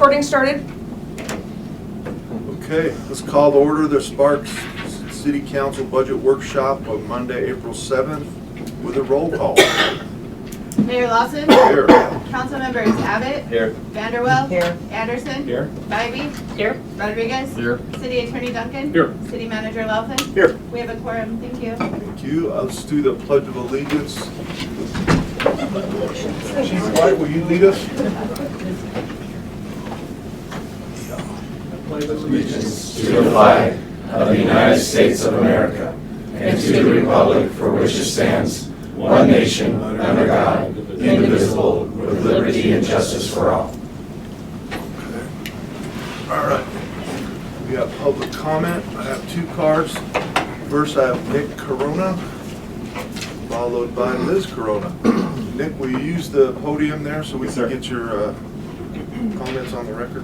recording started? Okay, let's call to order the Sparks City Council Budget Workshop on Monday, April 7th with a roll call. Mayor Lawson? Here. Council members Abbott? Here. Vanderwell? Here. Anderson? Here. Bybee? Here. Rodriguez? Here. City Attorney Duncan? Here. City Manager Laughlin? Here. We have a quorum, thank you. Thank you. Let's do the Pledge of Allegiance. Chief White, will you lead us? Allegiance to the flag of the United States of America and to the republic for which it stands, one nation, under God, indivisible, with liberty and justice for all. All right. We have public comment. I have two cards. First, I have Nick Corona, followed by Liz Corona. Nick, will you use the podium there so we can get your comments on the record?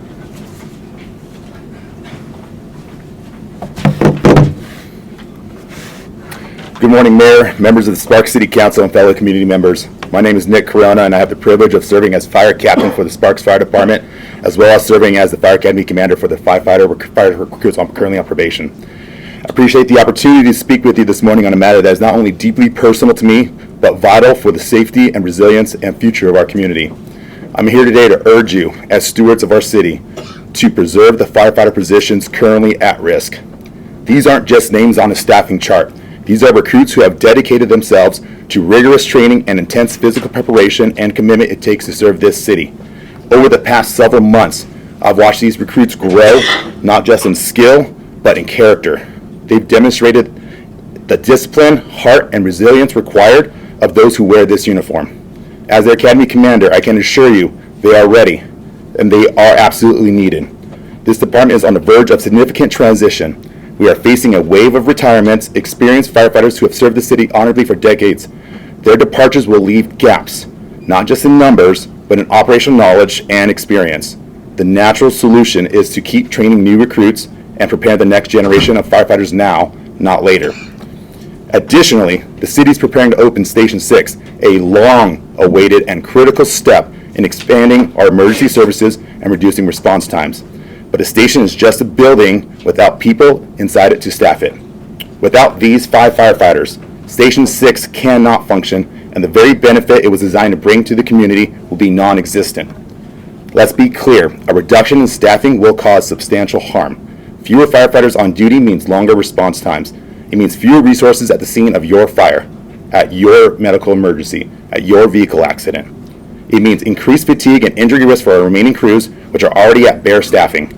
Good morning, Mayor, members of the Sparks City Council, and fellow community members. My name is Nick Corona, and I have the privilege of serving as fire captain for the Sparks Fire Department, as well as serving as the Fire Academy commander for the fire recruits currently on probation. I appreciate the opportunity to speak with you this morning on a matter that is not only deeply personal to me, but vital for the safety and resilience and future of our community. I'm here today to urge you, as stewards of our city, to preserve the firefighter positions currently at risk. These aren't just names on a staffing chart. These are recruits who have dedicated themselves to rigorous training and intense physical preparation and commitment it takes to serve this city. Over the past several months, I've watched these recruits grow, not just in skill, but in character. They've demonstrated the discipline, heart, and resilience required of those who wear this uniform. As their Academy commander, I can assure you they are ready, and they are absolutely needed. This department is on the verge of significant transition. We are facing a wave of retirements, experienced firefighters who have served the city honorably for decades. Their departures will leave gaps, not just in numbers, but in operational knowledge and experience. The natural solution is to keep training new recruits and prepare the next generation of firefighters now, not later. Additionally, the city is preparing to open Station 6, a long-awaited and critical step in expanding our emergency services and reducing response times. But a station is just a building without people inside it to staff it. Without these 5 firefighters, Station 6 cannot function, and the very benefit it was designed to bring to the community will be non-existent. Let's be clear, a reduction in staffing will cause substantial harm. Fewer firefighters on duty means longer response times. It means fewer resources at the scene of your fire, at your medical emergency, at your vehicle accident. It means increased fatigue and injury risk for our remaining crews, which are already at bare staffing.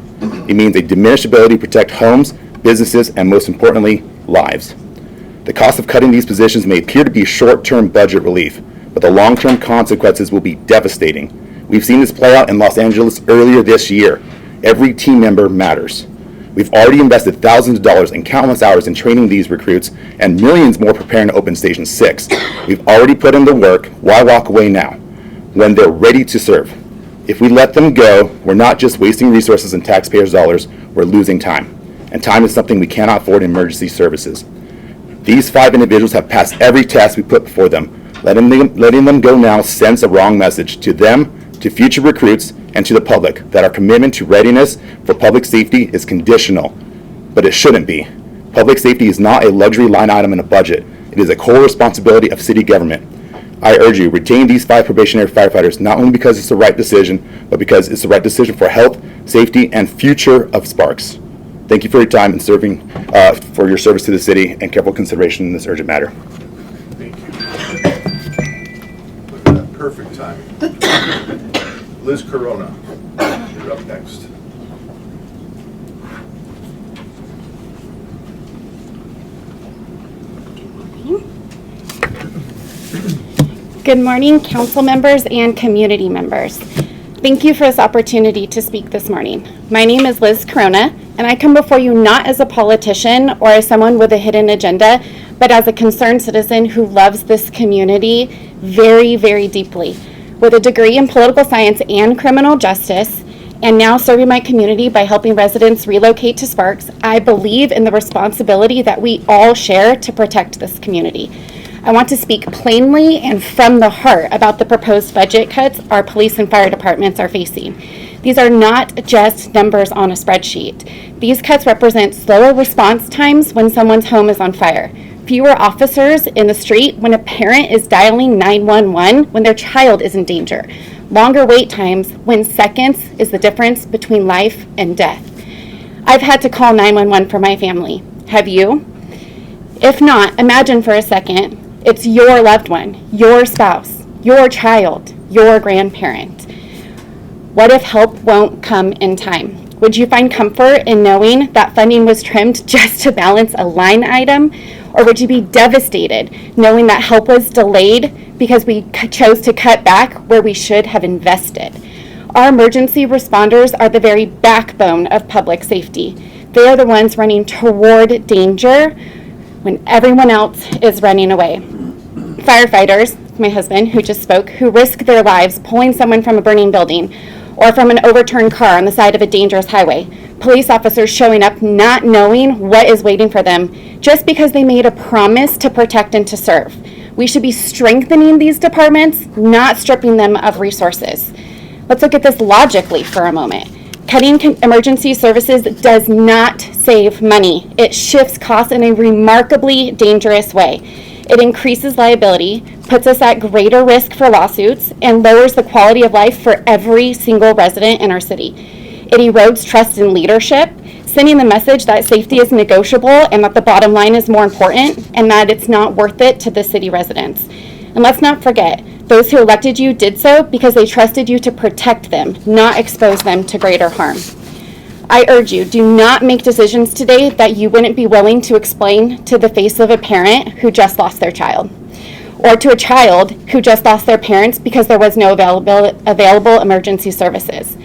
It means a diminished ability to protect homes, businesses, and most importantly, lives. The cost of cutting these positions may appear to be short-term budget relief, but the long-term consequences will be devastating. We've seen this play out in Los Angeles earlier this year. Every team member matters. We've already invested thousands of dollars and countless hours in training these recruits and millions more preparing to open Station 6. We've already put in the work. Why walk away now, when they're ready to serve? If we let them go, we're not just wasting resources and taxpayers' dollars, we're losing time. And time is something we cannot afford in emergency services. These 5 individuals have passed every test we put before them. Letting them go now sends a wrong message to them, to future recruits, and to the public that our commitment to readiness for public safety is conditional. But it shouldn't be. Public safety is not a luxury line item in a budget. It is a core responsibility of city government. I urge you, retain these 5 probationary firefighters, not only because it's the right decision, but because it's the right decision for health, safety, and future of Sparks. Thank you for your time and for your service to the city and careful consideration in this urgent matter. Thank you. Look at that, perfect timing. Liz Corona, you're up next. Good morning, council members and community members. Thank you for this opportunity to speak this morning. My name is Liz Corona, and I come before you not as a politician or as someone with a hidden agenda, but as a concerned citizen who loves this community very, very deeply. With a degree in political science and criminal justice, and now serving my community by helping residents relocate to Sparks, I believe in the responsibility that we all share to protect this community. I want to speak plainly and from the heart about the proposed budget cuts our police and fire departments are facing. These are not just numbers on a spreadsheet. These cuts represent slower response times when someone's home is on fire, fewer officers in the street when a parent is dialing 911 when their child is in danger, longer wait times when seconds is the difference between life and death. I've had to call 911 for my family. Have you? If not, imagine for a second, it's your loved one, your spouse, your child, your grandparent. What if help won't come in time? Would you find comfort in knowing that funding was trimmed just to balance a line item? Or would you be devastated knowing that help was delayed because we chose to cut back where we should have invested? Our emergency responders are the very backbone of public safety. They are the ones running toward danger when everyone else is running away. Firefighters, my husband who just spoke, who risk their lives pulling someone from a burning building or from an overturned car on the side of a dangerous highway. Police officers showing up not knowing what is waiting for them just because they made a promise to protect and to serve. We should be strengthening these departments, not stripping them of resources. Let's look at this logically for a moment. Cutting emergency services does not save money. It shifts costs in a remarkably dangerous way. It increases liability, puts us at greater risk for lawsuits, and lowers the quality of life for every single resident in our city. It erodes trust in leadership, sending the message that safety is negotiable and that the bottom line is more important and that it's not worth it to the city residents. And let's not forget, those who elected you did so because they trusted you to protect them, not expose them to greater harm. I urge you, do not make decisions today that you wouldn't be willing to explain to the face of a parent who just lost their child, or to a child who just lost their parents because there was no available emergency services,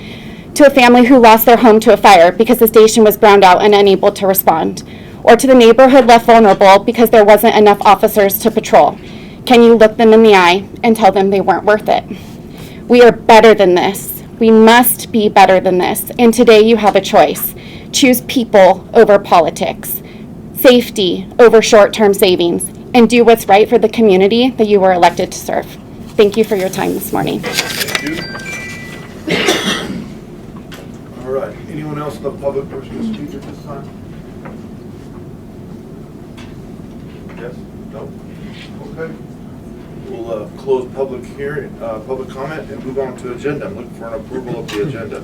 to a family who lost their home to a fire because the station was browned out and unable to respond, or to the neighborhood left vulnerable because there wasn't enough officers to patrol. Can you look them in the eye and tell them they weren't worth it? We are better than this. We must be better than this. And today you have a choice. Choose people over politics, safety over short-term savings, and do what's right for the community that you were elected to serve. Thank you for your time this morning. Thank you. All right, anyone else in the public wishing to speak at this time? Yes? No? Okay. We'll close public hearing, public comment and move on to agenda. I'm looking for an approval of the agenda.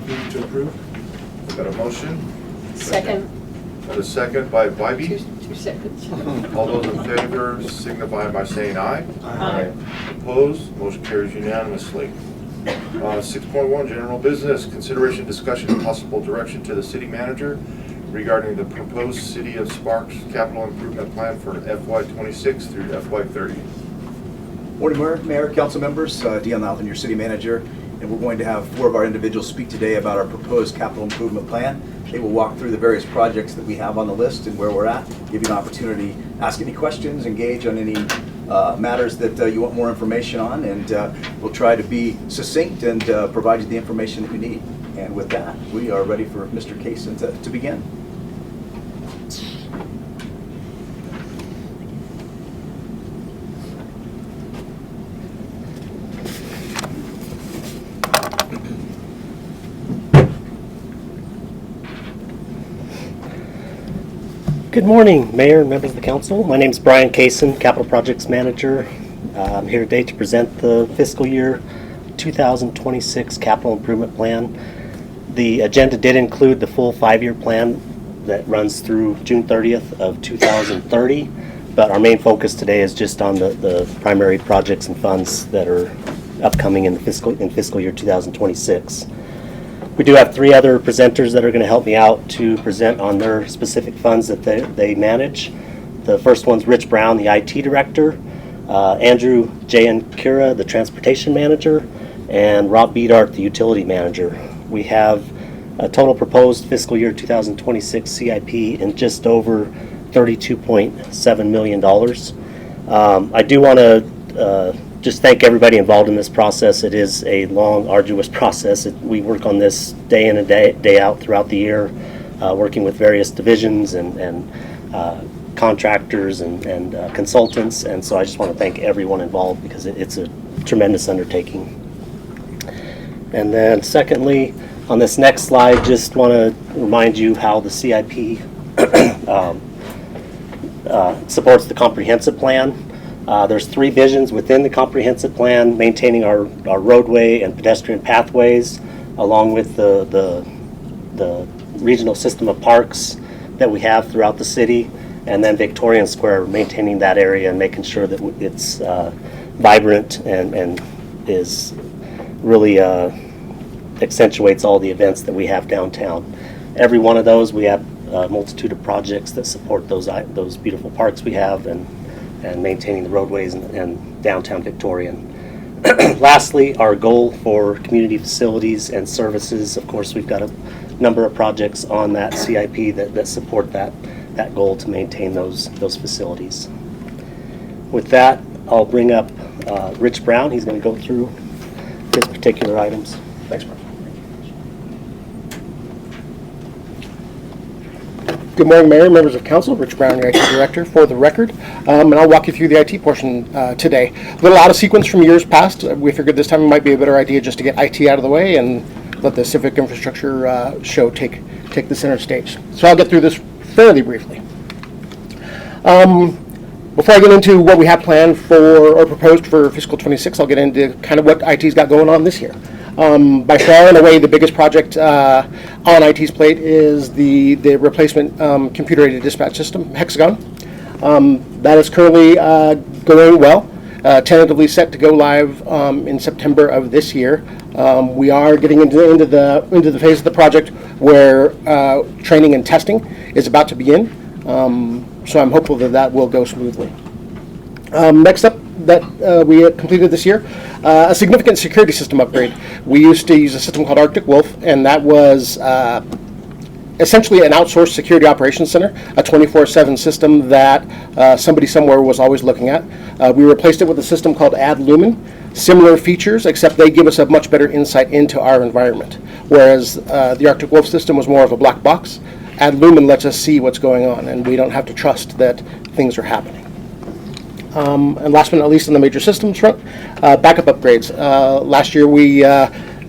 Move to approve. Got a motion? Second. Got a second by Bybee. 2 seconds. All those in favor signify by saying aye. Aye. Opposed? Motion carries unanimously. 6.1, general business, consideration, discussion, and possible direction to the city manager regarding the proposed City of Sparks capital improvement plan for FY26 through FY30. Morning, Mayor, council members, Dion Louthan, your city manager, and we're going to have 4 of our individuals speak today about our proposed capital improvement plan. They will walk through the various projects that we have on the list and where we're at, give you an opportunity, ask any questions, engage on any matters that you want more information on, and we'll try to be succinct and provide you the information that you need. And with that, we are ready for Mr. Kaysen to begin. Good morning, Mayor and members of the council. My name is Brian Kaysen, Capital Projects Manager. I'm here today to present the fiscal year 2026 capital improvement plan. The agenda did include the full 5-year plan that runs through June 30th of 2030, but our main focus today is just on the primary projects and funds that are upcoming in fiscal year 2026. We do have 3 other presenters that are going to help me out to present on their specific funds that they manage. The first one's Rich Brown, the IT Director, Andrew J. Cura, the Transportation Manager, and Rob Beadart, the Utility Manager. We have a total proposed fiscal year 2026 CIP in just over $32.7 million. I do want to just thank everybody involved in this process. It is a long, arduous process. We work on this day in and day out throughout the year, working with various divisions and contractors and consultants. And so I just want to thank everyone involved because it's a tremendous undertaking. And then secondly, on this next slide, just want to remind you how the CIP supports the comprehensive plan. There's 3 visions within the comprehensive plan: maintaining our roadway and pedestrian pathways, along with the regional system of parks that we have throughout the city, and then Victorian Square, maintaining that area and making sure that it's vibrant and is really accentuates all the events that we have downtown. Every one of those, we have a multitude of projects that support those beautiful parks we have, and maintaining the roadways and downtown Victorian. Lastly, our goal for community facilities and services, of course, we've got a number of projects on that CIP that support that goal to maintain those facilities. With that, I'll bring up Rich Brown. He's going to go through his particular items. Thanks, Brian. Good morning, Mayor, members of council. Rich Brown, your IT director, for the record. And I'll walk you through the IT portion today. A little out of sequence from years past. We figured this time it might be a better idea just to get IT out of the way and let the civic infrastructure show take the center stage. So I'll get through this fairly briefly. Before I get into what we have planned for or proposed for fiscal 26, I'll get into kind of what IT's got going on this year. By far and away, the biggest project on IT's plate is the replacement computer-aided dispatch system, Hexagon. That is currently going well, tentatively set to go live in September of this year. We are getting into the phase of the project where training and testing is about to begin. So I'm hopeful that will go smoothly. Next up, that we completed this year, a significant security system upgrade. We used to use a system called Arctic Wolf, and that was essentially an outsourced security operations center, a 24/7 system that somebody somewhere was always looking at. We replaced it with a system called AdLumen. Similar features, except they give us a much better insight into our environment, whereas the Arctic Wolf system was more of a black box. AdLumen lets us see what's going on, and we don't have to trust that things are happening. And last but not least, on the major systems front, backup upgrades. Last year we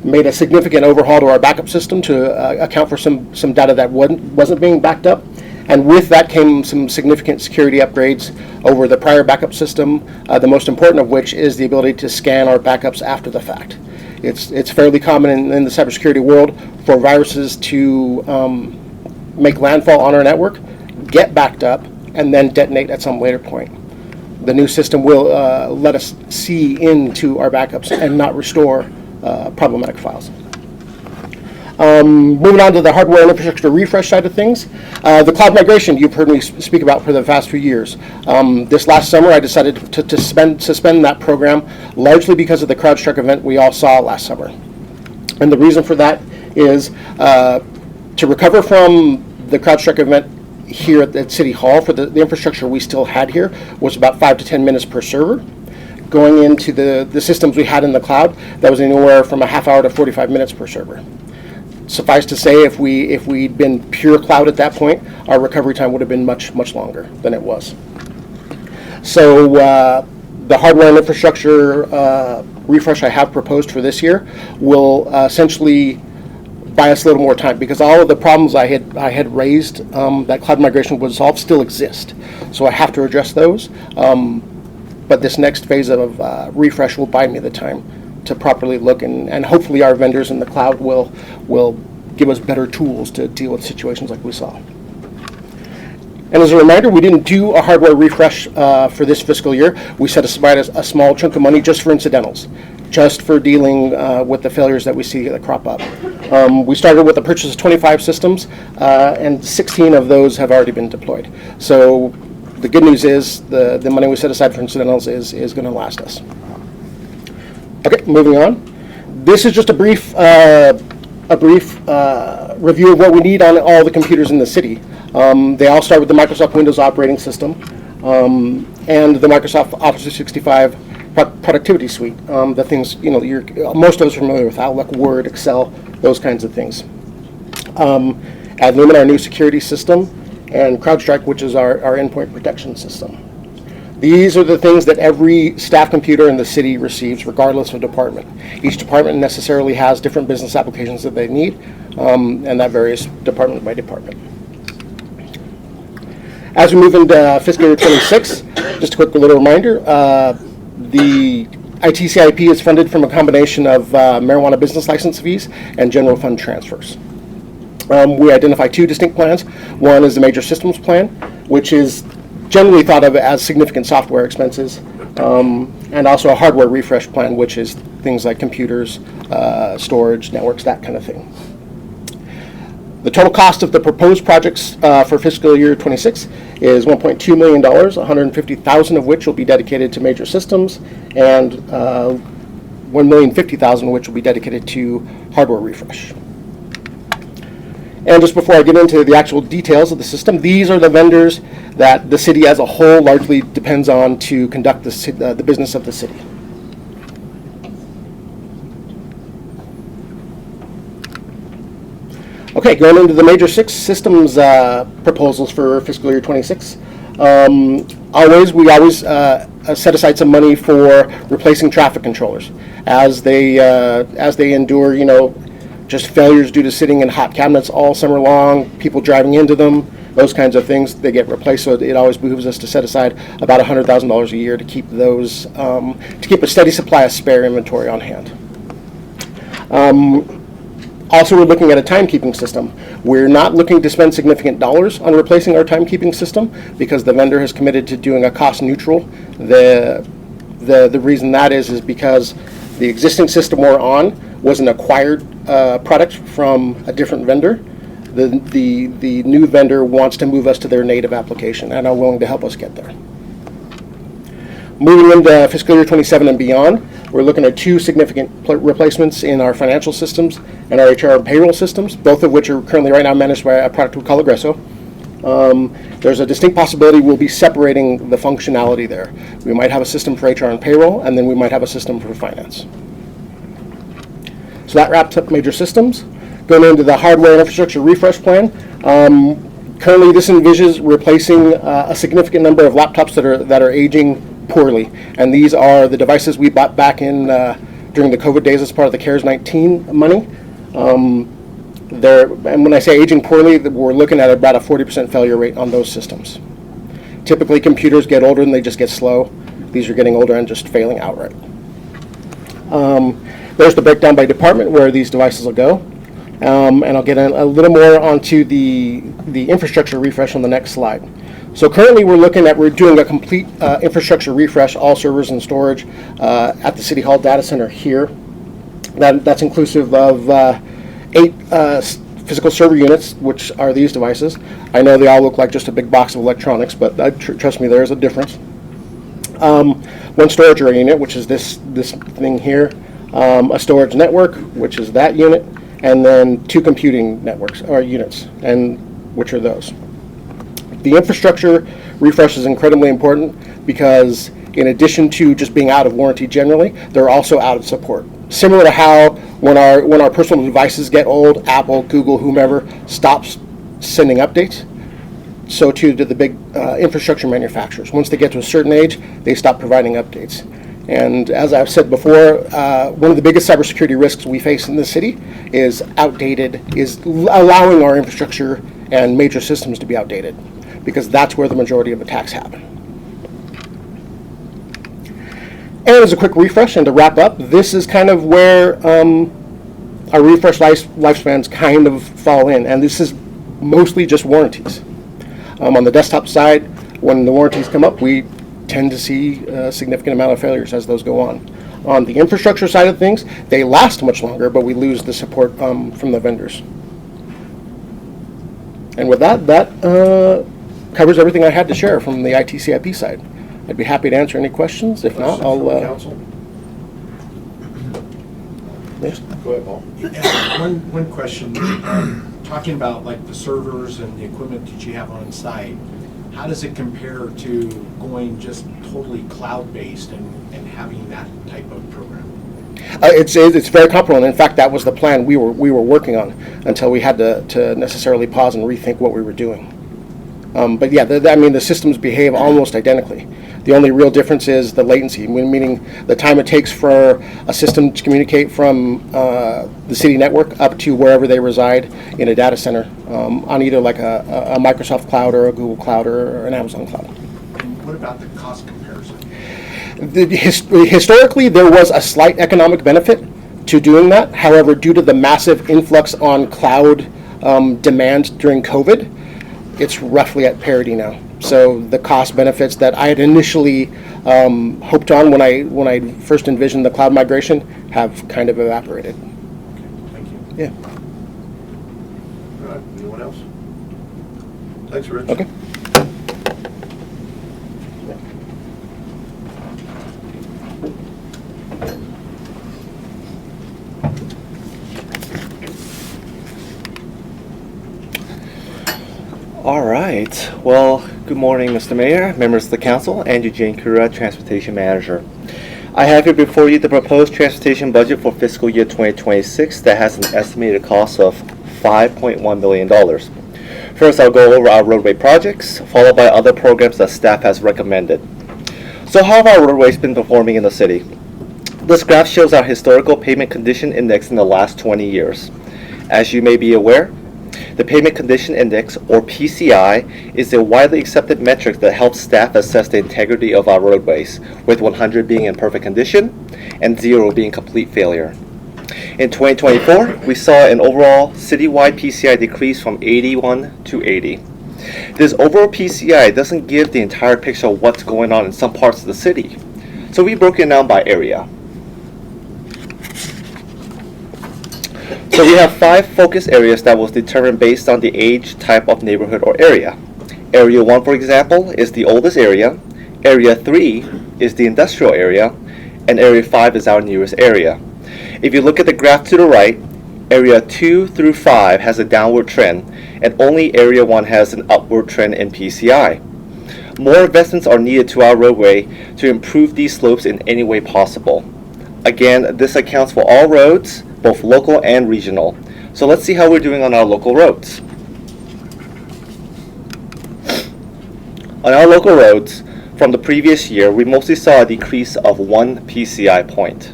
made a significant overhaul to our backup system to account for some data that wasn't being backed up. And with that came some significant security upgrades over the prior backup system, the most important of which is the ability to scan our backups after the fact. It's fairly common in the cybersecurity world for viruses to make landfall on our network, get backed up, and then detonate at some later point. The new system will let us see into our backups and not restore problematic files. Moving on to the hardware and infrastructure refresh side of things, the cloud migration you've heard me speak about for the past few years. This last summer I decided to suspend that program largely because of the CrowdStrike event we all saw last summer. And the reason for that is to recover from the CrowdStrike event here at City Hall for the infrastructure we still had here was about 5 to 10 minutes per server. Going into the systems we had in the cloud, that was anywhere from a half hour to 45 minutes per server. Suffice to say, if we'd been pure cloud at that point, our recovery time would have been much longer than it was. So the hardware and infrastructure refresh I have proposed for this year will essentially buy us a little more time, because all of the problems I had raised that cloud migration would solve still exist. So I have to address those. But this next phase of refresh will buy me the time to properly look, and hopefully our vendors in the cloud will give us better tools to deal with situations like we saw. And as a reminder, we didn't do a hardware refresh for this fiscal year. We set aside a small chunk of money just for incidentals, just for dealing with the failures that we see that crop up. We started with the purchase of 25 systems, and 16 of those have already been deployed. So the good news is the money we set aside for incidentals is going to last us. Okay, moving on. This is just a brief review of what we need on all the computers in the city. They all start with the Microsoft Windows operating system and the Microsoft Office 365 productivity suite. The things most of us are familiar with: Outlook, Word, Excel, those kinds of things. AdLumen, our new security system, and CrowdStrike, which is our endpoint protection system. These are the things that every staff computer in the city receives, regardless of department. Each department necessarily has different business applications that they need, and that varies department by department. As we move into fiscal year 26, just a quick little reminder, the ITCIP is funded from a combination of marijuana business license fees and general fund transfers. We identify two distinct plans. One is the major systems plan, which is generally thought of as significant software expenses, and also a hardware refresh plan, which is things like computers, storage, networks, that kind of thing. The total cost of the proposed projects for fiscal year 26 is $1.2 million, $150,000 of which will be dedicated to major systems, and $1,050,000 of which will be dedicated to hardware refresh. And just before I get into the actual details of the system, these are the vendors that the city as a whole largely depends on to conduct the business of the city. Okay, going into the major six systems proposals for fiscal year 26. We always set aside some money for replacing traffic controllers as they endure, just failures due to sitting in hot cabinets all summer long, people driving into them, those kinds of things. They get replaced, so it always behooves us to set aside about $100,000 a year to keep those, to keep a steady supply of spare inventory on hand. Also, we're looking at a timekeeping system. We're not looking to spend significant dollars on replacing our timekeeping system because the vendor has committed to doing a cost neutral. The reason that is because the existing system we're on was an acquired product from a different vendor. The new vendor wants to move us to their native application and are willing to help us get there. Moving into fiscal year 27 and beyond, we're looking at two significant replacements in our financial systems and our HR and payroll systems, both of which are currently right now managed by a product we call Aggresso. There's a distinct possibility we'll be separating the functionality there. We might have a system for HR and payroll, and then we might have a system for finance. So that wraps up major systems. Going into the hardware and infrastructure refresh plan. Currently, this envisions replacing a significant number of laptops that are aging poorly, and these are the devices we bought back in during the COVID days as part of the CARES 19 money. And when I say aging poorly, we're looking at about a 40% failure rate on those systems. Typically, computers get older and they just get slow. These are getting older and just failing outright. There's the breakdown by department where these devices will go. And I'll get a little more onto the infrastructure refresh on the next slide. So currently we're doing a complete infrastructure refresh, all servers and storage at the City Hall data center here. That's inclusive of 8 physical server units, which are these devices. I know they all look like just a big box of electronics, but trust me, there is a difference. One storage array unit, which is this thing here. A storage network, which is that unit, and then 2 computing networks or units, and which are those. The infrastructure refresh is incredibly important because in addition to just being out of warranty generally, they're also out of support. Similar to how when our personal devices get old, Apple, Google, whomever stops sending updates, so too do the big infrastructure manufacturers. Once they get to a certain age, they stop providing updates. And as I've said before, one of the biggest cybersecurity risks we face in the city is allowing our infrastructure and major systems to be outdated, because that's where the majority of attacks happen. And as a quick refresh and to wrap up, this is kind of where our refresh lifespans kind of fall in, and this is mostly just warranties. On the desktop side, when the warranties come up, we tend to see a significant amount of failures as those go on. On the infrastructure side of things, they last much longer, but we lose the support from the vendors. And with that covers everything I had to share from the ITCIP side. I'd be happy to answer any questions. If not, I'll... Council? Yes? Go ahead, Paul. One question, talking about like the servers and the equipment that you have on site, how does it compare to going just totally cloud-based and having that type of program? It's very comparable, and in fact, that was the plan we were working on until we had to necessarily pause and rethink what we were doing. But yeah, I mean, the systems behave almost identically. The only real difference is the latency, meaning the time it takes for a system to communicate from the city network up to wherever they reside in a data center on either like a Microsoft cloud or a Google cloud or an Amazon cloud. And what about the cost comparison? Historically, there was a slight economic benefit to doing that. However, due to the massive influx on cloud demand during COVID, it's roughly at parity now. So the cost benefits that I had initially hoped on when I first envisioned the cloud migration have kind of evaporated. Thank you. Yeah. All right, anyone else? Thanks, Rich. Okay. All right. Well, good morning, Mr. Mayor, members of the council, and Eugene Kura, Transportation Manager. I have here before you the proposed transportation budget for fiscal year 2026 that has an estimated cost of $5.1 million. First, I'll go over our roadway projects, followed by other programs that staff has recommended. So how have our roadways been performing in the city? This graph shows our historical pavement condition index in the last 20 years. As you may be aware, the Pavement Condition Index, or PCI, is a widely accepted metric that helps staff assess the integrity of our roadways, with 100 being in perfect condition and 0 being complete failure. In 2024, we saw an overall citywide PCI decrease from 81 to 80. This overall PCI doesn't give the entire picture of what's going on in some parts of the city, so we broke it down by area. So we have 5 focus areas that was determined based on the age, type of neighborhood, or area. Area 1, for example, is the oldest area. Area 3 is the industrial area. And Area 5 is our newest area. If you look at the graph to the right, Area 2 through 5 has a downward trend, and only Area 1 has an upward trend in PCI. More investments are needed to our roadway to improve these slopes in any way possible. Again, this accounts for all roads, both local and regional. So let's see how we're doing on our local roads. On our local roads, from the previous year, we mostly saw a decrease of 1 PCI point.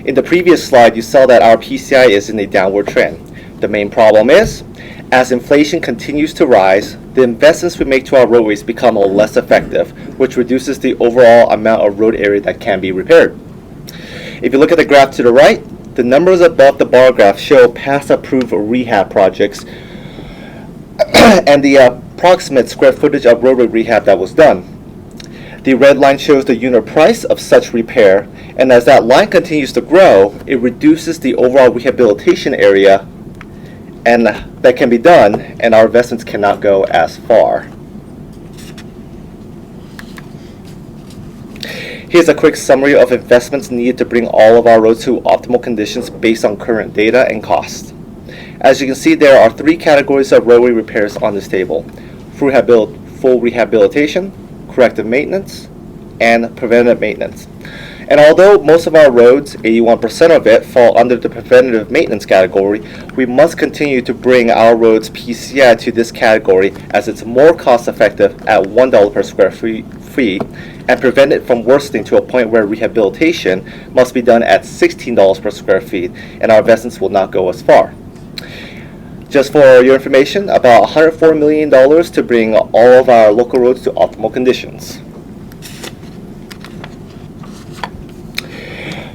In the previous slide, you saw that our PCI is in a downward trend. The main problem is, as inflation continues to rise, the investments we make to our roadways become less effective, which reduces the overall amount of road area that can be repaired. If you look at the graph to the right, the numbers above the bar graph show past approved rehab projects and the approximate square footage of roadway rehab that was done. The red line shows the unit price of such repair, and as that line continues to grow, it reduces the overall rehabilitation area and that can be done, and our investments cannot go as far. Here's a quick summary of investments needed to bring all of our roads to optimal conditions based on current data and cost. As you can see, there are 3 categories of roadway repairs on this table: full rehabilitation, corrective maintenance, and preventative maintenance. And although most of our roads, 81% of it, fall under the preventative maintenance category, we must continue to bring our roads PCI to this category as it's more cost effective at $1 per square feet and prevent it from worsening to a point where rehabilitation must be done at $16 per square feet, and our investments will not go as far. Just for your information, about $104 million to bring all of our local roads to optimal conditions.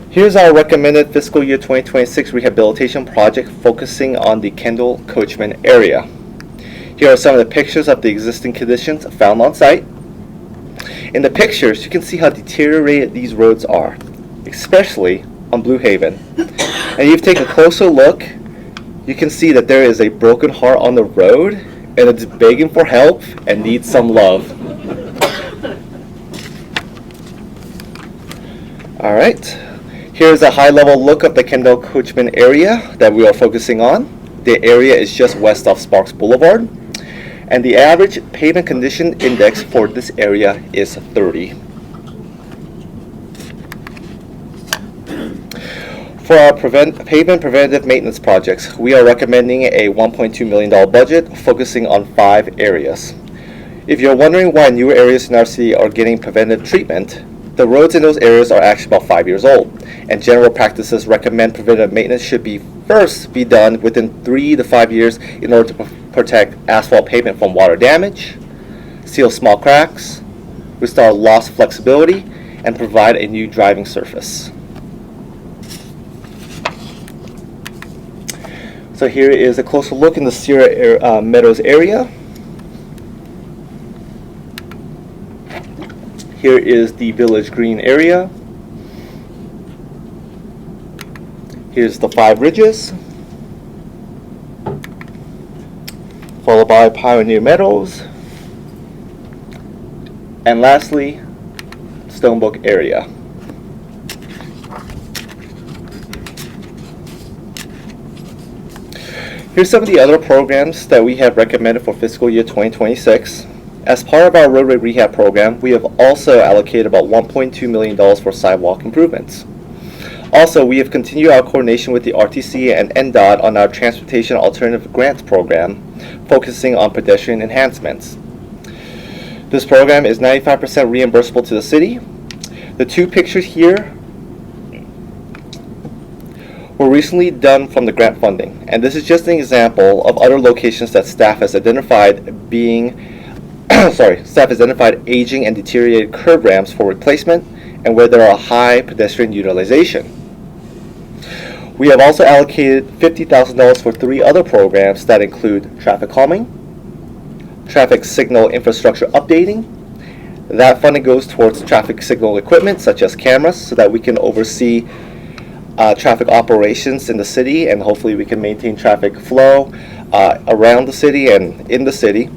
Here's our recommended fiscal year 2026 rehabilitation project focusing on the Kendall-Coachman area. Here are some of the pictures of the existing conditions found on site. In the pictures, you can see how deteriorated these roads are, especially on Blue Haven. And if you take a closer look, you can see that there is a broken heart on the road, and it's begging for help and needs some love. All right, here's a high-level look of the Kendall-Coachman area that we are focusing on. The area is just west of Sparks Boulevard, and the average pavement condition index for this area is 30. For our pavement preventative maintenance projects, we are recommending a $1.2 million budget focusing on 5 areas. If you're wondering why newer areas in our city are getting preventive treatment, the roads in those areas are actually about 5 years old, and general practices recommend preventive maintenance should first be done within 3 to 5 years in order to protect asphalt pavement from water damage, seal small cracks, restore lost flexibility, and provide a new driving surface. So here is a closer look in the Sierra Meadows area. Here is the Village Green area. Here's the 5 Ridges, followed by Pioneer Meadows, and lastly, Stonebrook area. Here's some of the other programs that we have recommended for fiscal year 2026. As part of our roadway rehab program, we have also allocated about $1.2 million for sidewalk improvements. Also, we have continued our coordination with the RTC and NDOT on our Transportation Alternative Grants program, focusing on pedestrian enhancements. This program is 95% reimbursable to the city. The 2 pictures here were recently done from the grant funding, and this is just an example of other locations that staff has identified aging and deteriorated curb ramps for replacement and where there are high pedestrian utilization. We have also allocated $50,000 for 3 other programs that include traffic calming, traffic signal infrastructure updating. That funding goes towards traffic signal equipment such as cameras so that we can oversee traffic operations in the city, and hopefully we can maintain traffic flow around the city and in the city.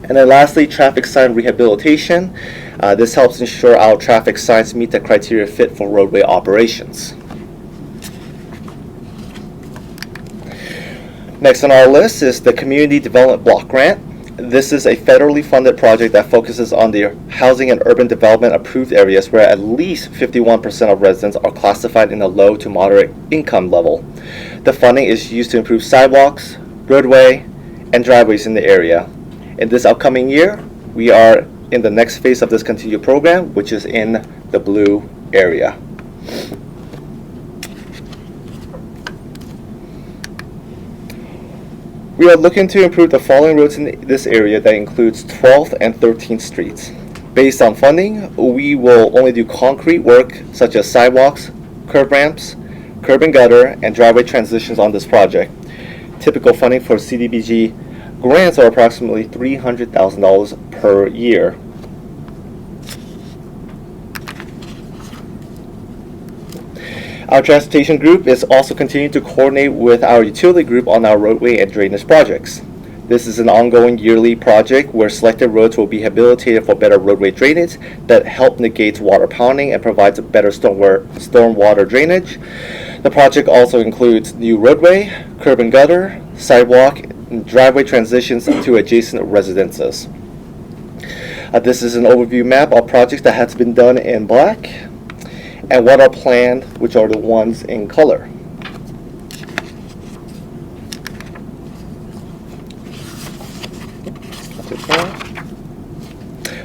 And then lastly, traffic sign rehabilitation. This helps ensure our traffic signs meet the criteria fit for roadway operations. Next on our list is the Community Development Block Grant. This is a federally funded project that focuses on the housing and urban development approved areas where at least 51% of residents are classified in the low to moderate income level. The funding is used to improve sidewalks, roadway, and driveways in the area. In this upcoming year, we are in the next phase of this continued program, which is in the blue area. We are looking to improve the following roads in this area that includes 12th and 13th Streets. Based on funding, we will only do concrete work such as sidewalks, curb ramps, curb and gutter, and driveway transitions on this project. Typical funding for CDBG grants are approximately $300,000 per year. Our transportation group is also continuing to coordinate with our utility group on our roadway and drainage projects. This is an ongoing yearly project where selected roads will be rehabilitated for better roadway drainage that help negate water pounding and provides a better stormwater drainage. The project also includes new roadway, curb and gutter, sidewalk, and driveway transitions to adjacent residences. This is an overview map of projects that has been done in black and what are planned, which are the ones in color.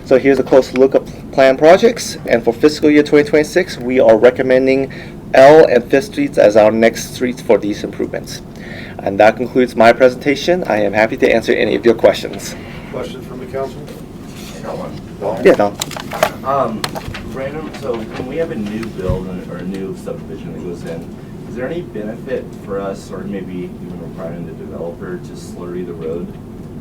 So here's a close look at planned projects, and for fiscal year 2026, we are recommending L and 5th Streets as our next streets for these improvements. And that concludes my presentation. I am happy to answer any of your questions. Questions from the council? I got one. Yeah, Don. Random, so when we have a new build or a new subdivision that goes in, is there any benefit for us, or maybe even requiring the developer to slurry the road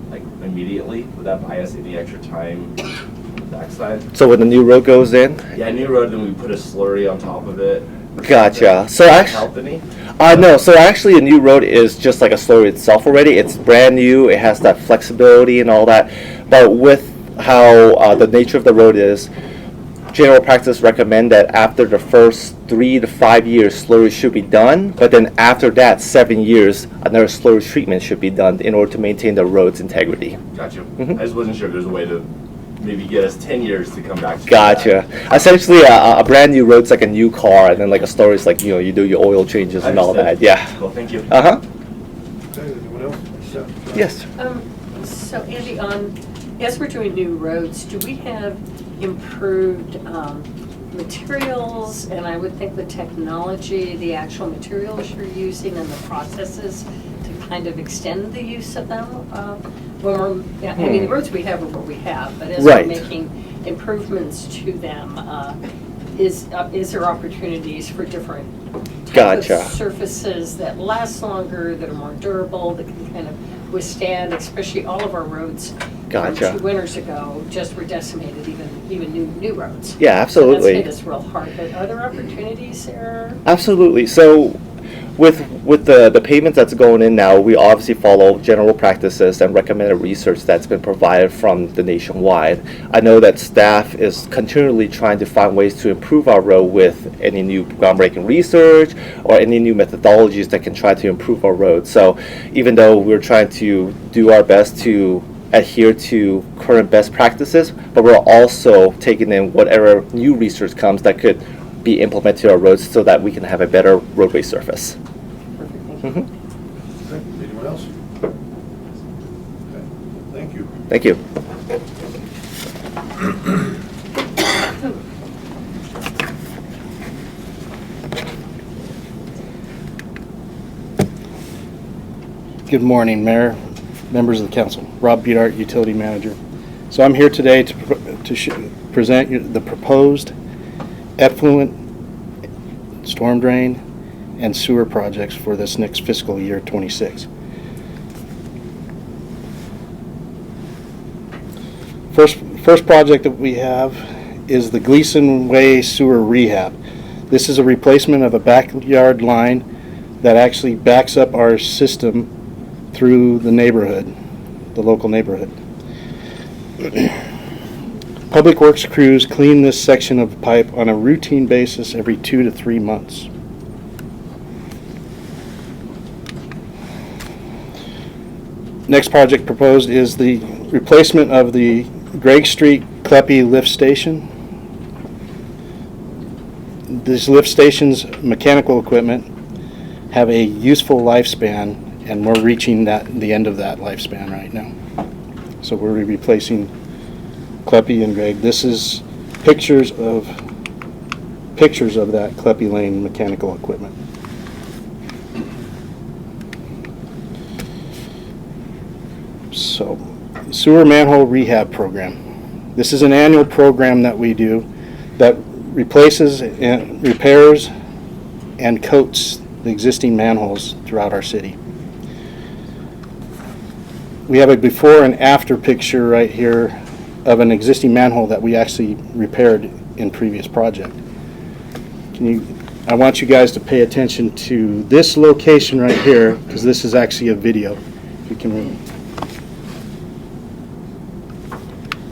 like immediately? Would that buy us any extra time on the backside? So when the new road goes in? Yeah, new road, then we put a slurry on top of it. Gotcha. So Does that actually, help any? no. So actually, a new road is just like a slurry itself already. It's brand new. It has that flexibility and all that. But with how the nature of the road is, general practice recommend that after the first 3 to 5 years, slurry should be done. But then after that, 7 years, another slurry treatment should be done in order to maintain the road's integrity. Gotcha. Mhm. I just wasn't sure if there's a way to maybe get us 10 years to come back to Gotcha. that. Essentially, a brand new road's like a new car, and then like a slurry is like, you do your oil changes and all that. Understood. Yeah. Cool, thank you. Uh huh. Okay, anyone else? Yeah. Yes. So Andy, on As we're doing new roads, do we have improved materials? And I would think the technology, the actual materials you're using and the processes to kind of extend the use of them? When we're, I mean, the roads we have are what we have, but as we're Right. making improvements to them, is there opportunities for different types Gotcha. of surfaces that last longer, that are more durable, that can kind of withstand, especially all of our roads Gotcha. 2 winters ago just were decimated, even new roads. Yeah, absolutely. So that's hit us real hard, but are there opportunities there? Absolutely. So with the payments that's going in now, we obviously follow general practices and recommended research that's been provided from the nationwide. I know that staff is continually trying to find ways to improve our road with any new groundbreaking research or any new methodologies that can try to improve our road. So even though we're trying to do our best to adhere to current best practices, but we're also taking in whatever new research comes that could be implemented to our roads so that we can have a better roadway surface. Perfect, thank you. Okay, anyone else? Okay, thank you. Thank you. Good morning, Mayor, members of the council. Rob Beatart, Utility Manager. So I'm here today to present you the proposed effluent, storm drain, and sewer projects for this next fiscal year 26. First project that we have is the Gleason Way Sewer Rehab. This is a replacement of a backyard line that actually backs up our system through the neighborhood, the local neighborhood. Public Works crews clean this section of pipe on a routine basis every 2 to 3 months. Next project proposed is the replacement of the Gregg Street Kleppe lift station. These lift stations' mechanical equipment have a useful lifespan, and we're reaching the end of that lifespan right now. So we're replacing Kleppe and Gregg. This is pictures of that Kleppe Lane mechanical equipment. So, sewer manhole rehab program. This is an annual program that we do that replaces and repairs and coats the existing manholes throughout our city. We have a before and after picture right here of an existing manhole that we actually repaired in previous project. I want you guys to pay attention to this location right here, because this is actually a video.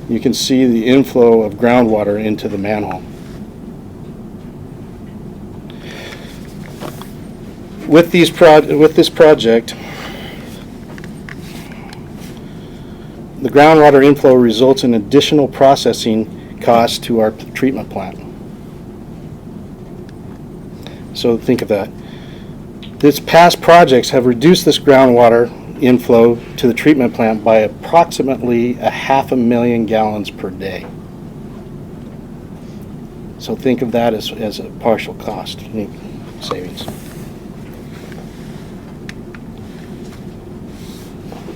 You can see the inflow of groundwater into the manhole. With this project, the groundwater inflow results in additional processing costs to our treatment plant. So think of that. These past projects have reduced this groundwater inflow to the treatment plant by approximately 500,000 gallons per day. So think of that as a partial cost savings.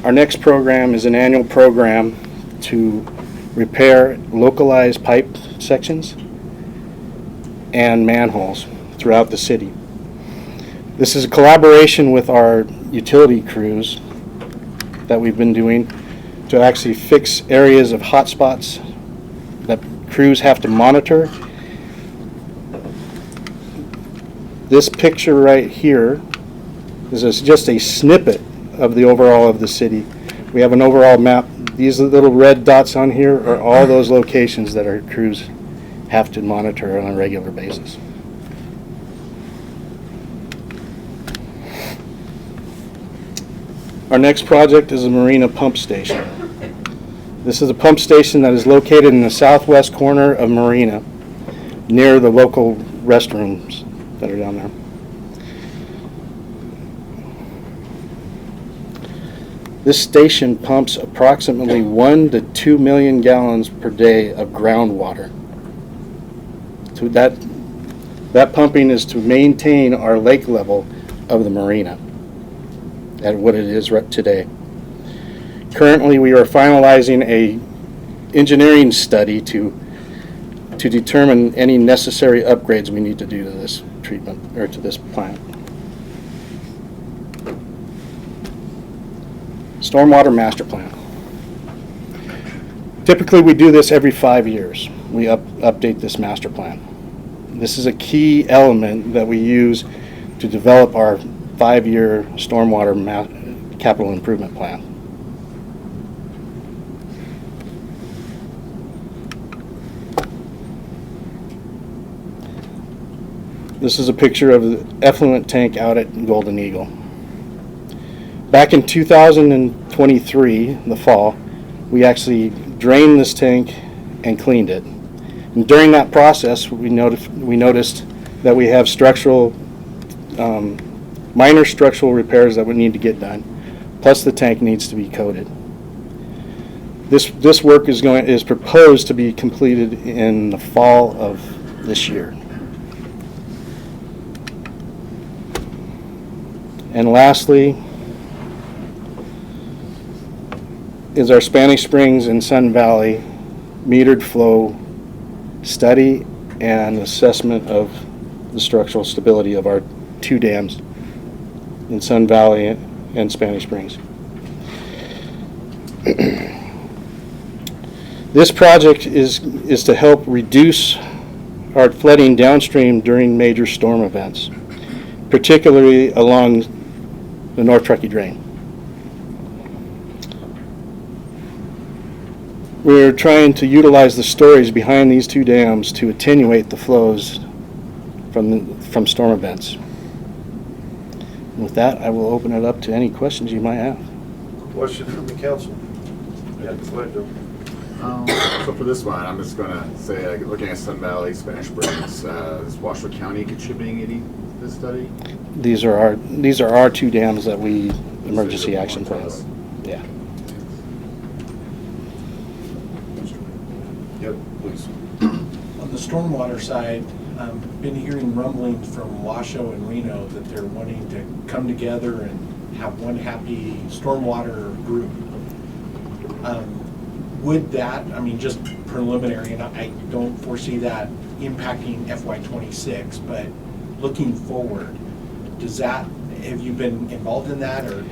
Our next program is an annual program to repair localized pipe sections and manholes throughout the city. This is a collaboration with our utility crews that we've been doing to actually fix areas of hot spots that crews have to monitor. This picture right here is just a snippet of the overall of the city. We have an overall map. These little red dots on here are all those locations that our crews have to monitor on a regular basis. Our next project is a marina pump station. This is a pump station that is located in the southwest corner of Marina, near the local restrooms that are down there. This station pumps approximately 1 to 2 million gallons per day of groundwater. So that pumping is to maintain our lake level of the marina at what it is today. Currently, we are finalizing a engineering study to determine any necessary upgrades we need to do to this treatment or to this plant. Stormwater master plan. Typically, we do this every 5 years. We update this master plan. This is a key element that we use to develop our 5-year stormwater capital improvement plan. This is a picture of the effluent tank out at Golden Eagle. Back in 2023, the fall, we actually drained this tank and cleaned it. And during that process, we noticed that we have minor structural repairs that would need to get done, plus the tank needs to be coated. This work is proposed to be completed in the fall of this year. And lastly is our Spanish Springs and Sun Valley metered flow study and assessment of the structural stability of our 2 dams in Sun Valley and Spanish Springs. This project is to help reduce our flooding downstream during major storm events, particularly along the North Truckee Drain. We're trying to utilize the storage behind these 2 dams to attenuate the flows from storm events. And with that, I will open it up to any questions you might have. Question from the council? Yeah, go ahead, Joe. So for this one, I'm just going to say, looking at Sun Valley, Spanish Springs, is Washoe County contributing any to this study? These are our 2 dams that we emergency action plans. Yeah. Yep, please. On the stormwater side, been hearing rumblings from Washoe and Reno that they're wanting to come together and have one happy stormwater group. Would that, I mean, just preliminary, and I don't foresee that impacting FY26, but looking forward, have you been involved in that, or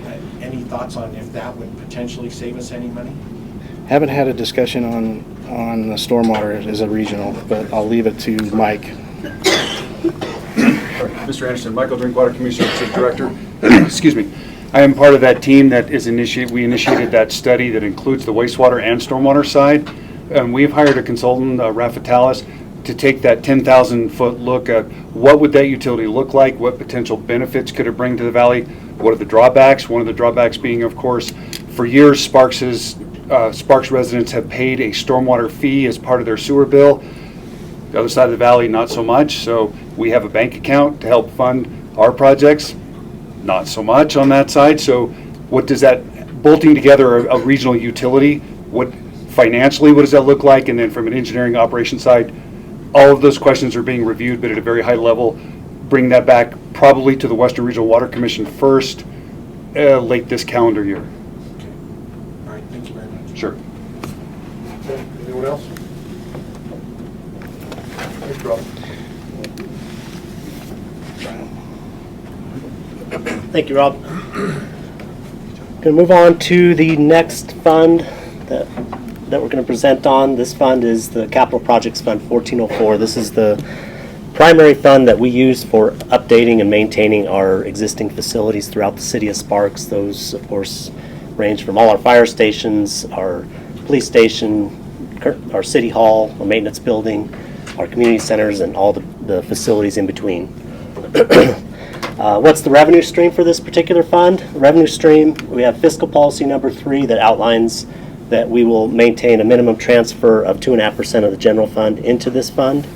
any thoughts on if that would potentially save us any money? Haven't had a discussion on the stormwater as a regional, but I'll leave it to Mike. Mr. Anderson, Michael Drinkwater, Community Services Director. Excuse me. I am part of that team that we initiated that study that includes the wastewater and stormwater side. We've hired a consultant, Rafa Talis, to take that 10,000-foot look at what would that utility look like, what potential benefits could it bring to the valley, what are the drawbacks. One of the drawbacks being, of course, for years Sparks residents have paid a stormwater fee as part of their sewer bill. The other side of the valley, not so much. So we have a bank account to help fund our projects. Not so much on that side. So what does that, bolting together a regional utility, what financially, what does that look like? And then from an engineering operation side, all of those questions are being reviewed, but at a very high level. Bring that back probably to the Western Regional Water Commission first, late this calendar year. Okay. All right, thank you very much. Sure. Okay, anyone else? Thanks, Rob. Thank you, Rob. Going to move on to the next fund that we're going to present on. This fund is the Capital Projects Fund 1404. This is the primary fund that we use for updating and maintaining our existing facilities throughout the city of Sparks. Those, of course, range from all our fire stations, our police station, our city hall, our maintenance building, our community centers, and all the facilities in between. What's the revenue stream for this particular fund? Revenue stream, we have fiscal policy number 3 that outlines that we will maintain a minimum transfer of 2.5% of the general fund into this fund.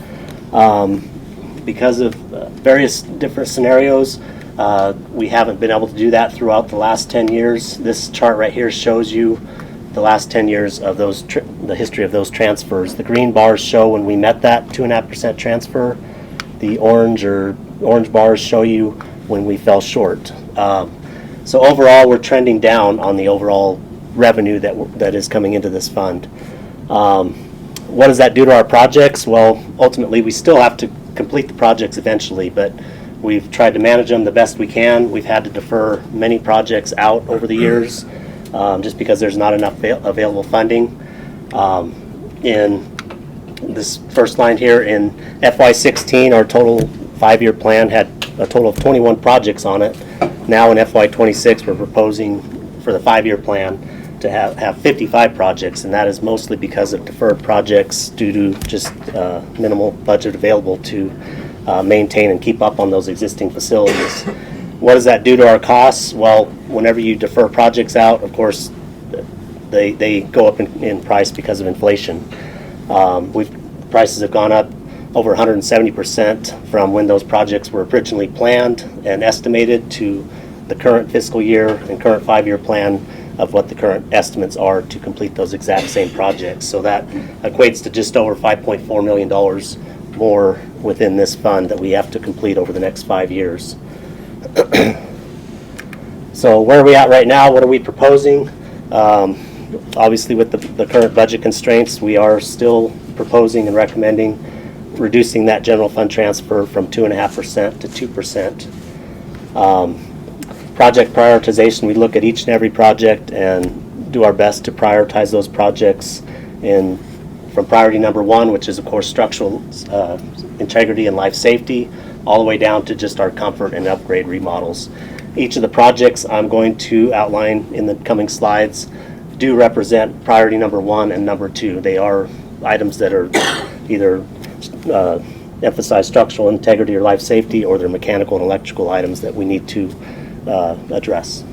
Because of various different scenarios, We haven't been able to do that throughout the last 10 years. This chart right here shows you the last 10 years of those, the history of those transfers. The green bars show when we met that 2.5% transfer. The orange bars show you when we fell short. So overall, we're trending down on the overall revenue that is coming into this fund. What does that do to our projects? Well, ultimately, we still have to complete the projects eventually, but we've tried to manage them the best we can. We've had to defer many projects out over the years just because there's not enough available funding. In this first line here, in FY16, our total 5-year plan had a total of 21 projects on it. Now in FY26, we're proposing for the 5-year plan to have 55 projects, and that is mostly because of deferred projects due to just minimal budget available to maintain and keep up on those existing facilities. What does that do to our costs? Well, whenever you defer projects out, of course, they go up in price because of inflation. Prices have gone up over 170% from when those projects were originally planned and estimated to the current fiscal year and current 5-year plan of what the current estimates are to complete those exact same projects. So that equates to just over $5.4 million more within this fund that we have to complete over the next 5 years. So where are we at right now? What are we proposing? Obviously, with the current budget constraints, we are still proposing and recommending reducing that general fund transfer from 2.5% to 2%. Project prioritization, we look at each and every project and do our best to prioritize those projects from priority number 1, which is of course structural integrity and life safety, all the way down to just our comfort and upgrade remodels. Each of the projects I'm going to outline in the coming slides do represent priority number 1 and number 2. They are items that are either emphasize structural integrity or life safety, or they're mechanical and electrical items that we need to address.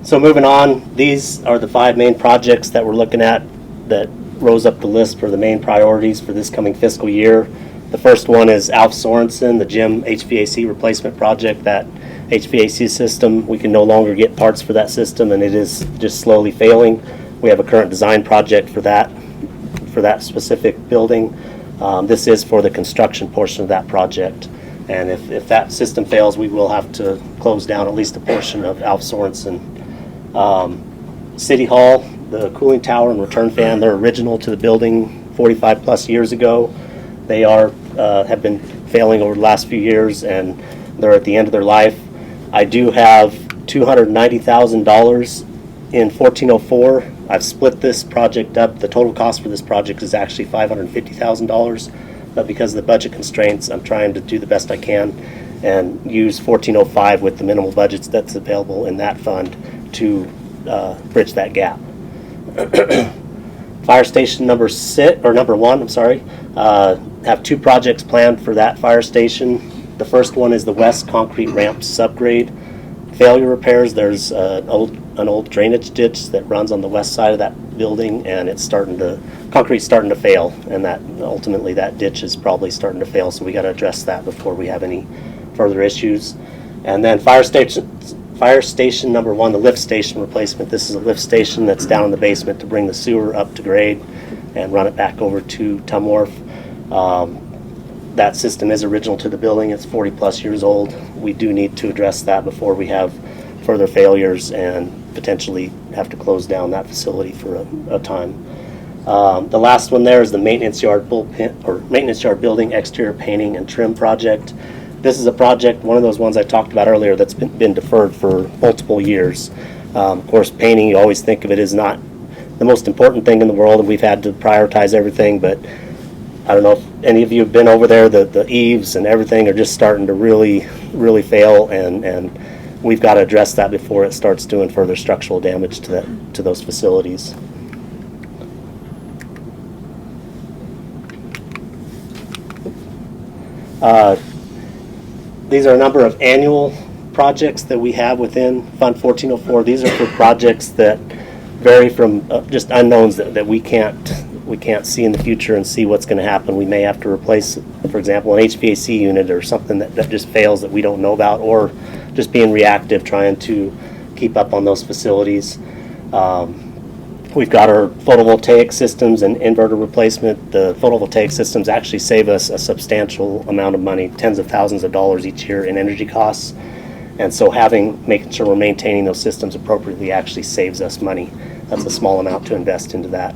So moving on, these are the 5 main projects that we're looking at that rose up the list for the main priorities for this coming fiscal year. The first one is Alf Sorensen, the gym HVAC replacement project. That HVAC system, we can no longer get parts for that system, and it is just slowly failing. We have a current design project for that specific building. This is for the construction portion of that project. And if that system fails, we will have to close down at least a portion of Alf Sorensen. City Hall, the cooling tower and return fan, they're original to the building 45 plus years ago. They have been failing over the last few years, and they're at the end of their life. I do have $290,000 in 1404. I've split this project up. The total cost for this project is actually $550,000, but because of the budget constraints, I'm trying to do the best I can and use 1405 with the minimal budgets that's available in that fund to bridge that gap. Fire station number 1, I'm sorry, have 2 projects planned for that fire station. The first one is the west concrete ramp subgrade. Failure repairs, there's an old drainage ditch that runs on the west side of that building, and concrete's starting to fail, and that ultimately that ditch is probably starting to fail, so we got to address that before we have any further issues. And then fire station number 1, the lift station replacement. This is a lift station that's down in the basement to bring the sewer up to grade and run it back over to Tumwharf. That system is original to the building. It's 40 plus years old. We do need to address that before we have further failures and potentially have to close down that facility for a time. The last one there is the maintenance yard building exterior painting and trim project. This is a project, one of those ones I talked about earlier, that's been deferred for multiple years. Of course, painting, you always think of it as not the most important thing in the world, and we've had to prioritize everything, but I don't know if any of you have been over there. The eaves and everything are just starting to really, really fail, and we've got to address that before it starts doing further structural damage to those facilities. These are a number of annual projects that we have within Fund 1404. These are for projects that vary from just unknowns that we can't we can't see in the future and see what's going to happen. We may have to replace, for example, an HVAC unit or something that just fails that we don't know about, or just being reactive, trying to keep up on those facilities. We've got our photovoltaic systems and inverter replacement. The photovoltaic systems actually save us a substantial amount of money, tens of thousands of dollars each year in energy costs. And so making sure we're maintaining those systems appropriately actually saves us money. That's a small amount to invest into that.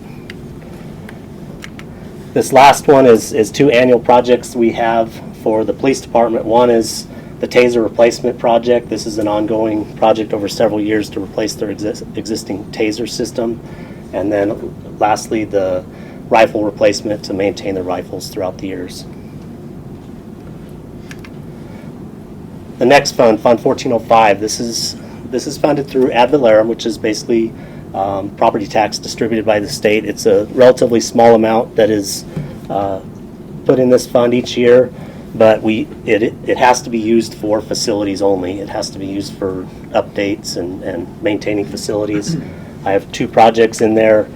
This last one is 2 annual projects we have for the police department. One is the taser replacement project. This is an ongoing project over several years to replace their existing taser system. And then lastly, the rifle replacement to maintain the rifles throughout the years. The next fund, Fund 1405, this is funded through ad valorem, which is basically property tax distributed by the state. It's a relatively small amount that is put in this fund each year, but it has to be used for facilities only. It has to be used for updates and maintaining facilities. I have 2 projects in there.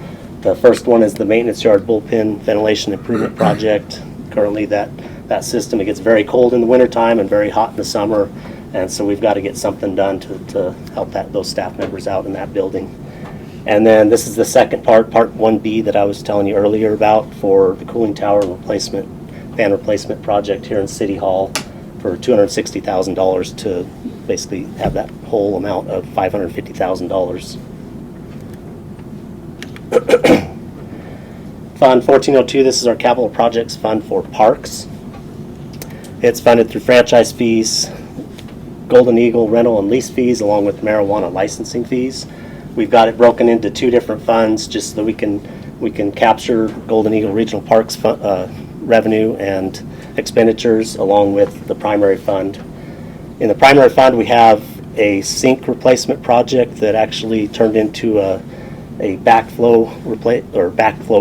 The first one is the maintenance yard bullpen ventilation improvement project. Currently that system, it gets very cold in the wintertime and very hot in the summer, and so we've got to get something done to help those staff members out in that building. And then this is the second part 1B that I was telling you earlier about for the cooling tower fan replacement project here in City Hall for $260,000 to basically have that whole amount of $550,000. Fund 1402, this is our capital projects fund for parks. It's funded through franchise fees, Golden Eagle rental and lease fees, along with marijuana licensing fees. We've got it broken into 2 different funds just so that we can capture Golden Eagle Regional Parks revenue and expenditures along with the primary fund. In the primary fund, we have a sink replacement project that actually turned into a backflow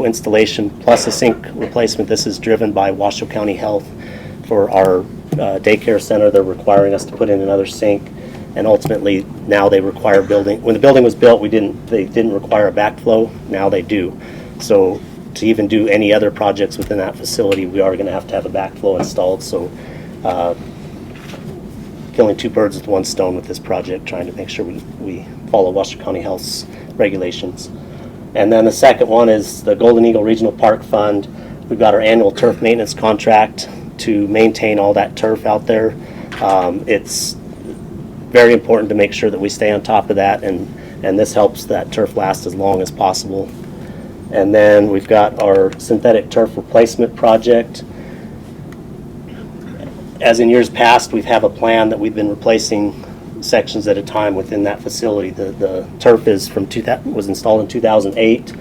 installation plus a sink replacement. This is driven by Washoe County Health for our daycare center. They're requiring us to put in another sink, and ultimately now they require when the building was built, they didn't require a backflow. Now they do. So to even do any other projects within that facility, we are going to have a backflow installed. So killing 2 birds with 1 stone with this project, trying to make sure we follow Washoe County Health's regulations. And then the second one is the Golden Eagle Regional Park Fund. We've got our annual turf maintenance contract to maintain all that turf out there. It's very important to make sure that we stay on top of that, and this helps that turf last as long as possible. And then we've got our synthetic turf replacement project. As in years past, we have a plan that we've been replacing sections at a time within that facility. The turf was installed in 2008.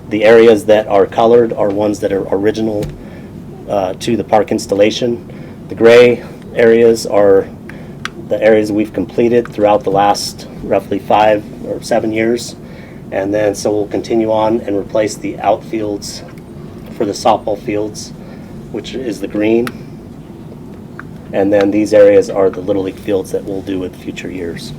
The areas that are colored are ones that are original to the park installation. The gray areas are the areas we've completed throughout the last roughly 5 or 7 years. And then so we'll continue on and replace the outfields for the softball fields, which is the green. And then these areas are the Little League fields that we'll do in future years.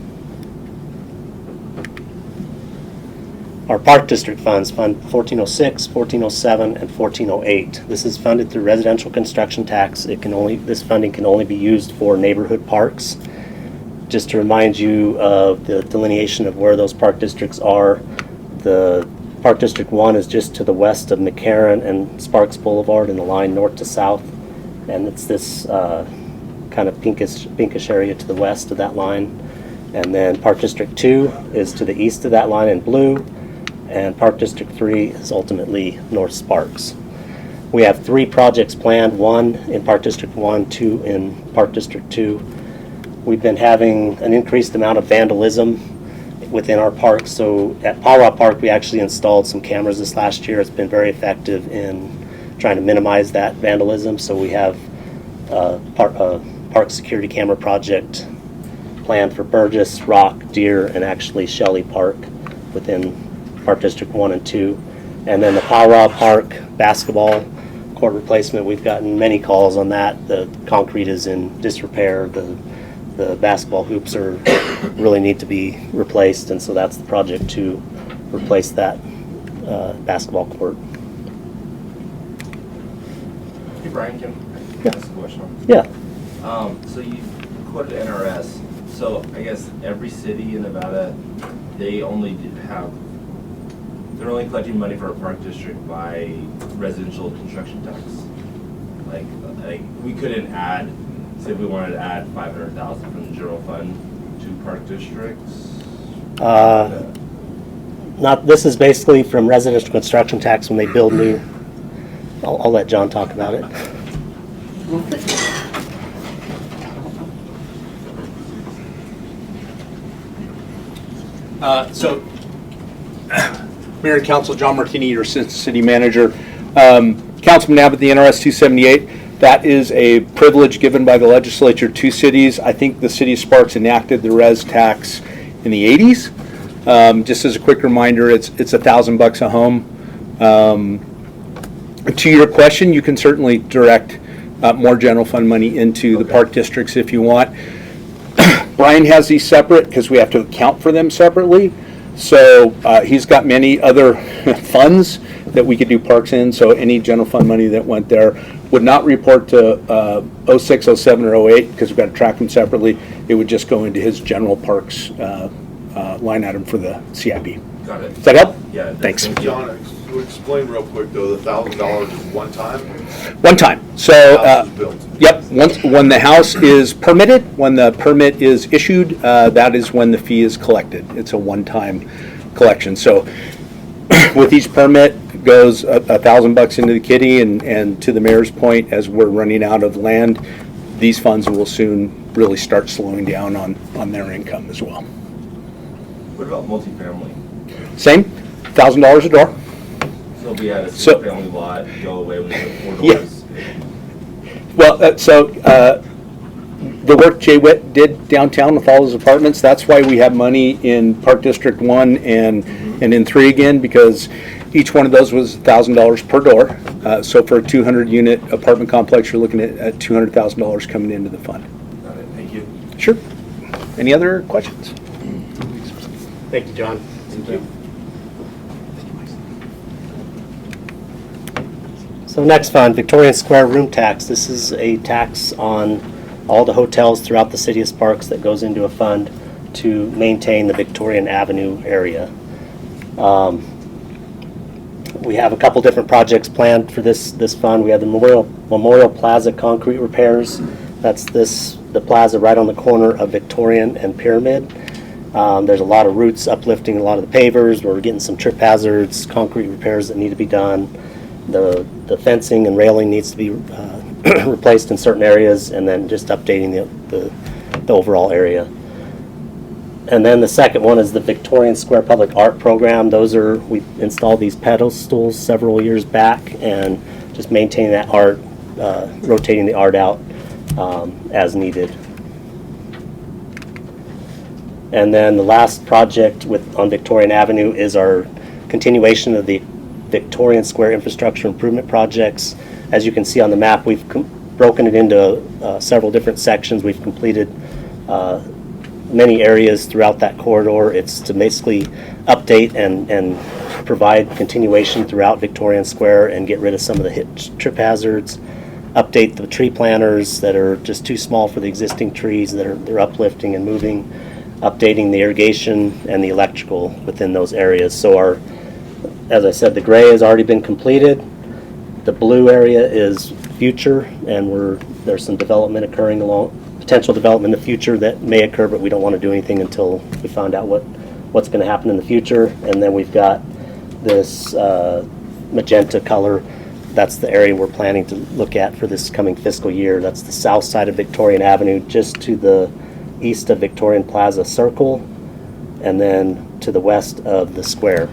Our Park District funds, Fund 1406, 1407, and 1408. This is funded through residential construction tax. This funding can only be used for neighborhood parks. Just to remind you of the delineation of where those park districts are, the Park District 1 is just to the west of McCarran and Sparks Boulevard in the line north to south, and it's this kind of pinkish area to the west of that line. And then Park District 2 is to the east of that line in blue, and Park District 3 is ultimately North Sparks. We have 3 projects planned, 1 in Park District 1, 2 in Park District 2. We've been having an increased amount of vandalism within our parks. So at Powwow Park, we actually installed some cameras this last year. It's been very effective in trying to minimize that vandalism. So we have a park security camera project planned for Burgess, Rock, Deer, and actually Shelley Park within Park District 1 and 2. And then the Powwow Park basketball court replacement, we've gotten many calls on that. The concrete is in disrepair. The basketball hoops really need to be replaced, and so that's the project to replace that basketball court. Brian, can I ask a question? Yeah. So you quoted NRS, so I guess every city in Nevada, they're only collecting money for a park district by residential construction tax. Like we couldn't add, say if we wanted to add 500,000 from the general fund to park districts? This is basically from residential construction tax when they build new. I'll let John talk about it. So, Mayor and Council, John Martini, your Assistant City Manager. Councilman Abbott, the NRS 278, that is a privilege given by the legislature to cities. I think the city of Sparks enacted the res tax in the 80s. Just as a quick reminder, it's $1,000 a home. To your question, you can certainly direct more general fund money into the park districts if you want. Brian has these separate because we have to account for them separately. So he's got many other funds that we could do parks in. So any general fund money that went there would not report to 06, 07, or 08 because we've got to track them separately. It would just go into his general parks line item for the CIP. Got it. Does that help? Yeah. Thanks. John, explain real quick though, the $1,000 is one time? One time. So, House is built. yep, when the house is permitted, when the permit is issued, that is when the fee is collected. It's a one-time collection. So with each permit goes $1,000 into the kitty, and to the mayor's point, as we're running out of land, these funds will soon really start slowing down on their income as well. What about multifamily? Same, $1,000 a door. So if we had a single family lot, go away with the 4 Yeah. doors? Well, the work Jay Witt did downtown with all his apartments, that's why we have money in Park District 1 and in 3 again, because each one of those was $1,000 per door. So for a 200-unit apartment complex, you're looking at $200,000 coming into the fund. Got it, thank you. Sure. Any other questions? Thank you, John. Thank you. So next fund, Victorian Square room tax. This is a tax on all the hotels throughout the city of Sparks that goes into a fund to maintain the Victorian Avenue area. We have a couple different projects planned for this fund. We have the Memorial Plaza concrete repairs. That's the plaza right on the corner of Victorian and Pyramid. There's a lot of roots uplifting a lot of the pavers. We're getting some trip hazards, concrete repairs that need to be done. The fencing and railing needs to be replaced in certain areas, and then just updating the overall area. And then the second one is the Victorian Square Public Art Program. We installed these pedestals several years back, and just maintaining that art, rotating the art out as needed. And then the last project on Victorian Avenue is our continuation of the Victorian Square infrastructure improvement projects. As you can see on the map, we've broken it into several different sections. We've completed many areas throughout that corridor. It's to basically update and provide continuation throughout Victorian Square and get rid of some of the trip hazards, update the tree planters that are just too small for the existing trees that they're uplifting and moving, updating the irrigation and the electrical within those areas. So as I said, the gray has already been completed. The blue area is future, and there's some development occurring potential development in the future that may occur, but we don't want to do anything until we find out what's going to happen in the future. And then we've got this magenta color. That's the area we're planning to look at for this coming fiscal year. That's the south side of Victorian Avenue, just to the east of Victorian Plaza Circle, and then to the west of the square.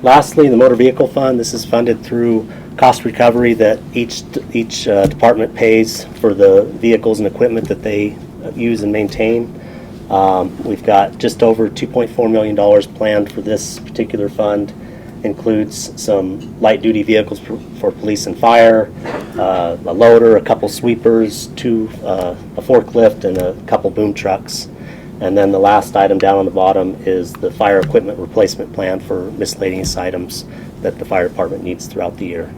Lastly, the motor vehicle fund. This is funded through cost recovery that each department pays for the vehicles and equipment that they use and maintain. We've got just over $2.4 million planned for this particular fund. Includes some light-duty vehicles for police and fire, a loader, a couple sweepers, a forklift, and a couple boom trucks. And then the last item down on the bottom is the fire equipment replacement plan for miscellaneous items that the fire department needs throughout the year.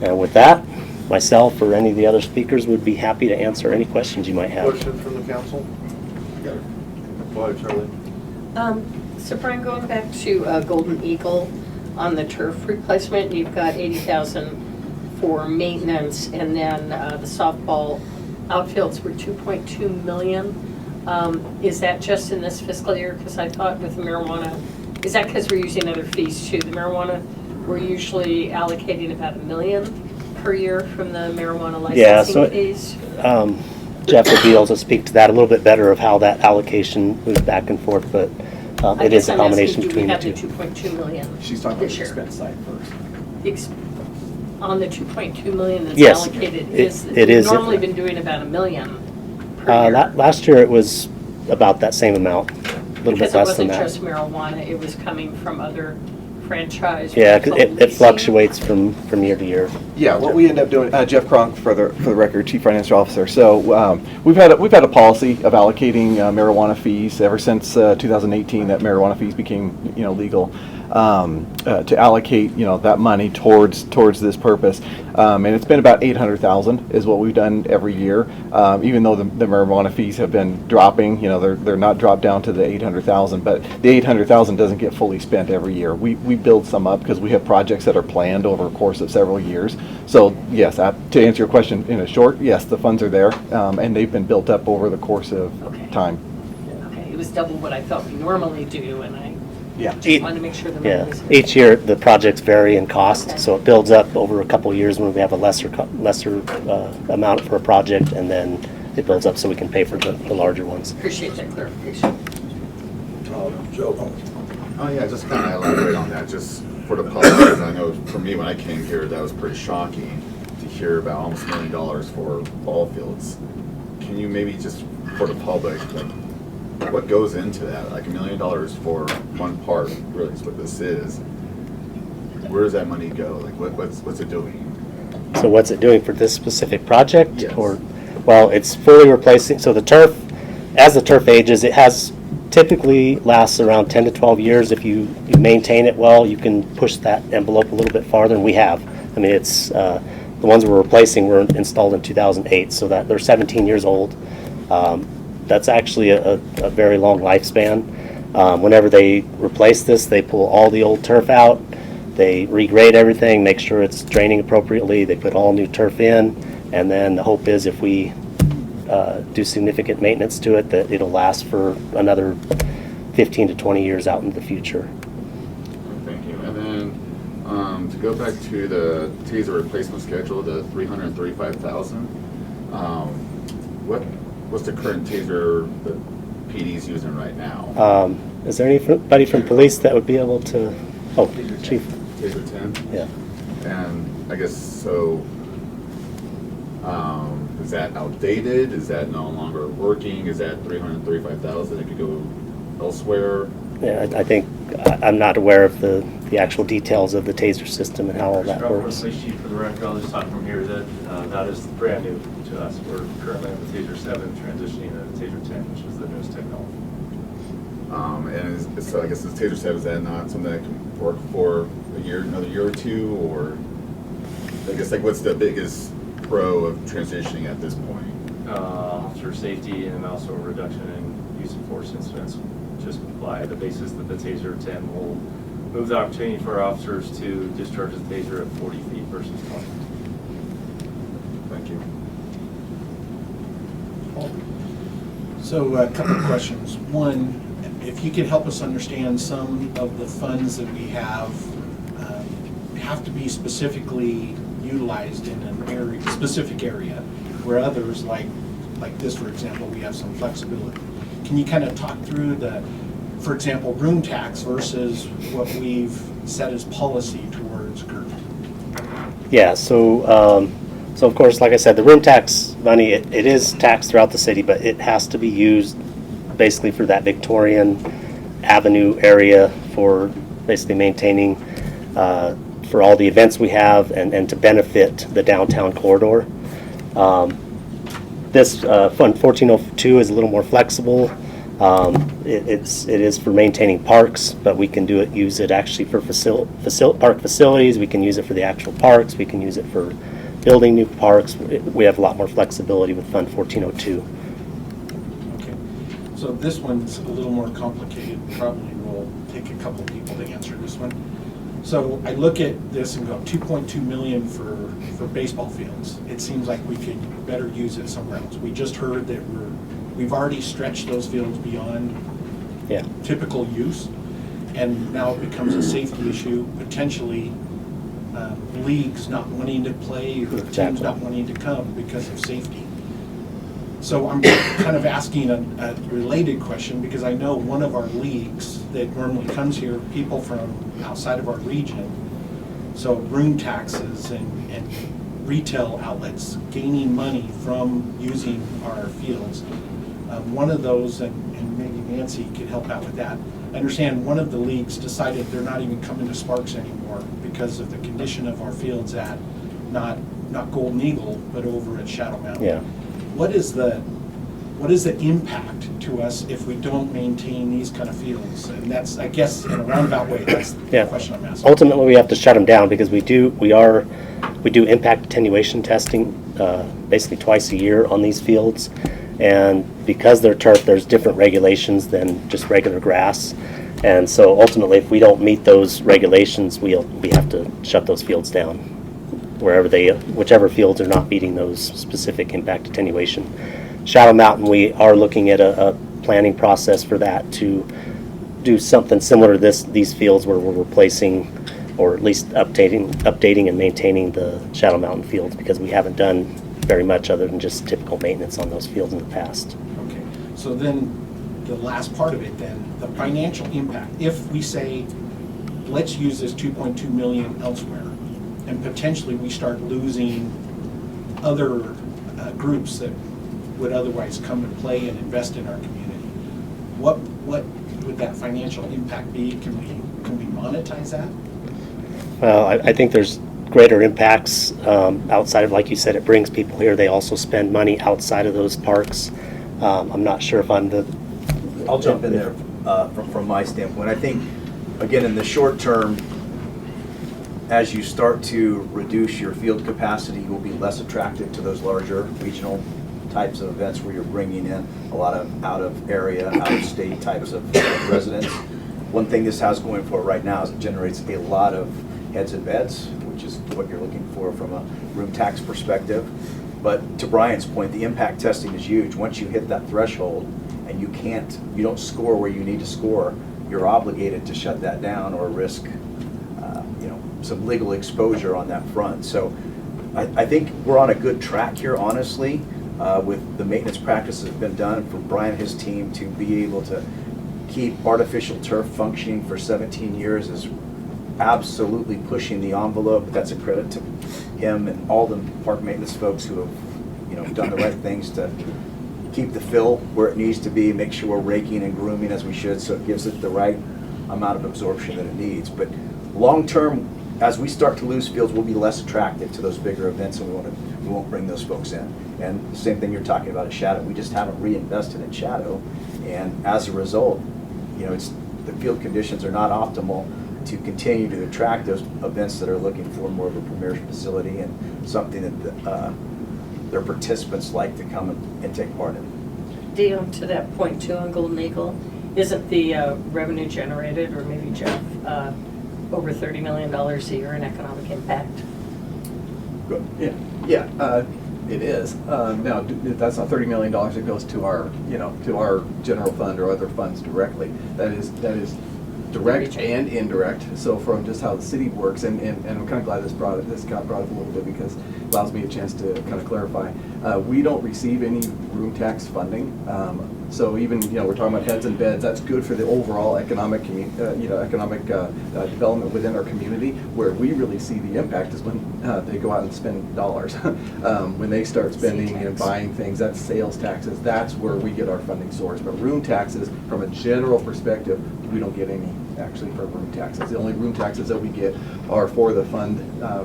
And with that, myself or any of the other speakers would be happy to answer any questions you might have. Questions from the council? Go ahead, Charlie. So Brian, going back to Golden Eagle on the turf replacement, you've got 80,000 for maintenance, and then the softball outfields were 2.2 million. Is that just in this fiscal year? Because I thought with marijuana, is that because we're using other fees too? The marijuana, we're usually allocating about $1 million per year from the marijuana licensing fees. Jeff will be able to speak to that a little bit better of how that allocation moves back and forth, but it is a combination between the two. Do we have the 2.2 million She's talking about this the year? expense side first. On the 2.2 million that's Yes, allocated, it is. we've normally been doing about $1 million per year. Last year it was about that same amount, a little bit less than that. Because it wasn't just marijuana, it was coming from other franchise. Yeah, 'cause it leasing. fluctuates from year to year. Yeah, what we end up doing, Jeff Kronk for the record, Chief Financial Officer. So we've had a policy of allocating marijuana fees ever since 2018 that marijuana fees became legal. To allocate that money towards this purpose, and it's been about 800,000 is what we've done every year. Even though the marijuana fees have been dropping, they're not dropped down to the 800,000, but the 800,000 doesn't get fully spent every year. We build some up because we have projects that are planned over a course of several years. So yes, to answer your question in a short, yes, the funds are there, and they've been built up over the course of time. Okay, it was double what I thought we normally do, and I Yeah. just wanted to make sure the money Yeah, was. each year the projects vary in cost, Okay. so it builds up over a couple of years when we have a lesser amount for a project, and then it builds up so we can pay for the larger ones. Appreciate that clarification. Joe. Oh, yeah, just kind of elaborate on that, just for the public, because I know for me, when I came here, that was pretty shocking to hear about almost $1 million for ball fields. Can you maybe just, for the public, like, what goes into that? Like $1 million for one part, really is what this is. Where does that money go? Like, what's it doing? So what's it doing for this specific project? Yes. Well, it's fully replacing, so the turf, as the turf ages, it has typically lasts around 10 to 12 years. If you maintain it well, you can push that envelope a little bit farther, and we have. I mean, it's, the ones we're replacing were installed in 2008, so that they're 17 years old. That's actually a very long lifespan. Whenever they replace this, they pull all the old turf out, they regrade everything, make sure it's draining appropriately, they put all new turf in, and then the hope is if we do significant maintenance to it, that it'll last for another 15 to 20 years out into the future. Thank you. And then to go back to the taser replacement schedule, the 335,000. What's the current taser that PD's using right now? Is there anybody from police that would be able to? Oh, Chief. Taser 10. Yeah. And I guess so. Is that outdated? Is that no longer working? Is that 335,000? It could go elsewhere. Yeah, I think I'm not aware of the actual details of the taser system and how all that works. Police chief, for the record, I'll just talk from here that that is brand new to us. We're currently on the Taser 7, transitioning to the Taser 10, which is the newest technology. And so I guess this Taser 7, is that not something that can work for another year or two, or I guess like what's the biggest pro of transitioning at this point? Officer safety and also a reduction in use of force incidents, just by the basis that the Taser 10 will move the opportunity for officers to discharge the Taser at 40 feet versus 20. Thank you. So a couple of questions. One, if you could help us understand some of the funds that we have to be specifically utilized in an specific area, where others, like this, for example, we have some flexibility. Can you kind of talk through for example, room tax versus what we've set as policy towards GERT? Yeah, so of course, like I said, the room tax money, it is taxed throughout the city, but it has to be used basically for that Victorian Avenue area for basically maintaining for all the events we have and to benefit the downtown corridor. This Fund 1402 is a little more flexible. It is for maintaining parks, but we can use it actually for park facilities. We can use it for the actual parks. We can use it for building new parks. We have a lot more flexibility with Fund 1402. Okay. So this one's a little more complicated. Probably will take a couple people to answer this one. So I look at this and go, 2.2 million for baseball fields. It seems like we could better use it somewhere else. We just heard that we've already stretched those fields beyond typical use, and now it becomes a safety issue, potentially leagues not wanting to play or teams not wanting to come because of safety. So I'm kind of asking a related question, because I know one of our leagues that normally comes here, people from outside of our region, so room taxes and retail outlets gaining money from using our fields. One of those, and maybe Nancy could help out with that, I understand one of the leagues decided they're not even coming to Sparks anymore because of the condition of our fields at not Golden Eagle, but over at Shadow Mountain. Yeah. What is the impact to us if we don't maintain these kind of fields? And that's, I guess, in a roundabout way, that's the question I'm asking. Ultimately, we have to shut them down because we do impact attenuation testing basically twice a year on these fields. And because they're turf, there's different regulations than just regular grass. And so ultimately, if we don't meet those regulations, we have to shut those fields down, whichever fields are not meeting those specific impact attenuation. Shadow Mountain, we are looking at a planning process for that to do something similar to these fields where we're replacing or at least updating and maintaining the Shadow Mountain fields, because we haven't done very much other than just typical maintenance on those fields in the past. Okay, so then the last part of it then, the financial impact. If we say, let's use this 2.2 million elsewhere, and potentially we start losing other groups that would otherwise come and play and invest in our community, what would that financial impact be? Can we monetize that? Well, I think there's greater impacts outside of, like you said, it brings people here. They also spend money outside of those parks. I'm not sure if I'll jump in there from my standpoint. I think, again, in the short term, as you start to reduce your field capacity, you will be less attractive to those larger regional types of events where you're bringing in a lot of out-of-area, out-of-state types of residents. One thing this has going for it right now is it generates a lot of heads and beds, which is what you're looking for from a room tax perspective. But to Brian's point, the impact testing is huge. Once you hit that threshold and you don't score where you need to score, you're obligated to shut that down or risk some legal exposure on that front. So I think we're on a good track here, honestly, with the maintenance practices that have been done for Brian and his team to be able to keep artificial turf functioning for 17 years is absolutely pushing the envelope. That's a credit to him and all the park maintenance folks who have done the right things to keep the fill where it needs to be, make sure we're raking and grooming as we should, so it gives it the right amount of absorption that it needs. But long term, as we start to lose fields, we'll be less attractive to those bigger events, and we won't bring those folks in. And the same thing you're talking about at Shadow. We just haven't reinvested in Shadow, and as a result, the field conditions are not optimal to continue to attract those events that are looking for more of a premier facility and something that their participants like to come and take part in. Dion, to that point too on Golden Eagle, isn't the revenue generated, or maybe Jeff, over $30 million a year in economic impact? Good. Yeah, it is. Now, that's not $30 million that goes to our general fund or other funds directly. That is direct and indirect. So from just how the city works, and I'm kind of glad this got brought up a little bit, because it allows me a chance to kind of clarify. We don't receive any room tax funding. So even, we're talking about heads and beds, that's good for the overall economic development within our community. Where we really see the impact is when they go out and spend dollars. When they start spending and buying things, that's sales taxes. That's where we get our funding source. But room taxes, from a general perspective, we don't get any actually for room taxes. The only room taxes that we get are for the fund,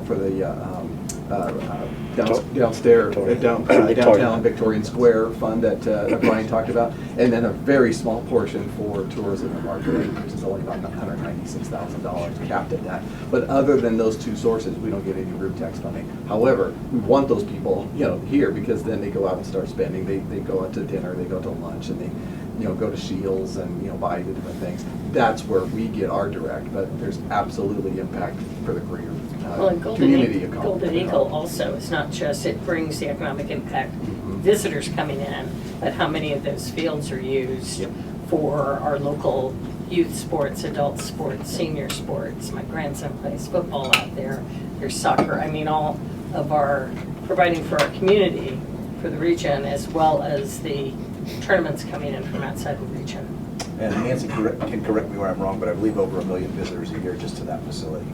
for the downstairs, downtown Victorian Square fund that Brian talked about, and then a very small portion for tourism and marketing, which is only about $196,000 capped at that. But other than those two sources, we don't get any room tax funding. However, we want those people, here, because then they go out and start spending. They go out to dinner, they go to lunch, and they go to Shields and, buy the different things. That's where we get our direct, but there's absolutely impact for the greater Well, and community economy. Golden Eagle also, it's not just, it brings the economic impact, visitors coming in, but how many of those fields are used for our local youth sports, adult sports, senior sports. My grandson plays football out there, there's soccer. I mean, all of our, providing for our community, for the region, as well as the tournaments coming in from outside the region. And Nancy can correct me where I'm wrong, but I believe over 1 million visitors a year just to that facility.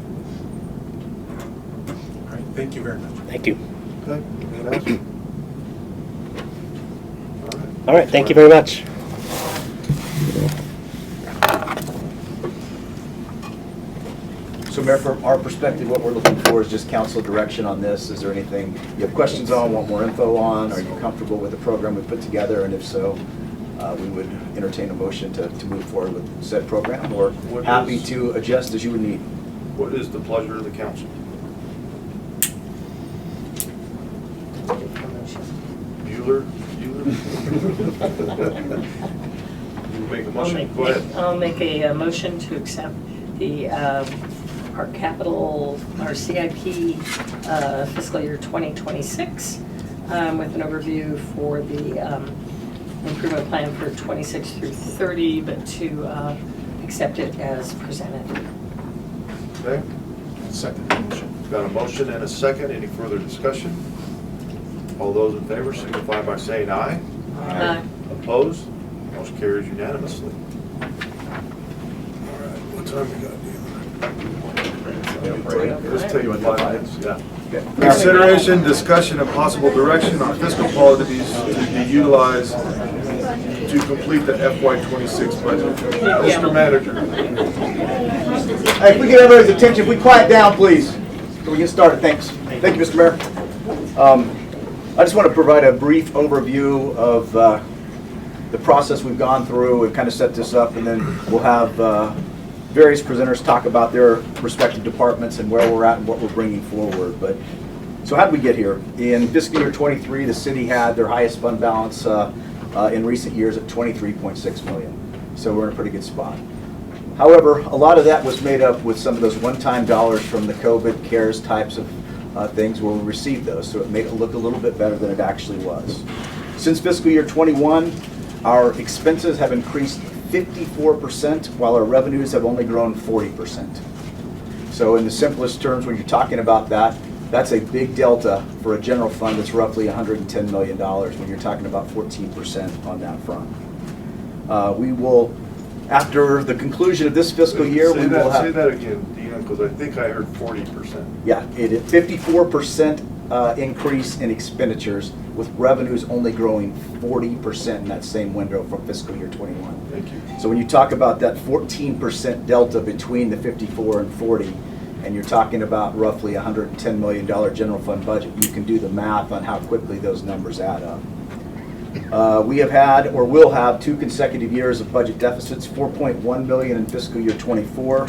All right, thank you very much. Thank you. Okay, anything else? All right, thank you very much. So Mayor, from our perspective, what we're looking for is just council direction on this. Is there anything you have questions on, want more info on? Are you comfortable with the program we put together? And if so, we would entertain a motion to move forward with said program, or happy to adjust as you would need. What is the pleasure of the council? Bueller? You make a motion, go ahead. I'll make a motion to accept the our capital, our CIP fiscal year 2026 with an overview for the improvement plan for 26 through 30, but to accept it as presented. Okay, Second motion. got a motion and a second. Any further discussion? All those in favor signify by saying aye. Aye. Opposed? Motion carries unanimously. All right, what time we got, Let's take 5 minutes, yeah. Consideration, discussion, and possible direction on fiscal policies to be utilized to complete the FY26 budget. Mr. Manager. Hey, if we get everybody's attention, if we quiet down, please, so we get started. Thanks. Thank you, Mr. Mayor. I just want to provide a brief overview of the process we've gone through. We've kind of set this up, and then we'll have various presenters talk about their respective departments and where we're at and what we're bringing forward. But so how did we get here? In fiscal year 23, the city had their highest fund balance in recent years at $23.6 million. So we're in a pretty good spot. However, a lot of that was made up with some of those one-time dollars from the COVID CARES types of things where we received those. So it made it look a little bit better than it actually was. Since fiscal year 21, our expenses have increased 54%, while our revenues have only grown 40%. So in the simplest terms, when you're talking about that, that's a big delta for a general fund that's roughly $110 million when you're talking about 14% on that front. We will, after the conclusion of this fiscal year, we will have... Say that again, Deanna, because I think I heard 40%. Yeah, it is 54% increase in expenditures, with revenues only growing 40% in that same window from fiscal year 21. Thank you. So when you talk about that 14% delta between the 54 and 40, and you're talking about roughly $110 million general fund budget, you can do the math on how quickly those numbers add up. We have had, or will have, 2 consecutive years of budget deficits, $4.1 million in fiscal year 24,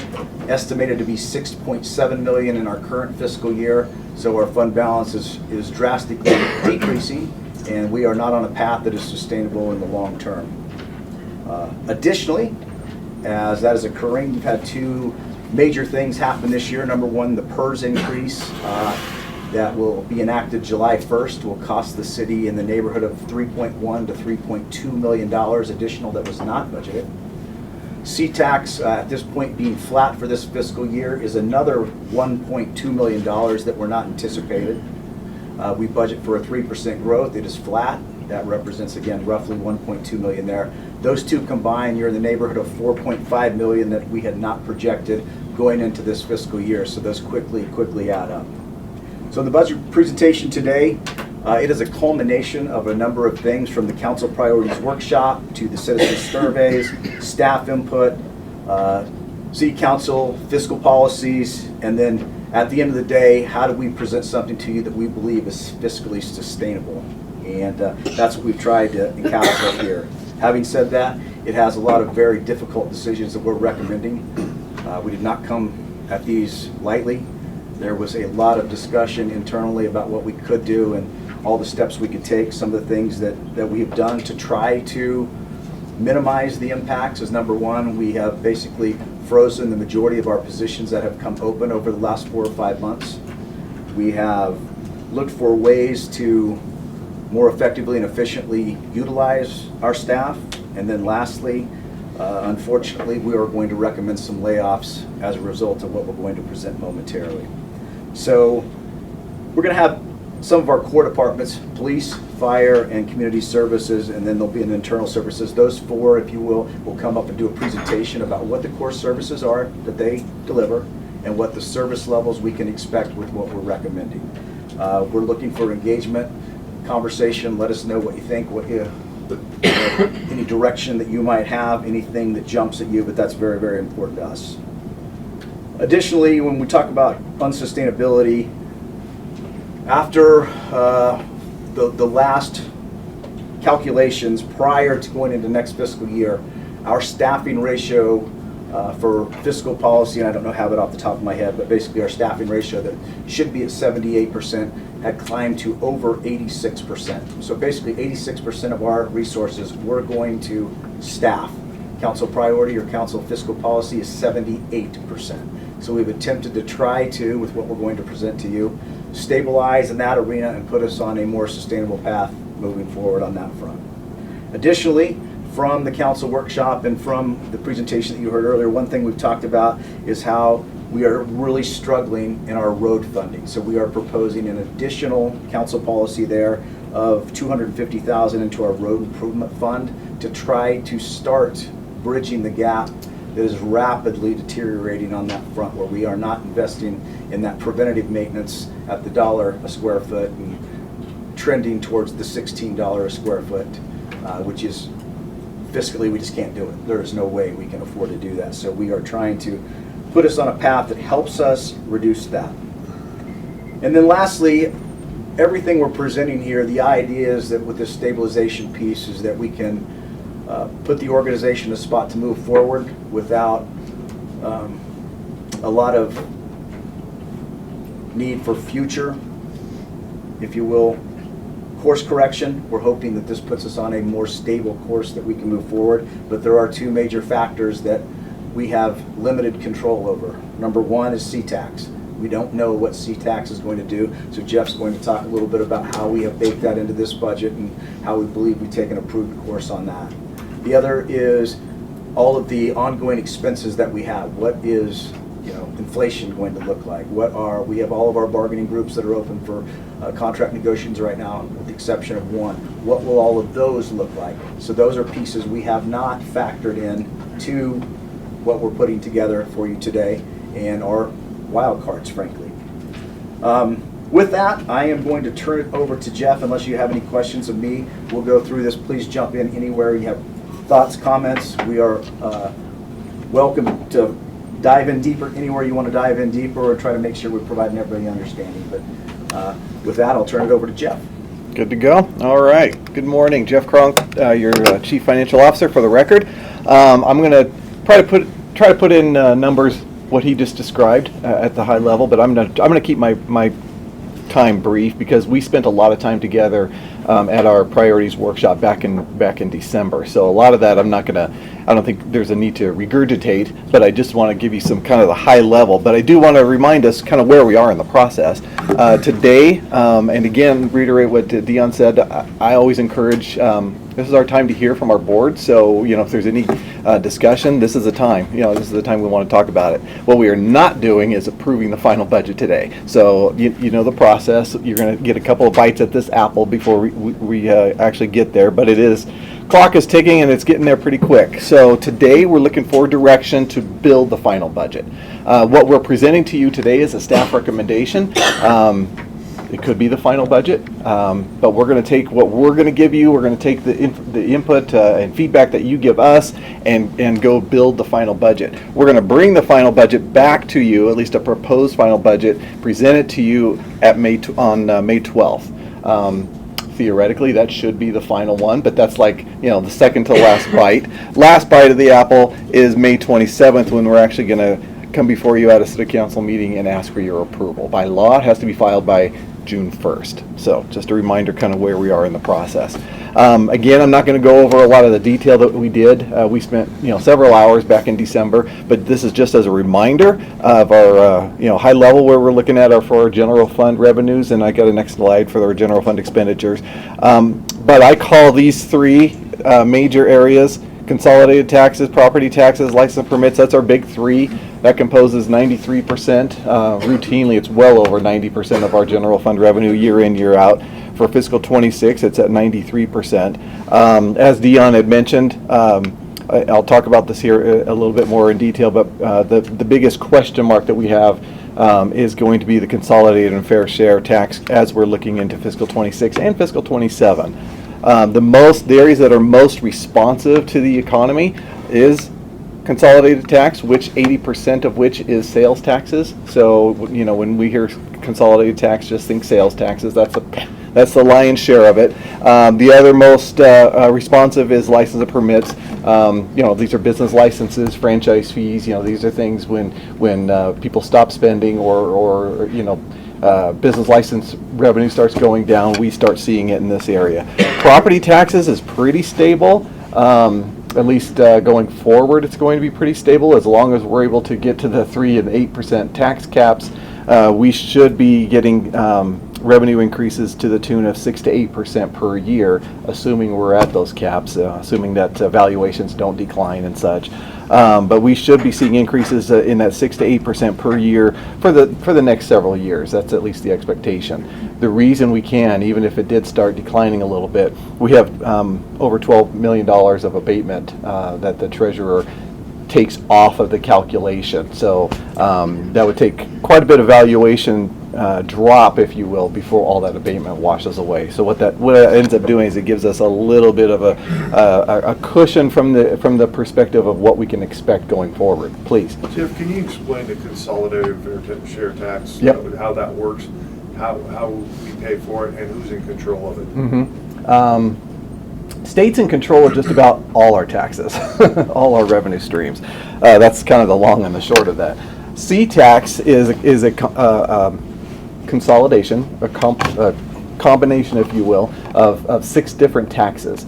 estimated to be $6.7 million in our current fiscal year. So our fund balance is drastically decreasing, and we are not on a path that is sustainable in the long term. Additionally, as that is occurring, we've had 2 major things happen this year. Number one, the PERS increase that will be enacted July 1st will cost the city in the neighborhood of $3.1 to $3.2 million additional that was not budgeted. C-Tax, at this point being flat for this fiscal year, is another $1.2 million that were not anticipated. We budget for a 3% growth. It is flat. That represents, again, roughly $1.2 million there. Those 2 combined, you're in the neighborhood of $4.5 million that we had not projected going into this fiscal year. So those quickly add up. So in the budget presentation today, it is a culmination of a number of things, from the Council Priorities Workshop to the citizen surveys, staff input, City Council fiscal policies, and then At the end of the day, how do we present something to you that we believe is fiscally sustainable? And that's what we've tried to encapsulate here. Having said that, it has a lot of very difficult decisions that we're recommending. We did not come at these lightly. There was a lot of discussion internally about what we could do and all the steps we could take. Some of the things that we have done to try to minimize the impacts is, number one, we have basically frozen the majority of our positions that have come open over the last 4 or 5 months. We have looked for ways to more effectively and efficiently utilize our staff. And then lastly, unfortunately, we are going to recommend some layoffs as a result of what we're going to present momentarily. So we're going to have some of our core departments, police, fire, and community services, and then there'll be an internal services. Those four, if you will come up and do a presentation about what the core services are that they deliver and what the service levels we can expect with what we're recommending. We're looking for engagement, conversation. Let us know what you think, any direction that you might have, anything that jumps at you, but that's very, very important to us. Additionally, when we talk about unsustainability, after the last calculations prior to going into next fiscal year, our staffing ratio for fiscal policy, and I don't know have it off the top of my head, but basically our staffing ratio that should be at 78% had climbed to over 86%. So basically 86% of our resources we're going to staff. Council priority or council fiscal policy is 78%. So we've attempted to try to, with what we're going to present to you, stabilize in that arena and put us on a more sustainable path moving forward on that front. Additionally, from the council workshop and from the presentation that you heard earlier, one thing we've talked about is how we are really struggling in our road funding. So we are proposing an additional council policy there of $250,000 into our road improvement fund to try to start bridging the gap that is rapidly deteriorating on that front, where we are not investing in that preventative maintenance at the $1 a square foot and trending towards the $16 a square foot, which is fiscally, we just can't do it. There is no way we can afford to do that. So we are trying to put us on a path that helps us reduce that. And then lastly, everything we're presenting here, the idea is that with this stabilization piece is that we can put the organization in a spot to move forward without a lot of need for future, if you will, course correction. We're hoping that this puts us on a more stable course that we can move forward, but there are two major factors that we have limited control over. Number one is C-Tax. We don't know what C-Tax is going to do, so Jeff's going to talk a little bit about how we have baked that into this budget and how we believe we take an approved course on that. The other is all of the ongoing expenses that we have. What is inflation going to look like? We have all of our bargaining groups that are open for contract negotiations right now, with the exception of one. What will all of those look like? So those are pieces we have not factored in to what we're putting together for you today and our wild cards, frankly. With that, I am going to turn it over to Jeff. Unless you have any questions of me, we'll go through this. Please jump in anywhere you have thoughts, comments. We are welcome to dive in deeper anywhere you want to dive in deeper, or try to make sure we're providing everybody understanding. But with that, I'll turn it over to Jeff. Good to go. All right. Good morning, Jeff Kronk, your Chief Financial Officer. For the record, I'm going to try to put in numbers what he just described at the high level, but I'm going to keep my time brief because we spent a lot of time together at our priorities workshop back in December. So a lot of that I don't think there's a need to regurgitate, but I just want to give you some kind of the high level. But I do want to remind us kind of where we are in the process. Today, and again, reiterate what Dion said, I always encourage, this is our time to hear from our board. So, if there's any discussion, this is the time. This is the time we want to talk about it. What we are not doing is approving the final budget today. So, you know the process. You're going to get a couple of bites at this apple before we actually get there. But clock is ticking and it's getting there pretty quick. So today we're looking for direction to build the final budget. What we're presenting to you today is a staff recommendation. It could be the final budget, but we're going to take what we're going to give you. We're going to take the input and feedback that you give us, and go build the final budget. We're going to bring the final budget back to you, at least a proposed final budget, present it to you at May 12th. Theoretically, that should be the final one, but that's like, the second to last bite. Last bite of the apple is May 27th, when we're actually going to come before you at a city council meeting and ask for your approval. By law, it has to be filed by June 1st. So just a reminder kind of where we are in the process. Again, I'm not going to go over a lot of the detail that we did. We spent several hours back in December, but this is just as a reminder of our high level where we're looking at for our general fund revenues, and I got a next slide for our general fund expenditures. But I call these three major areas: consolidated taxes, property taxes, license permits. That's our big three. That composes 93%. Routinely, it's well over 90% of our general fund revenue year in, year out. For fiscal 26, it's at 93%. As Dion had mentioned, I'll talk about this here a little bit more in detail, but the biggest question mark that we have is going to be the consolidated and fair share tax as we're looking into fiscal 26 and fiscal 27. The areas that are most responsive to the economy is consolidated tax, which 80% of which is sales taxes. So when we hear consolidated tax, just think sales taxes. That's the lion's share of it. The other most responsive is license and permits. These are business licenses, franchise fees. These are things when people stop spending or business license revenue starts going down, we start seeing it in this area. Property taxes is pretty stable. At least going forward, it's going to be pretty stable as long as we're able to get to the 3% and 8% tax caps. We should be getting revenue increases to the tune of 6 to 8% per year, assuming we're at those caps, assuming that valuations don't decline and such. But we should be seeing increases in that 6 to 8% per year for the next several years. That's at least the expectation. The reason we can, even if it did start declining a little bit, we have over $12 million of abatement that the treasurer takes off of the calculation. So that would take quite a bit of valuation drop, if you will, before all that abatement washes away. So what it ends up doing is it gives us a little bit of a cushion from the perspective of what we can expect going forward. Please. Jeff, can you explain the consolidated fair share tax? Yep. How that works, how we pay for it, and who's in control of it? State's in control of just about all our taxes, all our revenue streams. That's kind of the long and the short of that. C-tax is a consolidation, a combination, if you will, of 6 different taxes,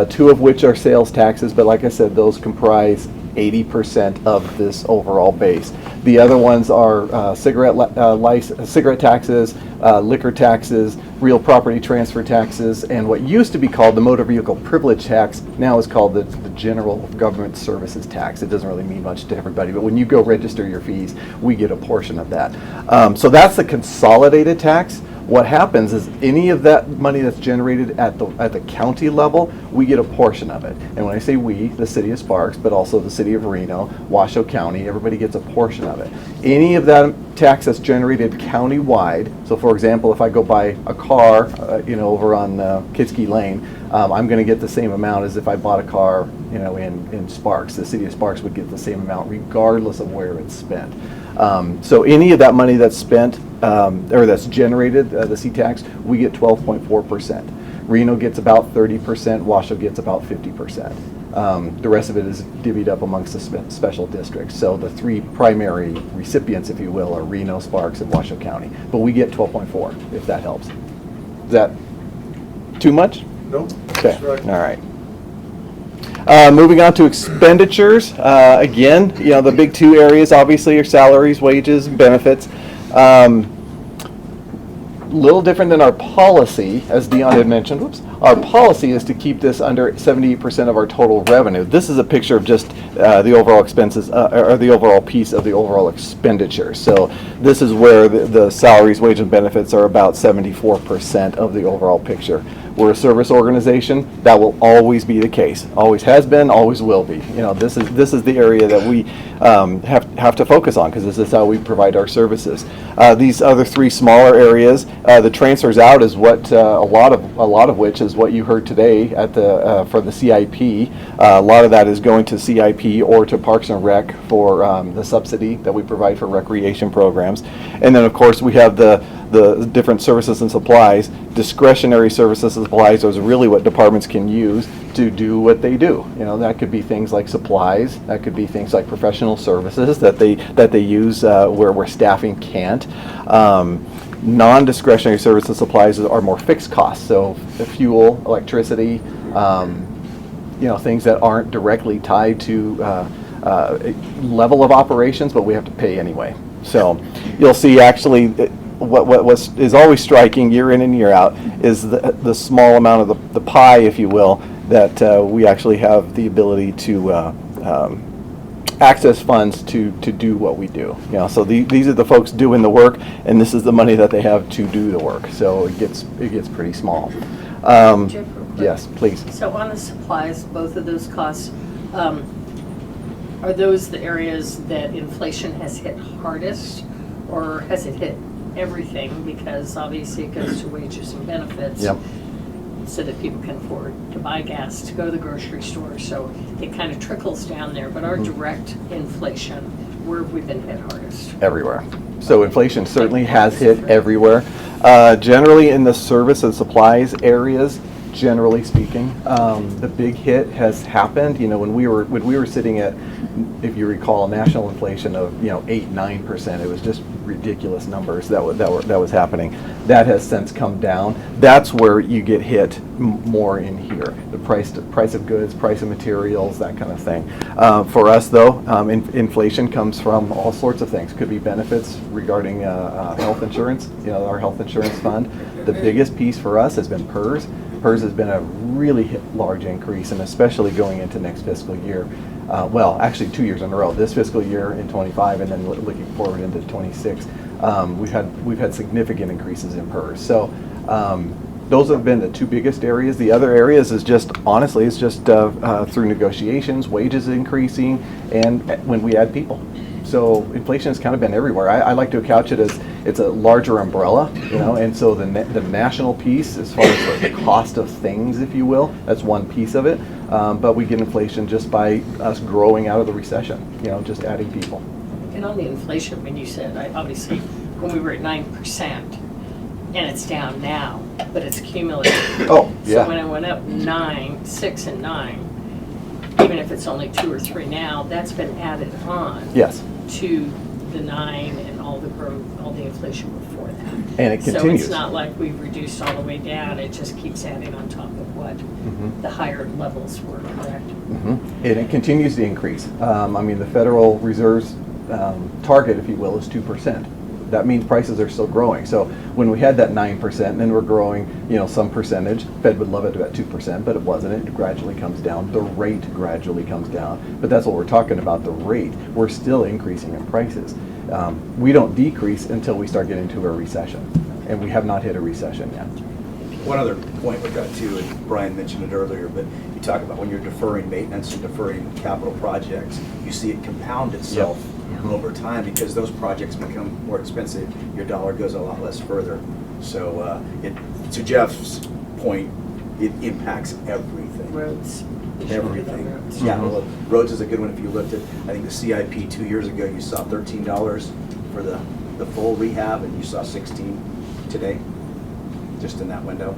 2 of which are sales taxes, but like I said, those comprise 80% of this overall base. The other ones are cigarette taxes, liquor taxes, real property transfer taxes, and what used to be called the motor vehicle privilege tax now is called the general government services tax. It doesn't really mean much to everybody, but when you go register your fees, we get a portion of that. So that's the consolidated tax. What happens is any of that money that's generated at the county level, we get a portion of it. And when I say we, the city of Sparks, but also the city of Reno, Washoe County, everybody gets a portion of it. Any of that tax that's generated county-wide, so for example, if I go buy a car, over on Kitski Lane, I'm going to get the same amount as if I bought a car, in Sparks. The city of Sparks would get the same amount regardless of where it's spent. So any of that money that's spent or that's generated, the C-tax, we get 12.4%. Reno gets about 30%, Washoe gets about 50%. The rest of it is divvied up amongst the special districts. So the 3 primary recipients, if you will, are Reno, Sparks, and Washoe County. But we get 12.4, if that helps. Is that too much? Nope. Okay. That's right. All right. Moving on to expenditures. Again, the big 2 areas obviously are salaries, wages, and benefits. Little different than our policy, as Dion had mentioned. Whoops. Our policy is to keep this under 78% of our total revenue. This is a picture of just the overall expenses, or the overall piece of the overall expenditure. So this is where the salaries, wages, and benefits are about 74% of the overall picture. We're a service organization. That will always be the case. Always has been, always will be. You know, this is the area that we have to focus on, because this is how we provide our services. These other three smaller areas, the transfers out is what a lot of which is what you heard today at the for the CIP. A lot of that is going to CIP or to Parks and Rec for the subsidy that we provide for recreation programs. And then of course we have the different services and supplies. Discretionary services and supplies is really what departments can use to do what they do. You know, that could be things like supplies, that could be things like professional services that they use where staffing can't. Non-discretionary services and supplies are more fixed costs, so fuel, electricity, you know, things that aren't directly tied to level of operations, but we have to pay anyway. So you'll see actually what is always striking year in and year out is the small amount of the pie, if you will, that we actually have the ability to access funds to do what we do. You know, so these are the folks doing the work, and this is the money that they have to do the work. So it gets pretty small. Jeff, real quick. Yes, please. So on the supplies, both of those costs, are those the areas that inflation has hit hardest, or has it hit everything? Because obviously it goes to wages and benefits. Yep. So that people can afford to buy gas, to go to the grocery store. So it kind of trickles down there. But our direct inflation, where have we been hit hardest? Everywhere. So inflation certainly has hit everywhere. Generally in the service and supplies areas, generally speaking, the big hit has happened. You know, when we were sitting at, if you recall, national inflation of 8-9%, it was just ridiculous numbers that was happening. That has since come down. That's where you get hit more in here. The price of goods, price of materials, that kind of thing. For us though, inflation comes from all sorts of things. Could be benefits regarding health insurance. You know, our health insurance fund. The biggest piece for us has been PERS. PERS has been a really large increase, and especially going into next fiscal year. Well, actually 2 years in a row. This fiscal year in 25, and then looking forward into 26, we've had significant increases in PERS. So those have been the two biggest areas. The other areas is just, honestly, it's just through negotiations, wages increasing, and when we add people. So inflation has kind of been everywhere. I like to couch it as it's a larger umbrella, you know, and so the national piece, as far as the cost of things, if you will, that's one piece of it. But we get inflation just by us growing out of the recession, you know, just adding people. And on the inflation, when you said, obviously, when we were at 9%, and it's down now, but it's cumulative. Oh, yeah. So when it went up 9, 6, and 9, even if it's only 2 or 3 now, that's been added on. Yes. To the 9 and all the growth, all the inflation before that. And it continues. So it's not like we've reduced all the way down, it just keeps adding on top of what the higher levels were, correct? And it continues to increase. I mean, the Federal Reserve's target, if you will, is 2%. That means prices are still growing. So when we had that 9%, and then we're growing, you know, some percentage, Fed would love it at 2%, but it wasn't. It gradually comes down. The rate gradually comes down. But that's what we're talking about, the rate. We're still increasing in prices. We don't decrease until we start getting to a recession. And we have not hit a recession yet. One other point we got to, and Brian mentioned it earlier, but you talk about when you're deferring maintenance and deferring capital projects, you see it compound itself over time because those projects become more expensive. Your dollar goes a lot less further. So to Jeff's point, it impacts everything. Roads. Everything. Roads. Yeah, well, roads is a good one. If you looked at, I think the CIP 2 years ago, you saw $13 for the full rehab, and you saw 16 today, just in that window.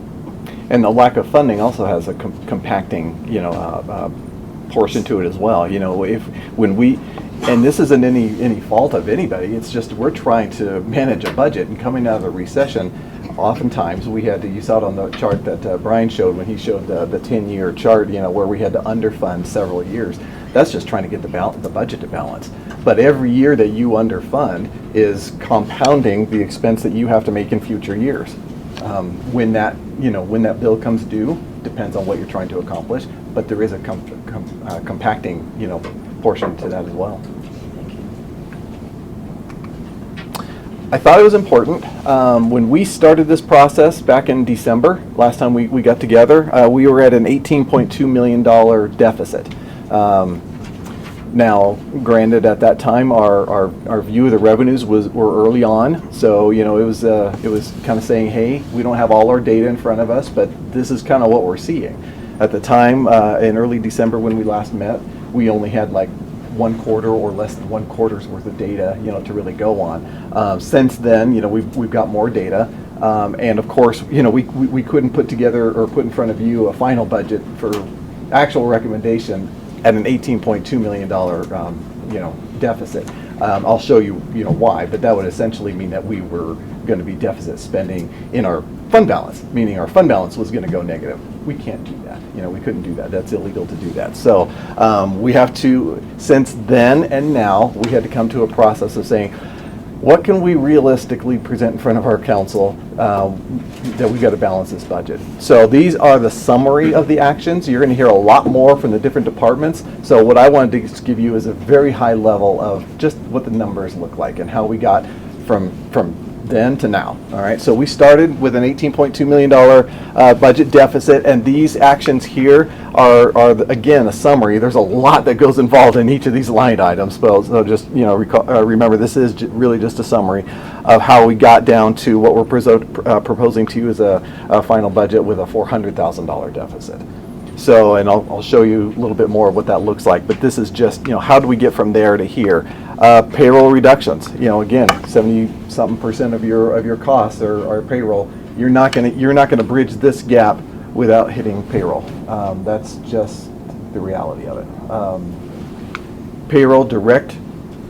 And the lack of funding also has a compacting, you know, portion to it as well. You know, and this isn't any fault of anybody. It's just we're trying to manage a budget, and coming out of a recession, oftentimes we had to. You saw it on the chart that Brian showed when he showed the 10-year chart. You know, where we had to underfund several years. That's just trying to get the budget to balance. But every year that you underfund is compounding the expense that you have to make in future years. When that bill comes due, depends on what you're trying to accomplish, but there is a compacting, you know, portion to that as well. I thought it was important. When we started this process back in December, last time we got together, we were at an $18.2 million deficit. Now, granted, at that time, our view of the revenues were early on, so it was kind of saying, hey, we don't have all our data in front of us, but this is kind of what we're seeing. At the time, in early December when we last met, we only had like 1 quarter or less than 1 quarter's worth of data, to really go on. Since then, we've got more data, and of course, we couldn't put together or put in front of you a final budget for actual recommendation at an $18.2 million, deficit. I'll show you, why, but that would essentially mean that we were going to be deficit spending in our fund balance, meaning our fund balance was going to go negative. We can't do that. We couldn't do that. That's illegal to do that. So we have to, since then and now, we had to come to a process of saying, what can we realistically present in front of our council that we got to balance this budget? So these are the summary of the actions. You're going to hear a lot more from the different departments. So what I wanted to just give you is a very high level of just what the numbers look like and how we got from then to now. All right, so we started with an $18.2 million budget deficit, and these actions here are again a summary. There's a lot that goes involved in each of these line items, so just remember this is really just a summary of how we got down to what we're proposing to you as a final budget with a $400,000 deficit. So, and I'll show you a little bit more of what that looks like, but this is just, how do we get from there to here? Payroll reductions, again, 70-something% of your costs are payroll. You're not gonna bridge this gap without hitting payroll. That's just the reality of it. Payroll direct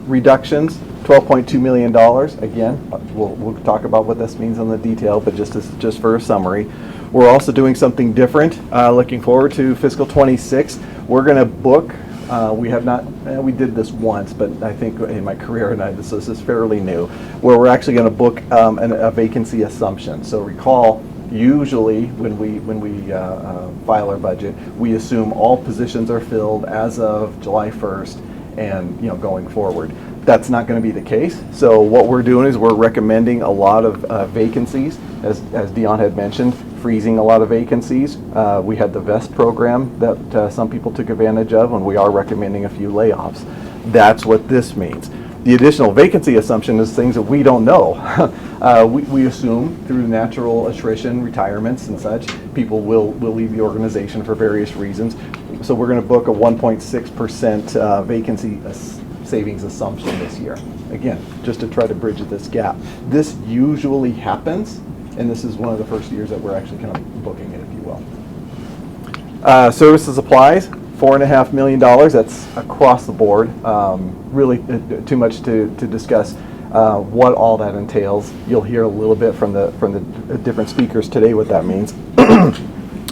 reductions, $12.2 million. Again, we'll talk about what this means in the detail, but just for a summary. We're also doing something different, looking forward to fiscal 26. We're going to book, we did this once, but I think in my career, and this is fairly new, where we're actually going to book a vacancy assumption. So recall, usually when we file our budget, we assume all positions are filled as of July 1st and going forward. That's not going to be the case. So what we're doing is we're recommending a lot of vacancies, as Dion had mentioned, freezing a lot of vacancies. We had the VEST program that some people took advantage of, and we are recommending a few layoffs. That's what this means. The additional vacancy assumption is things that we don't know. We assume through natural attrition, retirements and such, people will leave the organization for various reasons. So we're going to book a 1.6% vacancy savings assumption this year. Again, just to try to bridge this gap. This usually happens, and this is one of the first years that we're actually kind of booking it, if you will. Services supplies, $4.5 million. That's across the board. Really too much to discuss what all that entails. You'll hear a little bit from the different speakers today what that means.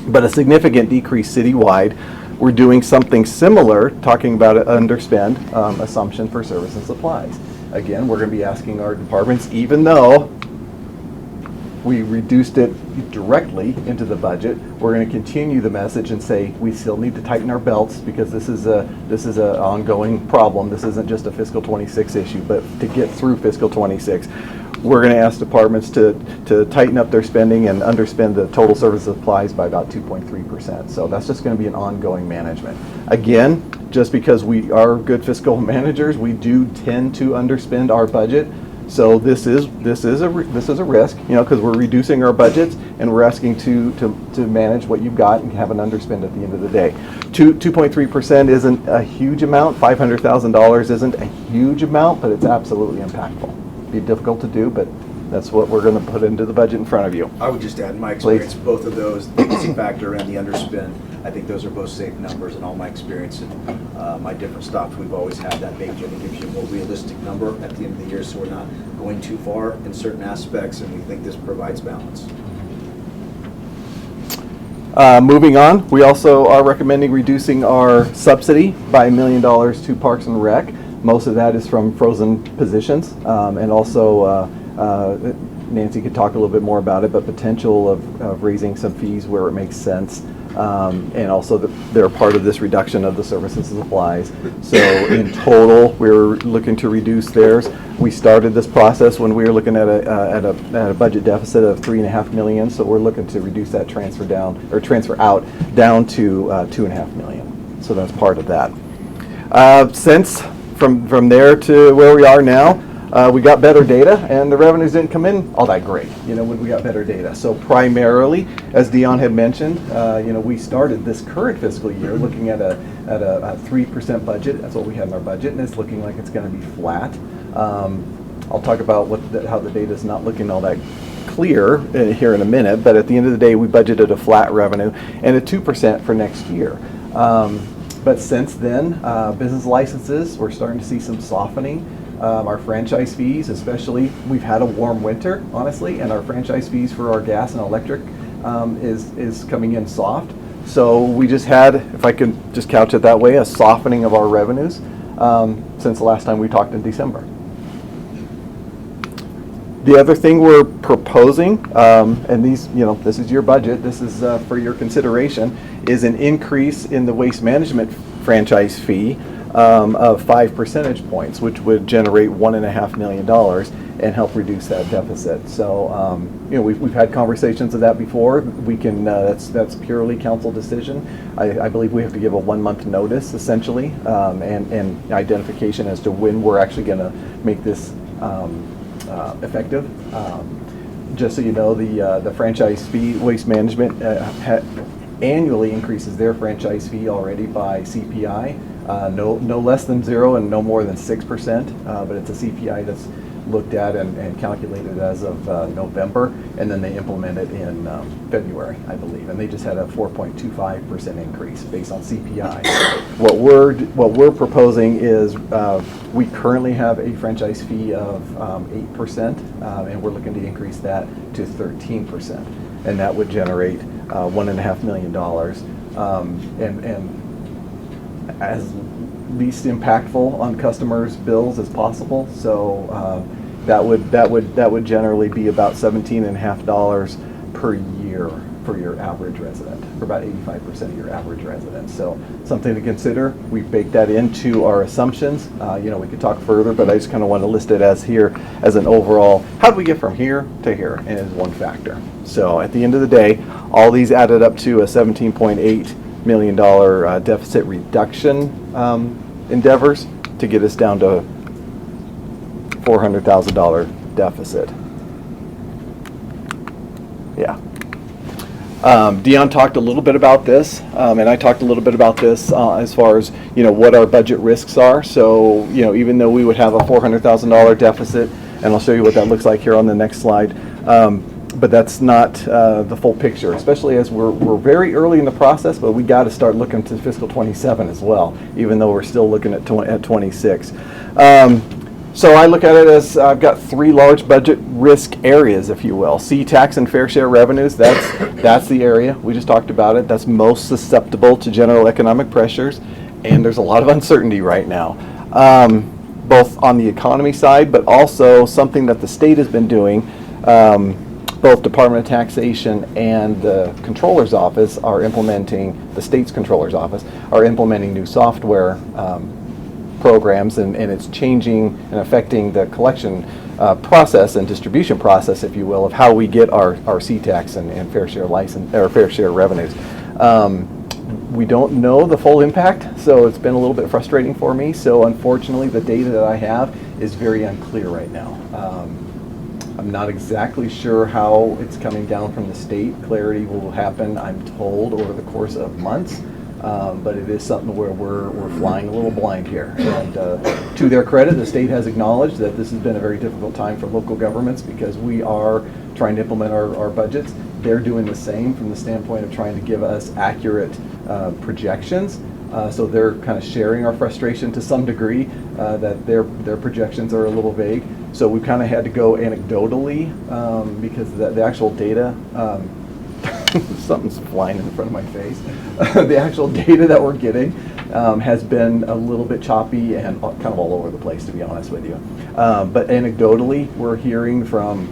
But a significant decrease citywide. We're doing something similar, talking about an underspend assumption for service and supplies. Again, we're going to be asking our departments, even though we reduced it directly into the budget, we're going to continue the message and say we still need to tighten our belts because this is a ongoing problem. This isn't just a fiscal 26 issue, but to get through fiscal 26, we're going to ask departments to tighten up their spending and underspend the total service supplies by about 2.3%. So that's just going to be an ongoing management. Again, just because we are good fiscal managers, we do tend to underspend our budget. So this is a risk, because we're reducing our budgets and we're asking to manage what you've got and have an underspend at the end of the day. 2.3% isn't a huge amount. $500,000 isn't a huge amount, but it's absolutely impactful. Be difficult to do, but that's what we're going to put into the budget in front of you. I would just add, in my experience, both of those, the vacancy factor and the underspend, I think those are both safe numbers in all my experience. And my different stops, we've always had that baked in. It gives you a more realistic number at the end of the year, so we're not going too far in certain aspects, and we think this provides balance. Moving on, we also are recommending reducing our subsidy by $1 million to Parks and Rec. Most of that is from frozen positions, and also Nancy could talk a little bit more about it, but potential of raising some fees where it makes sense And also they're part of this reduction of the services and supplies. So in total, we're looking to reduce theirs. We started this process when we were looking at a budget deficit of $3.5 million. So we're looking to reduce that transfer out down to $2.5 million. So that's part of that. Since from there to where we are now, we got better data, and the revenues didn't come in all that great, when we got better data. So primarily, as Dion had mentioned, we started this current fiscal year looking at a 3% budget. That's what we had in our budget, and it's looking like it's going to be flat. I'll talk about how the data is not looking all that clear here in a minute, but at the end of the day, we budgeted a flat revenue and a 2% for next year. But since then, business licenses, we're starting to see some softening. Our franchise fees, especially, we've had a warm winter, honestly, and our franchise fees for our gas and electric is coming in soft. So we just had, if I can just couch it that way, a softening of our revenues since the last time we talked in December. The other thing we're proposing, and this is your budget, this is for your consideration, is an increase in the waste management franchise fee of 5 percentage points, which would generate $1.5 million and help reduce that deficit. So, we've had conversations of that before. We can, that's purely council decision. I believe we have to give a 1-month notice, essentially, and identification as to when we're actually going to make this effective. Just so you know, the franchise fee, Waste Management annually increases their franchise fee already by CPI, no less than 0 and no more than 6%, but it's a CPI that's looked at and calculated as of November, and then they implement it in February, I believe, and they just had a 4.25% increase based on CPI. What we're proposing is we currently have a franchise fee of 8%, and we're looking to increase that to 13%, and that would generate $1.5 million, and as least impactful on customers' bills as possible. So that would generally be about $17.50 per year for your average resident, for about 85% of your average resident. So something to consider. We baked that into our assumptions. We could talk further, but I just kind of want to list it as here as an overall. How do we get from here to here? And it is one factor. So at the end of the day, all these added up to a $17.8 million deficit reduction endeavors to get us down to $400,000 deficit. Yeah. Dion talked a little bit about this, and I talked a little bit about this as far as what our budget risks are. So even though we would have a $400,000 deficit, and I'll show you what that looks like here on the next slide. But that's not the full picture, especially as we're very early in the process, but we got to start looking to fiscal 27 as well, even though we're still looking at 26. So I look at it as I've got 3 large budget risk areas, if you will. C-tax and fair share revenues, that's the area. We just talked about it. That's most susceptible to general economic pressures, and there's a lot of uncertainty right now, both on the economy side, but also something that the state has been doing. Both Department of Taxation and the Controller's Office are implementing, the state's Controller's Office, are implementing new software programs, and it's changing and affecting the collection process and distribution process, if you will, of how we get our C-tax and fair share license or fair share revenues. We don't know the full impact, so it's been a little bit frustrating for me. So unfortunately, the data that I have is very unclear right now. I'm not exactly sure how it's coming down from the state. Clarity will happen, I'm told, over the course of months. But it is something where we're flying a little blind here. And to their credit, the state has acknowledged that this has been a very difficult time for local governments because we are trying to implement our budgets. They're doing the same from the standpoint of trying to give us accurate projections. So they're kind of sharing our frustration to some degree that their projections are a little vague. So we kind of had to go anecdotally because the actual data, something's flying in front of my face. The actual data that we're getting has been a little bit choppy and kind of all over the place, to be honest with you. But anecdotally, we're hearing from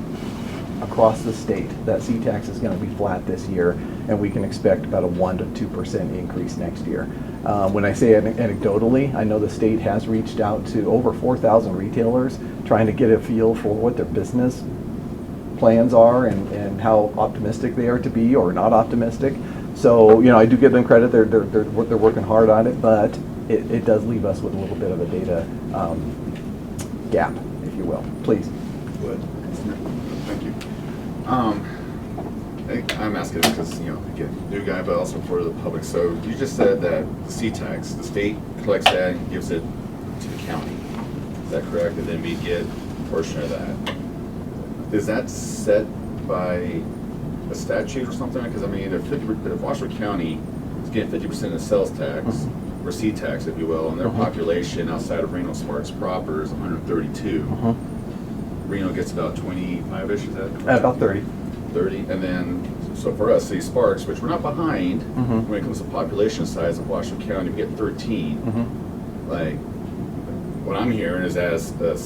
across the state that C-tax is going to be flat this year, and we can expect about a 1 to 2% increase next year. When I say anecdotally, I know the state has reached out to over 4,000 retailers trying to get a feel for what their business plans are and how optimistic they are to be or not optimistic. So, I do give them credit. They're working hard on it, but it does leave us with a little bit of a data gap, if you will. Please. Go ahead. Thank you. I'm asking because, again, new guy, but also for the public. So you just said that the C-tax, the state collects that and gives it to the county. Is that correct? And then we get a portion of that. Is that set by a statute or something? Because, if Washoe County is getting 50% of the sales tax, or C-tax, if you will, and their population outside of Reno Sparks proper is 132. Reno gets about 25-ish, is that? About 30. 30, and then, so for us, City Sparks, which we're not behind, when it comes to population size of Washoe County, we get 13. Like, what I'm hearing is as the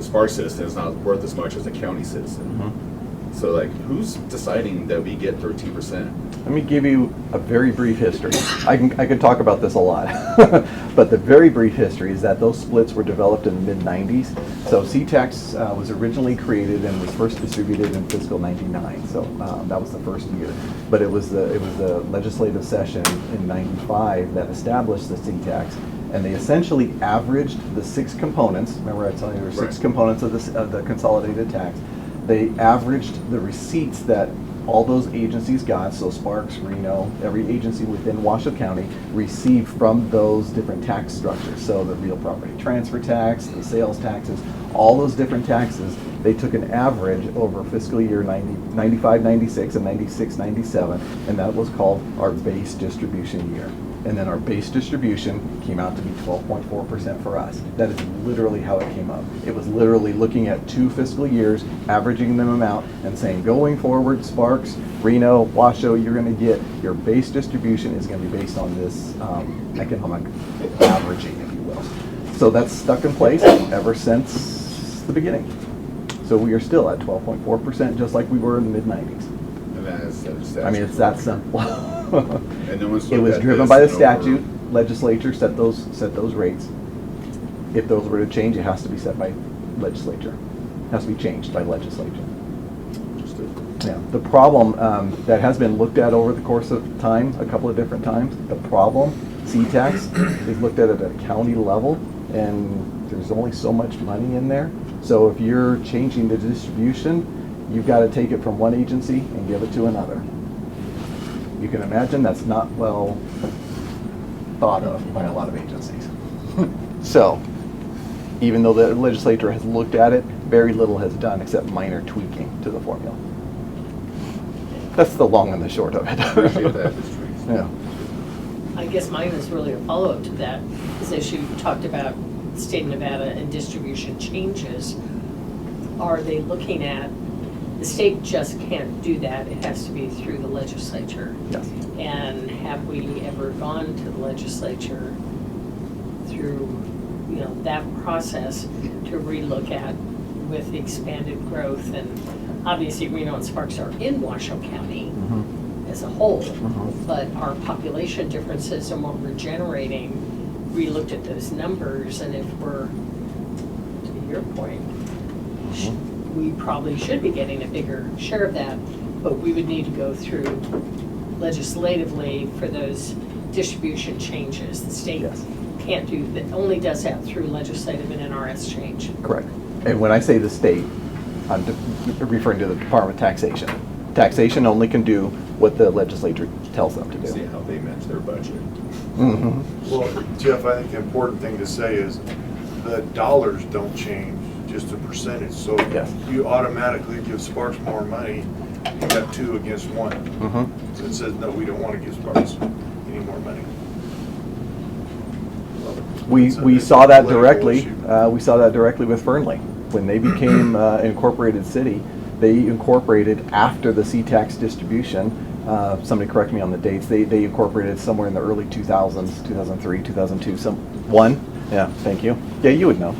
Sparks citizen is not worth as much as a county citizen. So, like, who's deciding that we get 13%? Let me give you a very brief history. I can talk about this a lot, but the very brief history is that those splits were developed in the mid-90s. So C-tax was originally created and was first distributed in fiscal '99. So that was the first year. But it was the legislative session in '95 that established the C-tax, and they essentially averaged the 6 components. Remember, I told you there were 6 components of the consolidated tax. They averaged the receipts that all those agencies got, so Sparks, Reno, every agency within Washoe County received from those different tax structures. So the real property transfer tax, the sales taxes, all those different taxes, they took an average over fiscal year 95, 96, and 96, 97, and that was called our base distribution year. And then our base distribution came out to be 12.4% for us. That is literally how it came up. It was literally looking at 2 fiscal years, averaging them out, and saying, going forward, Sparks, Reno, Washoe, you're going to get your base distribution is going to be based on this economic averaging, if you will. So that's stuck in place ever since the beginning. So we are still at 12.4%, just like we were in the mid-90s. And that is statute. I mean, it's that simple. And no one's It was looked at driven this by the and statute. Legislature set those rates. If those were to change, it has to be set by legislature. It has to be changed by legislature. Yeah. The problem that has been looked at over the course of time, a couple of different times, the problem, C-tax, is looked at a county level, and there's only so much money in there. So if you're changing the distribution, you've got to take it from one agency and give it to another. You can imagine that's not well thought of by a lot of agencies. So, even though the legislature has looked at it, very little has done except minor tweaking to the formula. That's the long and the short of it. Appreciate that. Yeah. I guess mine is really a follow-up to that, is as you talked about state of Nevada and distribution changes, are they looking at, the state just can't do that, it has to be through the legislature. Yes. And have we ever gone to the legislature through, that process to relook at with the expanded growth? And obviously Reno and Sparks are in Washoe County as a whole, but our population differences and what we're generating, we looked at those numbers, and if we're, to your point, we probably should be getting a bigger share of that, but we would need to go through legislatively for those distribution changes. The state can't do that, only does that through legislative and NRS change. Correct. And when I say the state, I'm referring to the Department of Taxation. Taxation only can do what the legislature tells them to do. See how they match their budget. Well, Jeff, I think the important thing to say is the dollars don't change, just the percentage. So you automatically give Sparks more money, you got 2 against 1. So it says, no, we don't want to give Sparks any more money. We saw that directly. We saw that directly with Fernley. When they became an incorporated city, they incorporated after the C-tax distribution. Somebody correct me on the dates. They incorporated somewhere in the early 2000s, 2003, 2002. Yeah, thank you. Yeah, you would know.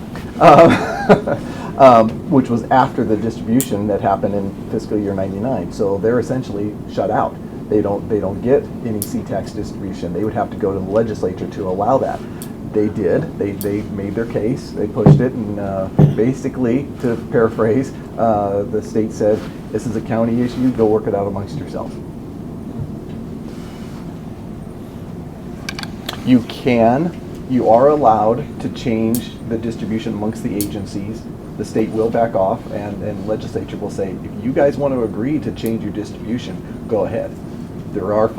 Which was after the distribution that happened in fiscal year '99. So they're essentially shut out. They don't get any C-tax distribution. They would have to go to the legislature to allow that. They did. They made their case. They pushed it, and basically, to paraphrase, the state said, "This is a county issue. Go work it out amongst yourselves." You are allowed to change the distribution amongst the agencies. The state will back off, and legislature will say, if you guys want to agree to change your distribution, go ahead. There are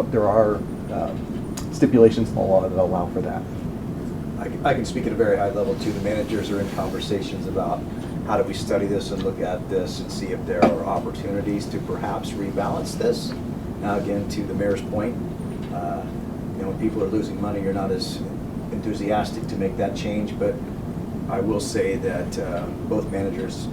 stipulations in the law that allow for that. I can speak at a very high level too. The managers are in conversations about how do we study this and look at this and see if there are opportunities to perhaps rebalance this. Now again, to the mayor's point, when people are losing money, you're not as enthusiastic to make that change, but I will say that both managers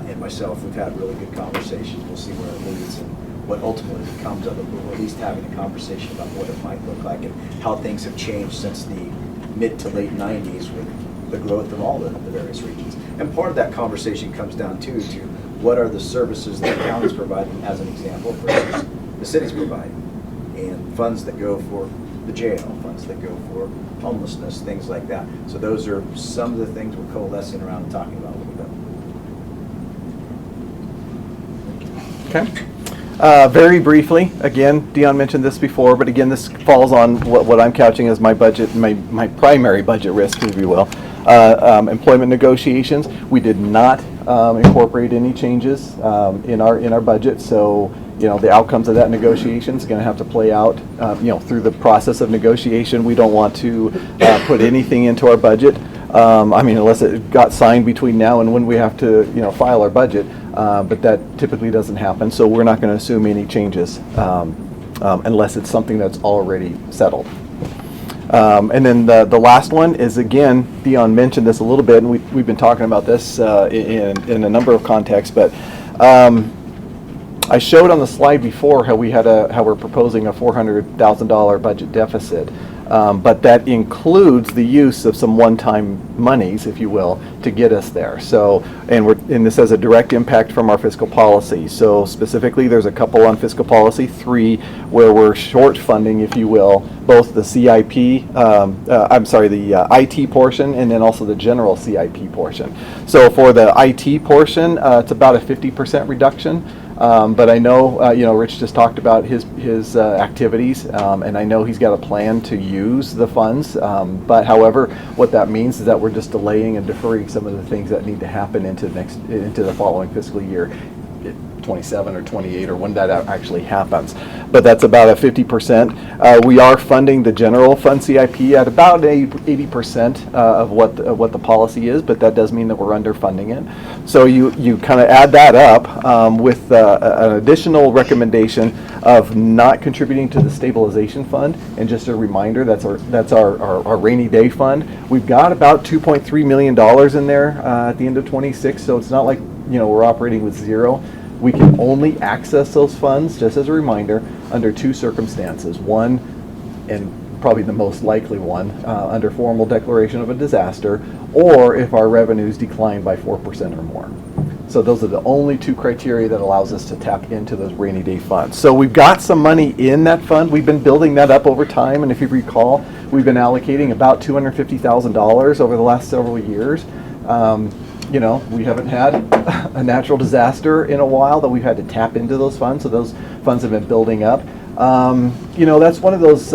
and myself, we've had really good conversations. We'll see where it leads and what ultimately becomes of it, but we're at least having a conversation about what it might look like and how things have changed since the mid to late 90s with the growth of all the various regions. And part of that conversation comes down to what are the services that the county's providing, as an example, versus the city's providing. And funds that go for the jail, funds that go for homelessness, things like that. So those are some of the things we're coalescing around and talking about a little bit. Okay. Very briefly, again, Dion mentioned this before, but again, this falls on what I'm couching as my budget, my primary budget risk, if you will. Employment negotiations. We did not incorporate any changes in our budget, so the outcomes of that negotiation is going to have to play out, through the process of negotiation. We don't want to put anything into our budget. Unless it got signed between now and when we have to, file our budget. But that typically doesn't happen, so we're not going to assume any changes unless it's something that's already settled. And then the last one is, again, Dion mentioned this a little bit, and we've been talking about this in a number of contexts, but I showed on the slide before how we're proposing a $400,000 budget deficit. But that includes the use of some one-time monies, if you will, to get us there. So, and this has a direct impact from our fiscal policy. So specifically, there's a couple on fiscal policy 3 where we're short funding, if you will, both the CIP, the IT portion, and then also the general CIP portion. So for the IT portion, it's about a 50% reduction. But I know, Rich just talked about his activities, and I know he's got a plan to use the funds. But however, what that means is that we're just delaying and deferring some of the things that need to happen into the following fiscal year, 27 or 28, or when that actually happens. But that's about a 50%. We are funding the general fund CIP at about 80% of what the policy is, but that does mean that we're underfunding it. So you kind of add that up with an additional recommendation of not contributing to the stabilization fund. And just a reminder, that's our rainy day fund. We've got about $2.3 million in there at the end of 26, so it's not like we're operating with zero. We can only access those funds, just as a reminder, under 2 circumstances. One, and probably the most likely one, under formal declaration of a disaster, or if our revenues decline by 4% or more. So those are the only 2 criteria that allows us to tap into those rainy day funds. So we've got some money in that fund. We've been building that up over time, and if you recall, we've been allocating about $250,000 over the last several years. We haven't had a natural disaster in a while that we've had to tap into those funds, so those funds have been building up. That's one of those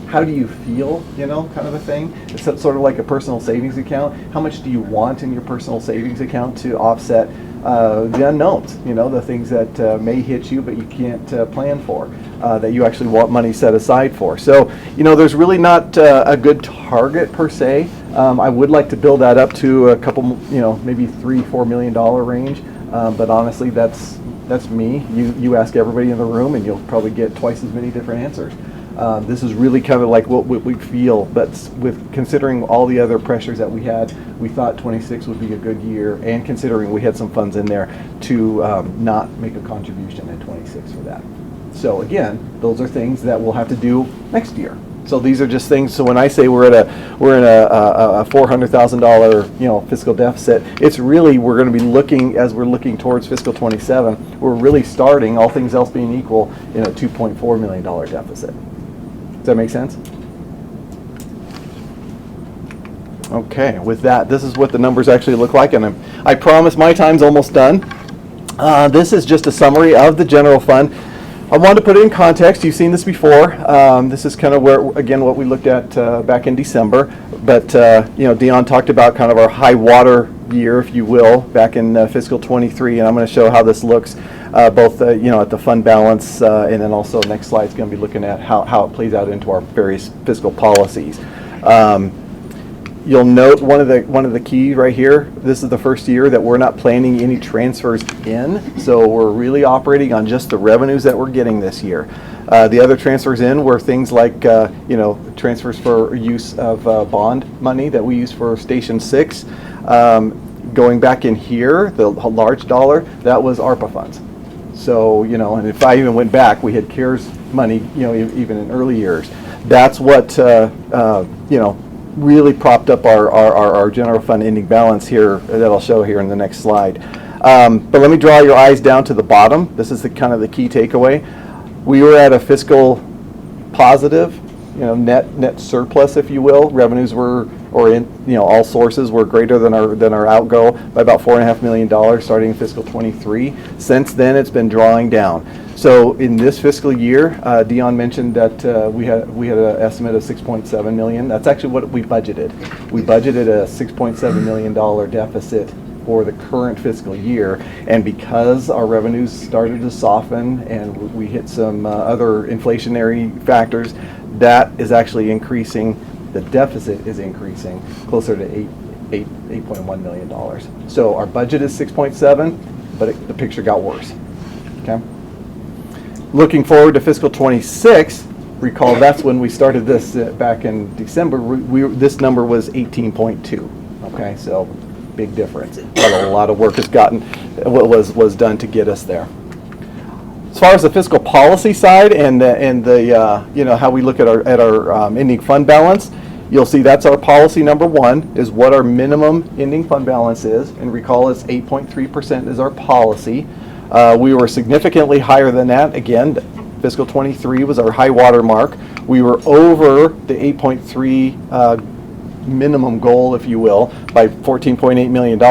how do you feel, kind of a thing. It's sort of like a personal savings account. How much do you want in your personal savings account to offset the unknowns, the things that may hit you but you can't plan for, that you actually want money set aside for. So, there's really not a good target per se. I would like to build that up to a couple, maybe $3-4 million range. But honestly, that's me. You ask everybody in the room and you'll probably get twice as many different answers. This is really kind of like what we feel, but with considering all the other pressures that we had, we thought 26 would be a good year, and considering we had some funds in there to not make a contribution in 26 for that. So again, those are things that we'll have to do next year. So these are just things, so when I say we're in a $400,000, fiscal deficit, it's really, we're gonna be looking, as we're looking towards fiscal 27, we're really starting, all things else being equal, in a $2.4 million deficit. Does that make sense? Okay, with that, this is what the numbers actually look like, and I promise my time's almost done. This is just a summary of the general fund. I wanted to put it in context. You've seen this before. This is kind of where, again, what we looked at back in December. But, Dion talked about kind of our high water year, if you will, back in fiscal 23. And I'm going to show how this looks both, at the fund balance. And then also next slide is going to be looking at how it plays out into our various fiscal policies. You'll note one of the key right here, this is the first year that we're not planning any transfers in, so we're really operating on just the revenues that we're getting this year. The other transfers in were things like, transfers for use of bond money that we use for Station 6. Going back in here, the large dollar, that was ARPA funds. So, and if I even went back, we had CARES money, even in early years. That's what, really propped up our general fund ending balance here that I'll show here in the next slide. But let me draw your eyes down to the bottom. This is the kind of the key takeaway. We were at a fiscal positive, net surplus, if you will. Revenues were, all sources were greater than our outgo by about $4.5 million starting in fiscal 23. Since then, it's been drawing down. So in this fiscal year, Dion mentioned that we had an estimate of $6.7 million. That's actually what we budgeted. We budgeted a $6.7 million deficit for the current fiscal year, and because our revenues started to soften and we hit some other inflationary factors, that is actually increasing. The deficit is increasing closer to $8.1 million. So our budget is 6.7, but the picture got worse. Okay. Looking forward to fiscal 26, recall that's when we started this back in December. This number was 18.2. Okay, so big difference. But a lot of work was done to get us there. As far as the fiscal policy side and the how we look at our ending fund balance, you'll see that's our policy number one, is what our minimum ending fund balance is. And recall it's 8.3% is our policy. We were significantly higher than that. Again, fiscal 23 was our high water mark. We were over the 8.3 minimum goal, if you will, by $14.8 million.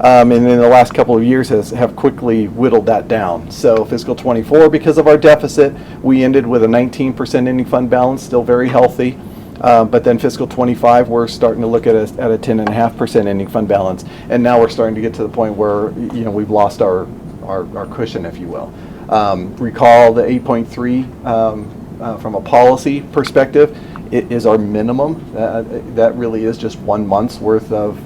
And in the last couple of years have quickly whittled that down. So fiscal 24, because of our deficit, we ended with a 19% ending fund balance, still very healthy. But then fiscal 25, we're starting to look at a 10.5% ending fund balance. And now we're starting to get to the point where, we've lost our cushion, if you will. Recall the 8.3 from a policy perspective, it is our minimum. That really is just 1 month's worth of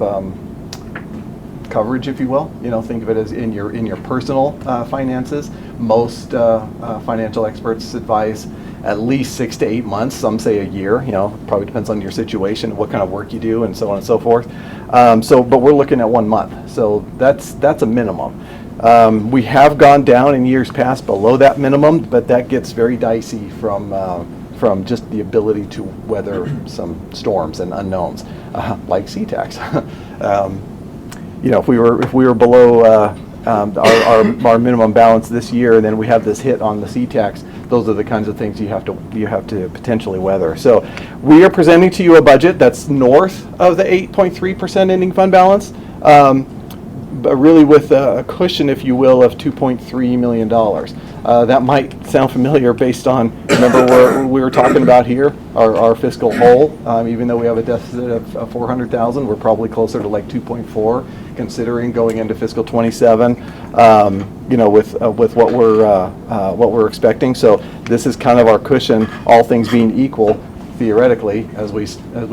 coverage, if you will. Think of it as in your personal finances. Most financial experts advise at least 6 to 8 months. Some say a year. Probably depends on your situation, what kind of work you do, and so on and so forth. But we're looking at 1 month. So that's a minimum. We have gone down in years past below that minimum, but that gets very dicey from just the ability to weather some storms and unknowns, like sea tax. If we were below our minimum balance this year, and then we have this hit on the sea tax, those are the kinds of things you have to potentially weather. So we are presenting to you a budget that's north of the 8.3% ending fund balance. But really with a cushion, if you will, of $2.3 million. That might sound familiar based on, remember we were talking about here, our fiscal hole. Even though we have a deficit of $400,000, we're probably closer to like 2.4, considering going into fiscal 27, with what we're expecting. So this is kind of our cushion, all things being equal. Theoretically, as we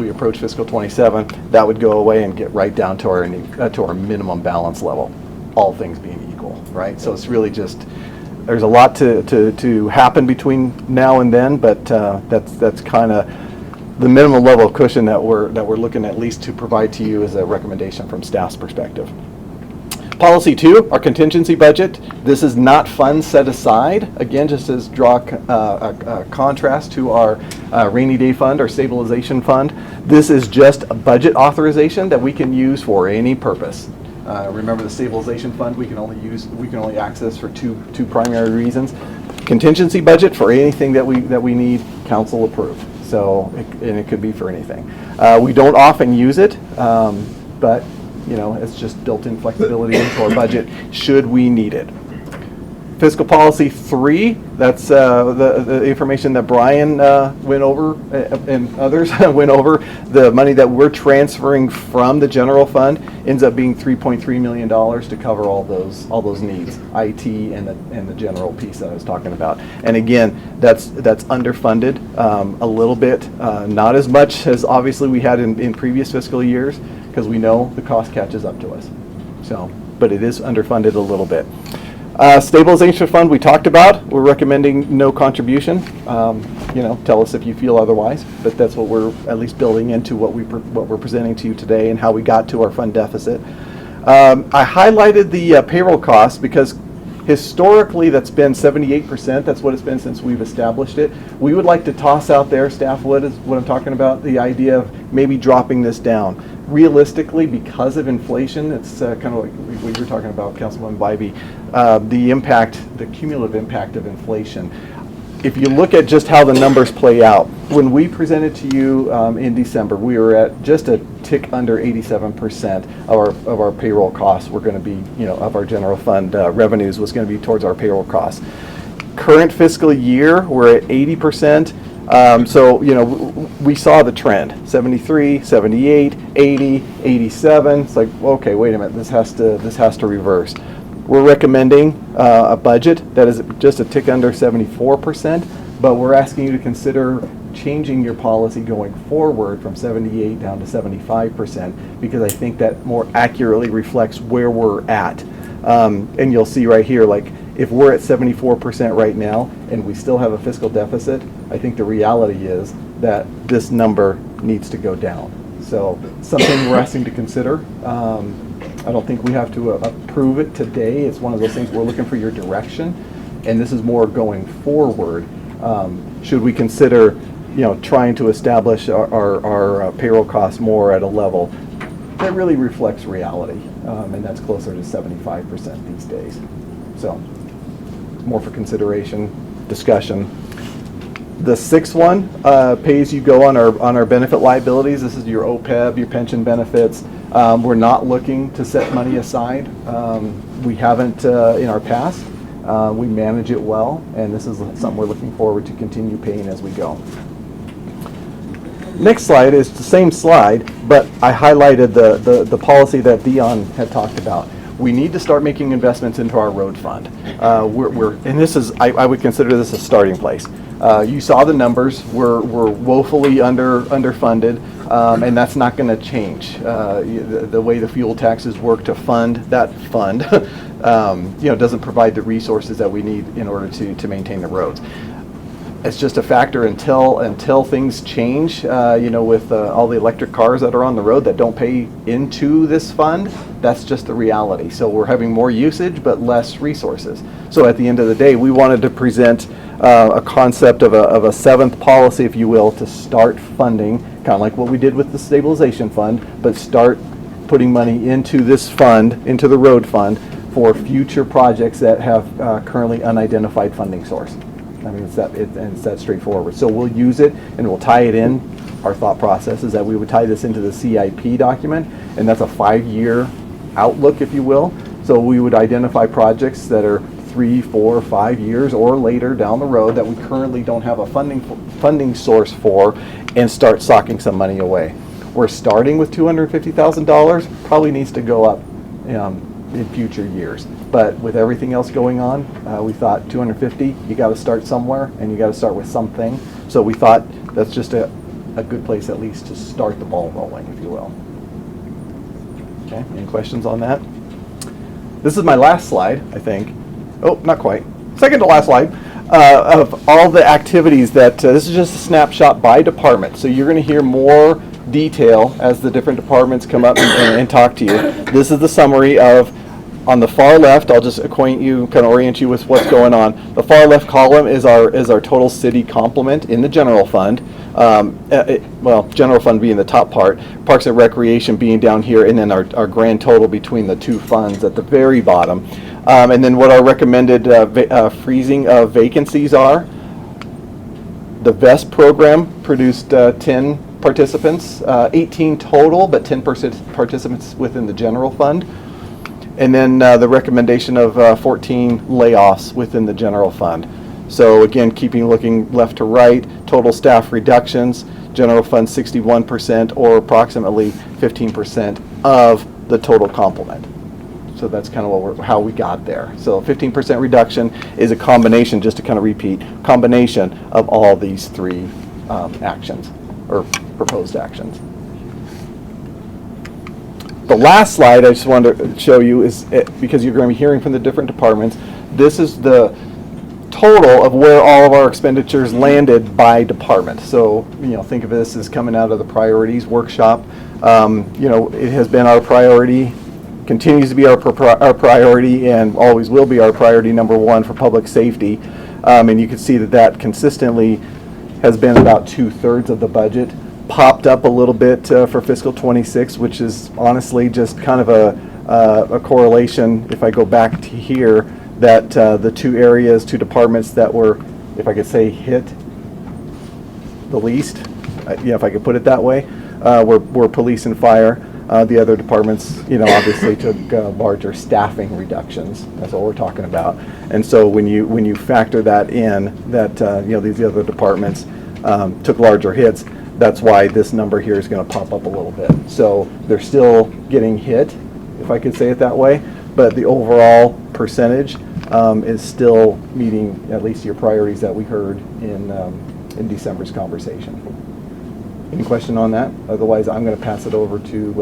approach fiscal 27, that would go away and get right down to our minimum balance level, all things being equal, right? So it's really just, there's a lot to happen between now and then, but that's kind of the minimum level of cushion that we're looking at least to provide to you as a recommendation from staff's perspective. Policy 2, our contingency budget. This is not funds set aside. Again, just as draw a contrast to our rainy day fund, our stabilization fund. This is just a budget authorization that we can use for any purpose. Remember, the stabilization fund we can only access for two primary reasons. Contingency budget for anything that we need council approved. So and it could be for anything. We don't often use it, but it's just built-in flexibility into our budget should we need it. Fiscal policy 3, that's the information that Brian went over and others went over. The money that we're transferring from the general fund ends up being $3.3 million to cover all those needs, IT and the general piece that I was talking about. And again, that's underfunded a little bit, not as much as obviously we had in previous fiscal years, because we know the cost catches up to us. So, but it is underfunded a little bit. Stabilization fund we talked about. We're recommending no contribution. Tell us if you feel otherwise, but that's what we're at least building into what we're presenting to you today and how we got to our fund deficit. I highlighted the payroll costs because historically that's been 78%. That's what it's been since we've established it. We would like to toss out there, staff would, is what I'm talking about, the idea of maybe dropping this down. Realistically, because of inflation, it's kind of like what you're talking about, Councilman Bybee, the cumulative impact of inflation. If you look at just how the numbers play out, when we presented to you in December, we were at just a tick under 87% of our payroll costs were going to be, of our general fund revenues was going to be towards our payroll costs. Current fiscal year, we're at 80%. So, we saw the trend, 73, 78, 80, 87. It's like, okay, wait a minute, this has to reverse. We're recommending a budget that is just a tick under 74%, but we're asking you to consider changing your policy going forward from 78 down to 75%, because I think that more accurately reflects where we're at. And you'll see right here, like, if we're at 74% right now and we still have a fiscal deficit, I think the reality is that this number needs to go down. So something we're asking to consider. I don't think we have to approve it today. It's one of those things we're looking for your direction, and this is more going forward. Should we consider, trying to establish our payroll costs more at a level that really reflects reality, and that's closer to 75% these days. So, more for consideration, discussion. The sixth one, pay as you go on our benefit liabilities. This is your OPEB, your pension benefits. We're not looking to set money aside. We haven't in our past. We manage it well, and this is something we're looking forward to continue paying as we go. Next slide is the same slide, but I highlighted the policy that Dion had talked about. We need to start making investments into our road fund. And this is, I would consider this a starting place. You saw the numbers. We're woefully underfunded, and that's not going to change. The way the fuel taxes work to fund that fund, doesn't provide the resources that we need in order to maintain the roads. It's just a factor until things change, with all the electric cars that are on the road that don't pay into this fund. That's just the reality. So we're having more usage but less resources. So at the end of the day, we wanted to present a concept of a seventh policy, if you will, to start funding, kind of like what we did with the stabilization fund, but start putting money into this fund, into the road fund, for future projects that have currently unidentified funding source. I mean, it's that straightforward. So we'll use it and we'll tie it in. Our thought process is that we would tie this into the CIP document, and that's a 5-year outlook, if you will. So we would identify projects that are 3, 4, 5 years or later down the road that we currently don't have a funding source for, and start socking some money away. We're starting with $250,000, probably needs to go up in future years. But with everything else going on, we thought 250, you got to start somewhere, and you got to start with something. So we thought that's just a good place at least to start the ball rolling, if you will. Okay, any questions on that? This is my last slide, I think. Oh, not quite. Second to last slide of all the activities that, this is just a snapshot by department. So you're going to hear more detail as the different departments come up and talk to you. This is the summary of On the far left, I'll just acquaint you, kind of orient you with what's going on. The far left column is our total city complement in the general fund. Well, general fund being the top part, Parks and Recreation being down here, and then our grand total between the two funds at the very bottom. And then what our recommended freezing of vacancies are. The VEST program produced 10 participants, 18 total, but 10 participants within the general fund. And then the recommendation of 14 layoffs within the general fund. So again, looking left to right, total staff reductions, general fund 61% or approximately 15% of the total complement. So that's kind of how we got there. So 15% reduction is a combination, just to kind of repeat, combination of all these three actions or proposed actions. The last slide I just wanted to show you is, because you're going to be hearing from the different departments, this is the total of where all of our expenditures landed by department. So, think of this as coming out of the priorities workshop. It has been our priority, continues to be our priority, and always will be our priority number one for public safety. And you can see that consistently has been about 2/3 of the budget. Popped up a little bit for fiscal 26, which is honestly just kind of a correlation, if I go back to here, that the two departments that were, if I could say, hit the least, if I could put it that way, were police and fire. The other departments, obviously took larger staffing reductions. That's what we're talking about. And so when you factor that in, that these other departments took larger hits, that's why this number here is going to pop up a little bit. So they're still getting hit, if I could say it that way, but the overall percentage is still meeting at least your priorities that we heard in December's conversation. Any question on that? Otherwise, I'm going to pass it over to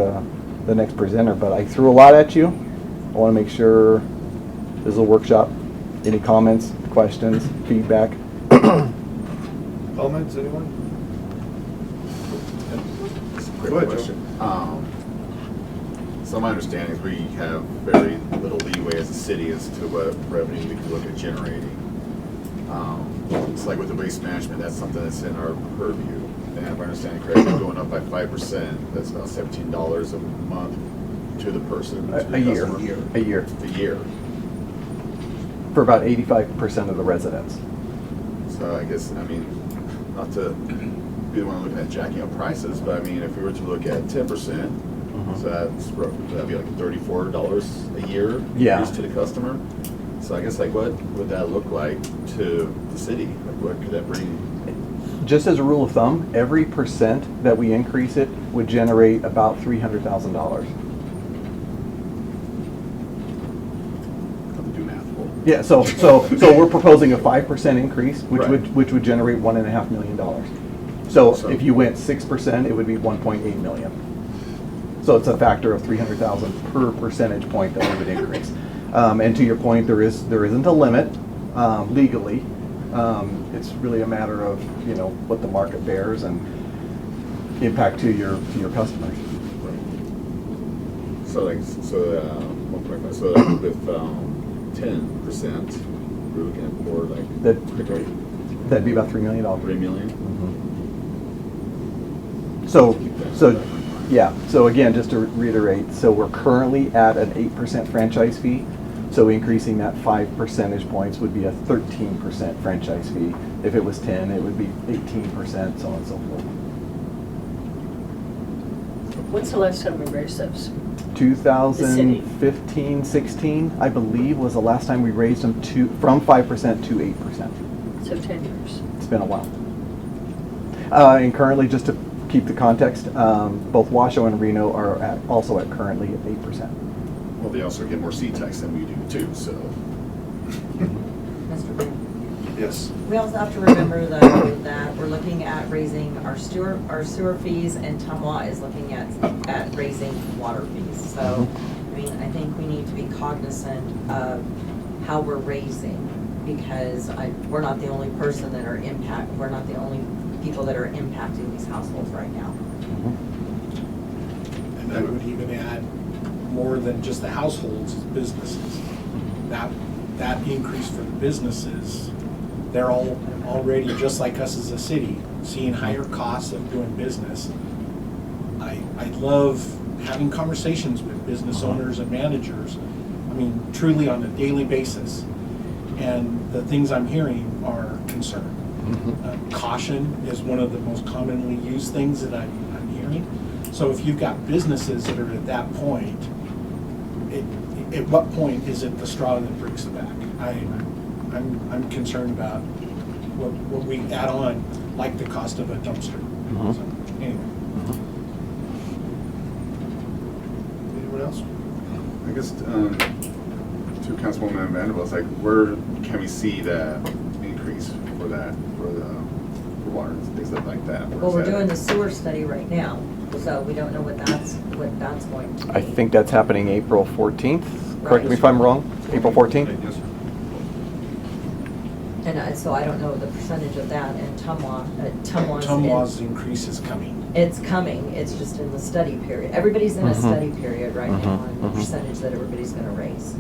the next presenter, but I threw a lot at you. I want to make sure this is a workshop. Any comments, questions, feedback? Comments, anyone? Quick question. So my understanding is we have very little leeway as a city as to what revenue we can look at generating. It's like with the waste management, that's something that's in our purview. And if I understand correctly, going up by 5%, that's about $17 a month to the person. A year. For about 85% of the residents. So I guess, not to be the one looking at jacking up prices, but if we were to look at 10%, so that'd be like $34 a year increase to the customer. So I guess what would that look like to the city? What could that bring? Just as a rule of thumb, every percent that we increase it would generate about $300,000. Do math. Yeah, so we're proposing a 5% increase, which would generate $1.5 million. So if you went 6%, it would be $1.8 million. So it's a factor of $300,000 per percentage point that we would increase. And to your point, there isn't a limit legally. It's really a matter of what the market bears and impact to your customers. So 1.5. So with 10%, we're looking at more like that'd be about $3 million. $3 million. Mm-hmm. So again, just to reiterate, so we're currently at an 8% franchise fee. So increasing that 5 percentage points would be a 13% franchise fee. If it was 10, it would be 18%, so on and so forth. What's the last time we raised those? 2015, 16, I believe, was the last time we raised them from 5% to 8%. So 10 years. It's been a while. And currently, just to keep the context, both Washoe and Reno are also at currently at 8%. Well, they also get more seat tax than we do too, so. Mr. Mayor. Yes. We also have to remember though that we're looking at raising our sewer fees, and Tumwa is looking at raising water fees. So, I think we need to be cognizant of how we're raising, because we're not the only person that we're not the only people that are impacting these households right now. And I would even add, more than just the households, is businesses. That increase for the businesses, they're all already, just like us as a city, seeing higher costs of doing business. I love having conversations with business owners and managers, I mean, truly on a daily basis. And the things I'm hearing are concern. Caution is one of the most commonly used things that I'm hearing. So if you've got businesses that are at that point, at what point is it the straw that breaks the back? I'm concerned about what we add on, like the cost of a dumpster. So, anyway. Anyone else? I guess to Councilwoman Vanderbilt, like, where can we see the increase for that, for water and things like that? Well, we're doing the sewer study right now, so we don't know what that's going to be. I think that's happening April 14th. Correct me if I'm wrong. April 14th? Yes, sir. And so I don't know the percentage of that, and Tumwa's increase is coming. It's coming, it's just in the study period. Everybody's in a study period right now on the percentage that everybody's gonna raise.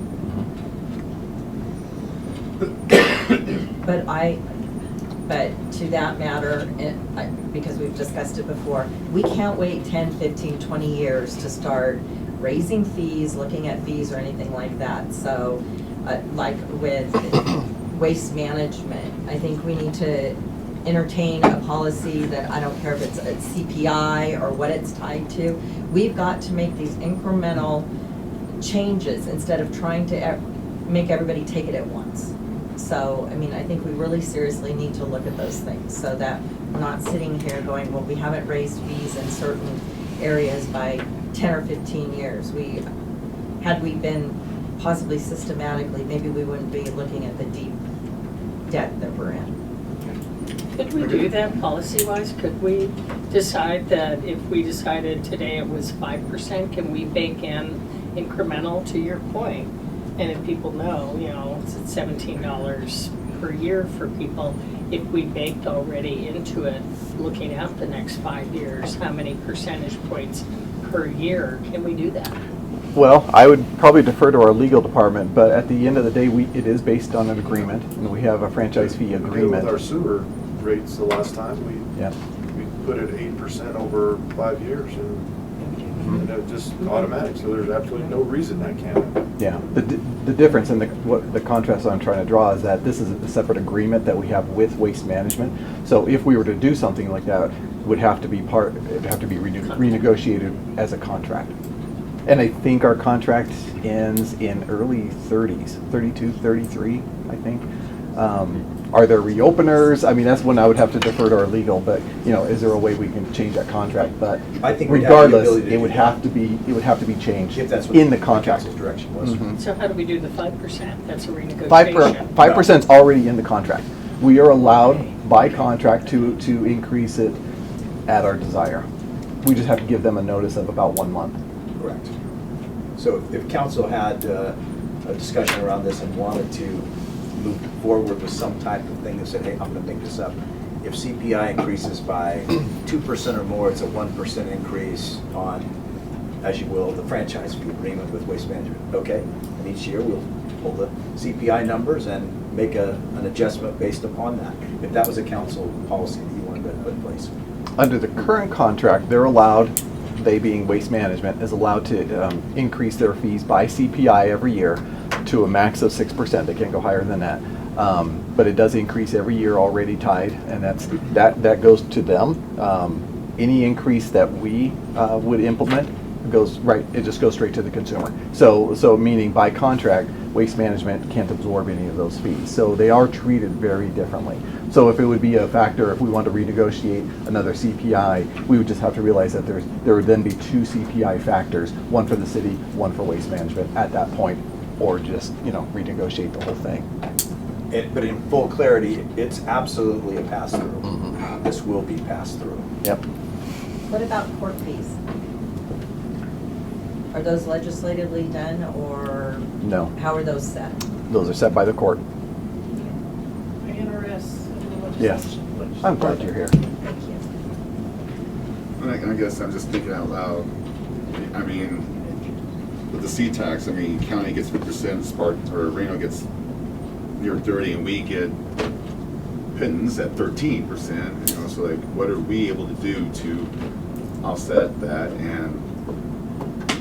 But to that matter, because we've discussed it before, we can't wait 10, 15, 20 years to start raising fees, looking at fees or anything like that. So like with waste management, I think we need to entertain a policy that, I don't care if it's a CPI or what it's tied to. We've got to make these incremental changes instead of trying to make everybody take it at once. So, I mean, I think we really seriously need to look at those things so that we're not sitting here going, well, we haven't raised fees in certain areas by 10 or 15 years. Had we been possibly systematically, maybe we wouldn't be looking at the deep debt that we're in. Could we do that policy-wise? Could we decide that if we decided today it was 5%, can we bake in incremental, to your point? And if people know, you know, it's at $17 per year for people, if we baked already into it, looking at the next 5 years, how many percentage points per year can we do that? Well, I would probably defer to our legal department, but at the end of the day, it is based on an agreement, and we have a franchise fee agreement. With our sewer rates the last time, we put it 8% over 5 years, and it just automatic, so there's absolutely no reason that can't. Yeah, the difference and the contrast I'm trying to draw is that this is a separate agreement that we have with Waste Management. So if we were to do something like that, it would have to be renegotiated as a contract. And I think our contract ends in early 30s, 32, 33, I think. Are there reopeners? I mean, that's when I would have to defer to our legal, but, you know, is there a way we can change that contract? But I think we'd have the regardless, ability to it would do have that. to be changed If that's what in the contract. council's direction was. So how do we do the 5%? That's a renegotiation. 5% is already in the contract. We are allowed by contract to increase it at our desire. We just have to give them a notice of about 1 month. Correct. So if council had a discussion around this and wanted to move forward with some type of thing that said, hey, I'm gonna make this up. If CPI increases by 2% or more, it's a 1% increase on, as you will, the franchise fee agreement with Waste Management. Okay, and each year we'll pull the CPI numbers and make an adjustment based upon that. If that was a council policy that you wanted to put in place. Under the current contract, they're allowed, they being Waste Management, is allowed to increase their fees by CPI every year to a max of 6%. They can't go higher than that. But it does increase every year already tied, and that goes to them. Any increase that we would implement goes right, it just goes straight to the consumer. So meaning by contract, Waste Management can't absorb any of those fees. So they are treated very differently. So if it would be a factor, if we want to renegotiate another CPI, we would just have to realize that there would then be 2 CPI factors, one for the city, one for Waste Management at that point, or just, you know, renegotiate the whole thing. But in full clarity, it's absolutely a pass-through. This will be pass-through. Yep. What about court fees? Are those legislatively done, or? No. How are those set? Those are set by the court. INRS. Yes. I'm glad you're here. Thank you. I guess I'm just thinking out loud. I mean, with the seat tax, I mean, county gets 50%, Spark, or Reno gets near 30, and we get Pittance at 13%, you know, so like, what are we able to do to offset that? And,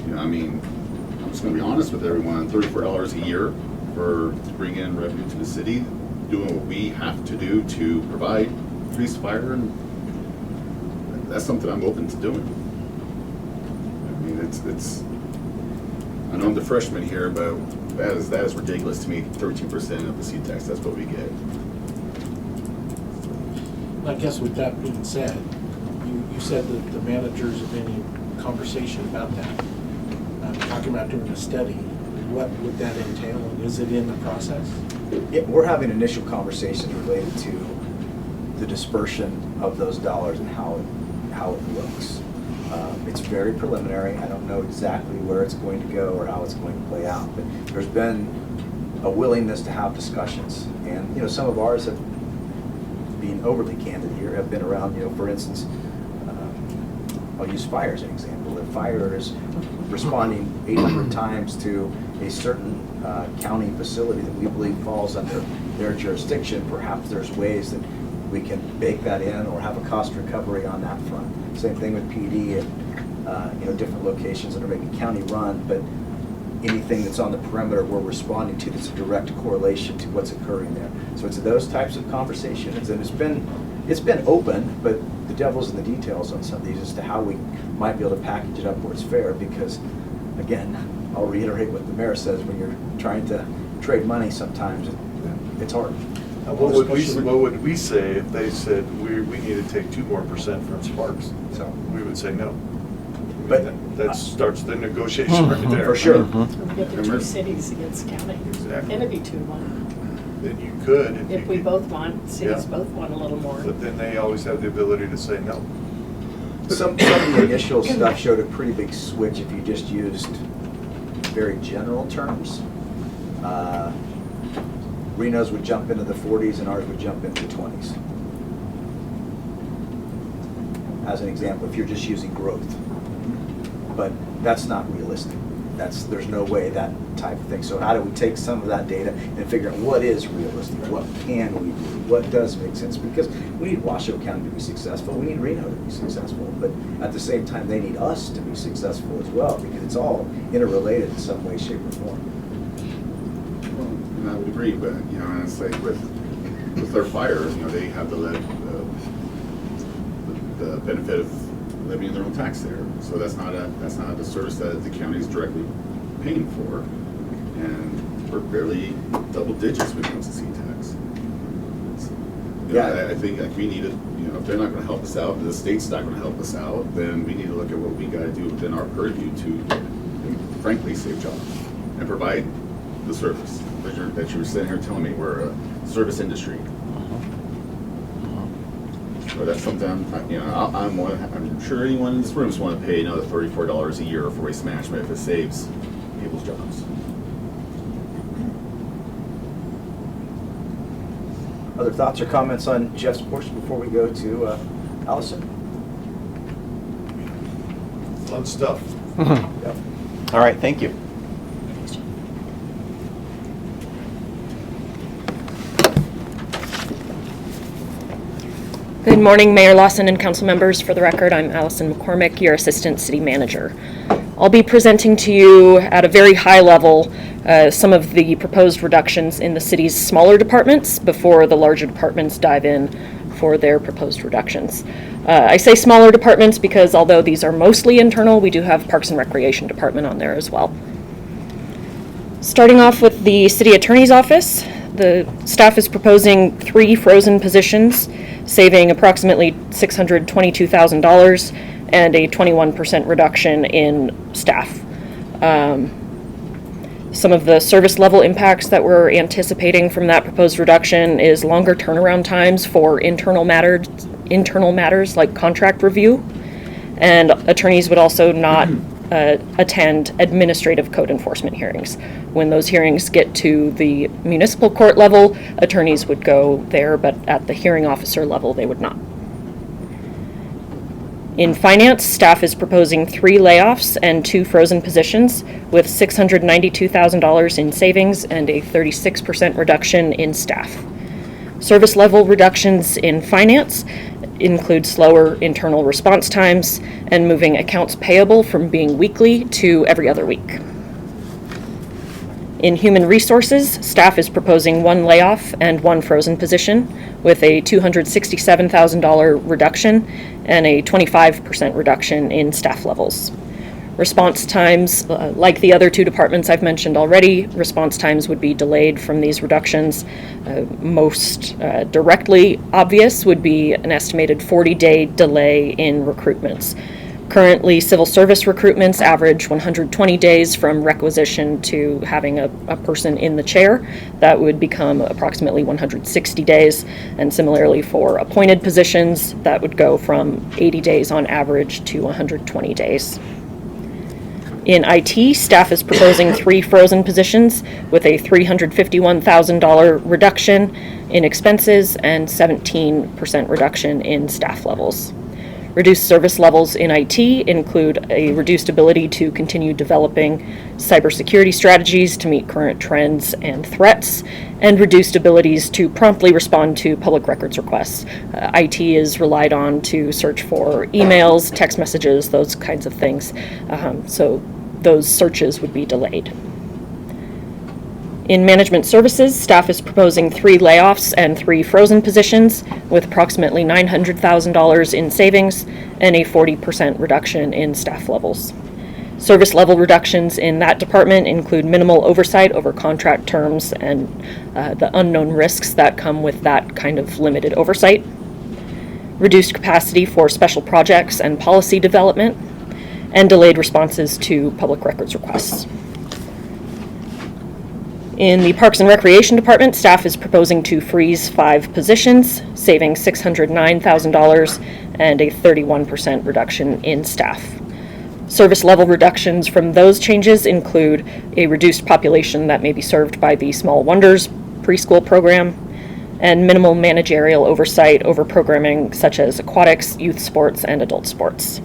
you know, I mean, I'm just gonna be honest with everyone, $34 a year to bring in revenue to the city, doing what we have to do to provide police, fire, and that's something I'm open to doing. I mean, it's, I know I'm the freshman here, but that is ridiculous to me, 13% of the seat tax, that's what we get. I guess with that being said, you said that the managers have been in conversation about that, talking about doing a study. What would that entail, and is it in the process? Yeah, we're having initial conversations related to the dispersion of those dollars and how it looks. It's very preliminary. I don't know exactly where it's going to go or how it's going to play out, but there's been a willingness to have discussions. And, you know, some of ours have, being overly candid here, have been around, you know, for instance, I'll use fire as an example. If fire is responding 800 times to a certain county facility that we believe falls under their jurisdiction, perhaps there's ways that we can bake that in or have a cost recovery on that front. Same thing with PD and you know, different locations that are maybe county run, but anything that's on the perimeter we're responding to that's a direct correlation to what's occurring there. So it's those types of conversations, and it's been open, but the devil's in the details on some of these as to how we might be able to package it up where it's fair, because again, I'll reiterate what the mayor says, when you're trying to trade money sometimes, it's hard. What would we say if they said we need to take 2% more from Sparks? So we would say no. But that starts the negotiation right there. For sure. We get the two cities against county. Exactly. And it'd be 2-1. Then you could. If we both want, cities Yeah. both want a little more. But then they always have the ability to say no. Some of the initial stuff showed a pretty big switch if you just used very general terms. Reno's would jump into the 40s and ours would jump into the 20s. As an example, if you're just using growth. But that's not realistic. There's no way that type of thing. So how do we take some of that data and figure out what is realistic? What can we do? What does make sense? Because we need Washoe County to be successful. We need Reno to be successful. But at the same time, they need us to be successful as well, because it's all interrelated in some way, shape, or form. And I would agree, but, you know, and it's like with their fire, you know, they have the benefit of levying their own tax there. So that's not a service that the county is directly paying for. And we're barely double digits when it comes to seat tax. You know, I think like we need to, you know, if they're not going to help us out, and the state's not going to help us out, then we need to look at what we got to do within our purview to, frankly, save jobs and provide the service that you were sitting here telling me we're a service industry. So that's something you know. I'm sure anyone in this room is want to pay another $34 a year for waste management if it saves people's jobs. Other thoughts or comments on Jeff's portion before we go to Allison? Fun stuff. Yep. All right, thank you. Good morning, Mayor Lawson and council members. For the record, I'm Allison McCormick, your Assistant City Manager. I'll be presenting to you at a very high level some of the proposed reductions in the city's smaller departments before the larger departments dive in for their proposed reductions. I say smaller departments because although these are mostly internal, we do have Parks and Recreation Department on there as well. Starting off with the City Attorney's Office, the staff is proposing 3 frozen positions, saving approximately $622,000 and a 21% reduction in staff. Some of the service level impacts that we're anticipating from that proposed reduction is longer turnaround times for internal matters like contract review, and attorneys would also not attend administrative code enforcement hearings. When those hearings get to the municipal court level, attorneys would go there, but at the hearing officer level, they would not. In finance, staff is proposing 3 layoffs and 2 frozen positions with $692,000 in savings and a 36% reduction in staff. Service level reductions in finance include slower internal response times and moving accounts payable from being weekly to every other week. In human resources, staff is proposing 1 layoff and 1 frozen position with a $267,000 reduction and a 25% reduction in staff levels. Response times, like the other 2 departments I've mentioned already, response times would be delayed from these reductions. Most directly obvious would be an estimated 40-day delay in recruitments. Currently, civil service recruitments average 120 days from requisition to having a person in the chair. That would become approximately 160 days. And similarly for appointed positions, that would go from 80 days on average to 120 days. In IT, staff is proposing 3 frozen positions with a $351,000 reduction in expenses and 17% reduction in staff levels. Reduced service levels in IT include a reduced ability to continue developing cybersecurity strategies to meet current trends and threats, and reduced abilities to promptly respond to public records requests. IT is relied on to search for emails, text messages, those kinds of things. So those searches would be delayed. In management services, staff is proposing 3 layoffs and 3 frozen positions with approximately $900,000 in savings and a 40% reduction in staff levels. Service level reductions in that department include minimal oversight over contract terms and the unknown risks that come with that kind of limited oversight. Reduced capacity for special projects and policy development, and delayed responses to public records requests. In the Parks and Recreation Department, staff is proposing to freeze 5 positions, saving $609,000 and a 31% reduction in staff. Service level reductions from those changes include a reduced population that may be served by the Small Wonders preschool program, and minimal managerial oversight over programming such as aquatics, youth sports, and adult sports.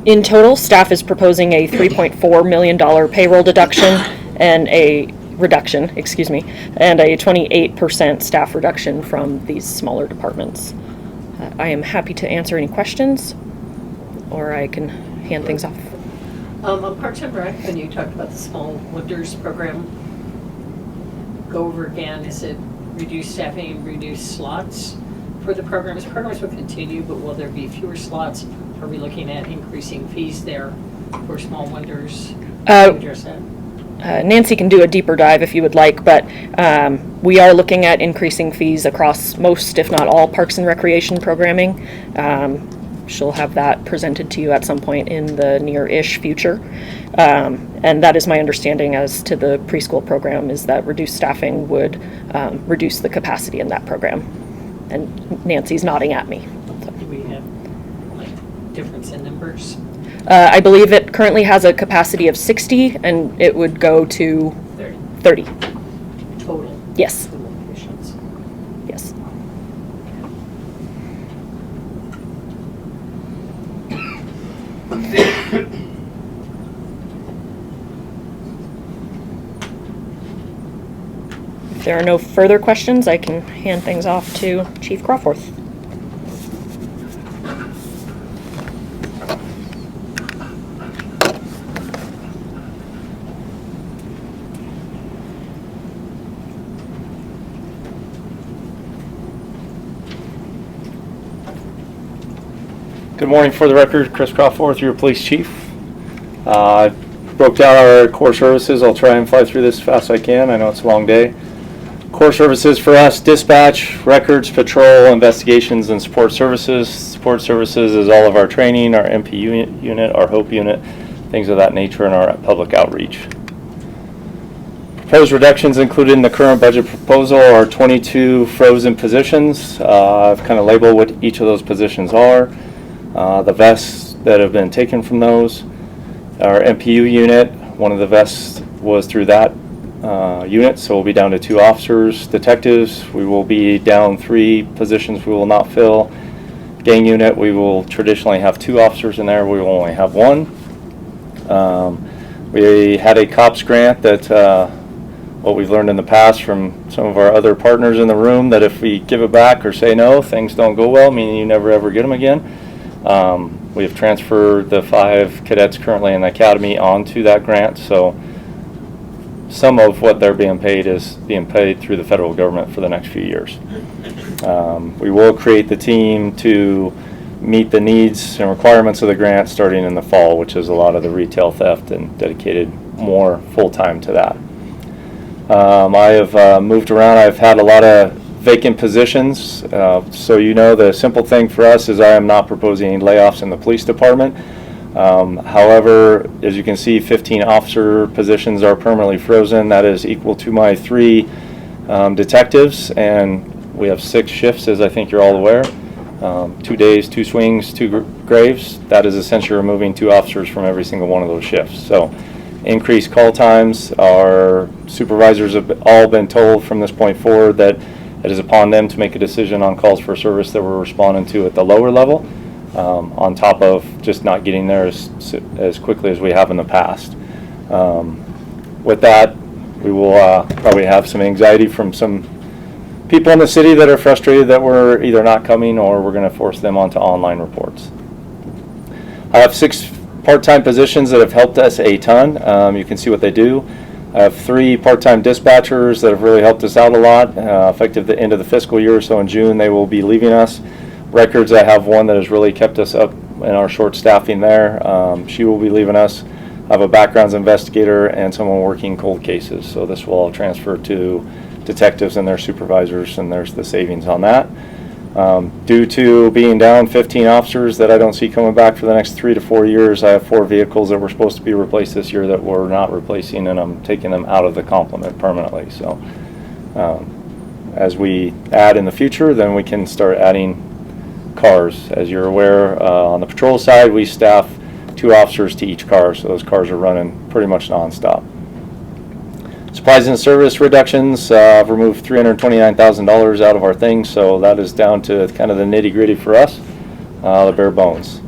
In total, staff is proposing a $3.4 million payroll deduction and a 28% staff reduction from these smaller departments. I am happy to answer any questions, or I can hand things off. On Parks and Rec, when you talked about the Small Wonders program, go over again, is it reduced staffing, reduced slots for the programs? Programs will continue, but will there be fewer slots? Are we looking at increasing fees there for Small Wonders? Address that? Nancy can do a deeper dive if you would like, but we are looking at increasing fees across most, if not all, Parks and Recreation programming. She'll have that presented to you at some point in the near-ish future. And that is my understanding as to the preschool program, is that reduced staffing would reduce the capacity in that program. And Nancy's nodding at me. Do we have difference in numbers? I believe it currently has a capacity of 60, and it would go to 30. Total? Yes. The locations. Yes. If there are no further questions, I can hand things off to Chief Crawforth. Good morning. For the record, Chris Crawforth, your police chief. I broke down our core services. I'll try and fly through this as fast as I can. I know it's a long day. Core services for us: dispatch, records, patrol, investigations, and support services. Support services is all of our training, our MP unit, our HOPE unit, things of that nature, and our public outreach. Proposed reductions included in the current budget proposal are 22 frozen positions. I've kind of labeled what each of those positions are. The vests that have been taken from those. Our MPU unit, one of the vests was through that unit, so we'll be down to 2 officers. Detectives, we will be down 3 positions we will not fill. gang unit, we will traditionally have 2 officers in there. We will only have 1. We had a COPS grant that what we've learned in the past from some of our other partners in the room, that if we give it back or say no, things don't go well, meaning you never ever get them again. We have transferred the 5 cadets currently in the academy onto that grant, so some of what they're being paid is being paid through the federal government for the next few years. We will create the team to meet the needs and requirements of the grant starting in the fall, which is a lot of the retail theft, and dedicated more full-time to that. I have moved around. I've had a lot of vacant positions. So you know, the simple thing for us is I am not proposing any layoffs in the police department. However, as you can see, 15 officer positions are permanently frozen. That is equal to my 3 detectives, and we have 6 shifts, as I think you're all aware. 2 days, 2 swings, 2 graves. That is essentially removing 2 officers from every single one of those shifts. So increased call times. Our supervisors have all been told from this point forward that it is upon them to make a decision on calls for service that we're responding to at the lower level, on top of just not getting there as quickly as we have in the past. With that, we will probably have some anxiety from some people in the city that are frustrated that we're either not coming or we're going to force them onto online reports. I have 6 part-time positions that have helped us a ton. You can see what they do. I have 3 part-time dispatchers that have really helped us out a lot. Effective the end of the fiscal year, so in June they will be leaving us. Records, I have 1 that has really kept us up in our short staffing there. She will be leaving us. I have a backgrounds investigator and someone working cold cases, so this will all transfer to detectives and their supervisors, and there's the savings on that. Due to being down 15 officers that I don't see coming back for the next 3 to 4 years, I have 4 vehicles that were supposed to be replaced this year that we're not replacing, and I'm taking them out of the complement permanently. So as we add in the future, then we can start adding cars. As you're aware, on the patrol side, we staff 2 officers to each car, so those cars are running pretty much nonstop. Supplies and service reductions, I've removed $329,000 out of our things, so that is down to kind of the nitty-gritty for us, the bare bones.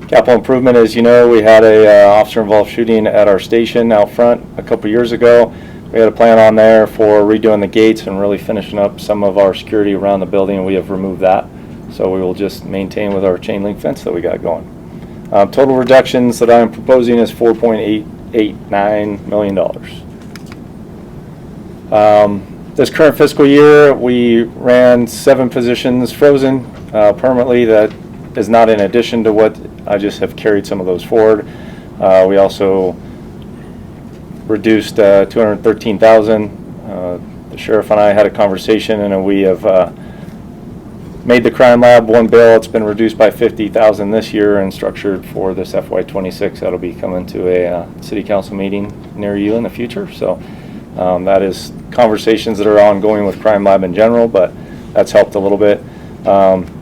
Capital improvement, as you know, we had a officer-involved shooting at our station out front a couple years ago. We had a plan on there for redoing the gates and really finishing up some of our security around the building, and we have removed that. So we will just maintain with our chain link fence that we got going. Total reductions that I am proposing is $4.889 million. This current fiscal year, we ran 7 positions frozen permanently. That is not in addition to what I just have carried some of those forward. We also reduced $213,000. The sheriff and I had a conversation, and we have made the crime lab 1 bill. It's been reduced by $50,000 this year and structured for this FY26. That'll be coming to a city council meeting near you in the future. So that is conversations that are ongoing with crime lab in general, but that's helped a little bit.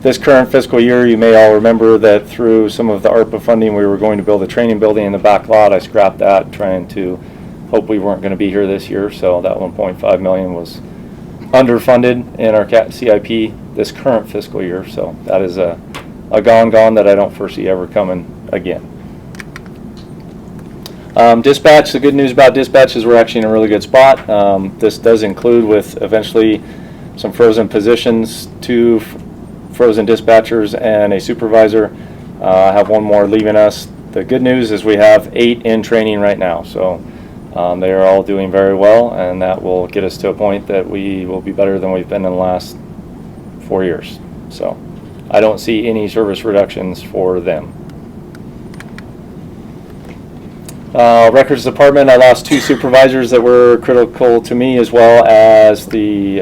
This current fiscal year, you may all remember that through some of the ARPA funding, we were going to build a training building in the back lot. I scrapped that, trying to hope we weren't going to be here this year, so that $1.5 million was underfunded in our CIP this current fiscal year, so that is a gone that I don't foresee ever coming again. Dispatch, the good news about dispatch is we're actually in a really good spot. This does include with eventually some frozen positions, 2 frozen dispatchers and a supervisor. I have 1 more leaving us. The good news is we have 8 in training right now, so they are all doing very well, and that will get us to a point that we will be better than we've been in the last 4 years. So I don't see any service reductions for them. Records department, I lost 2 supervisors that were critical to me, as well as the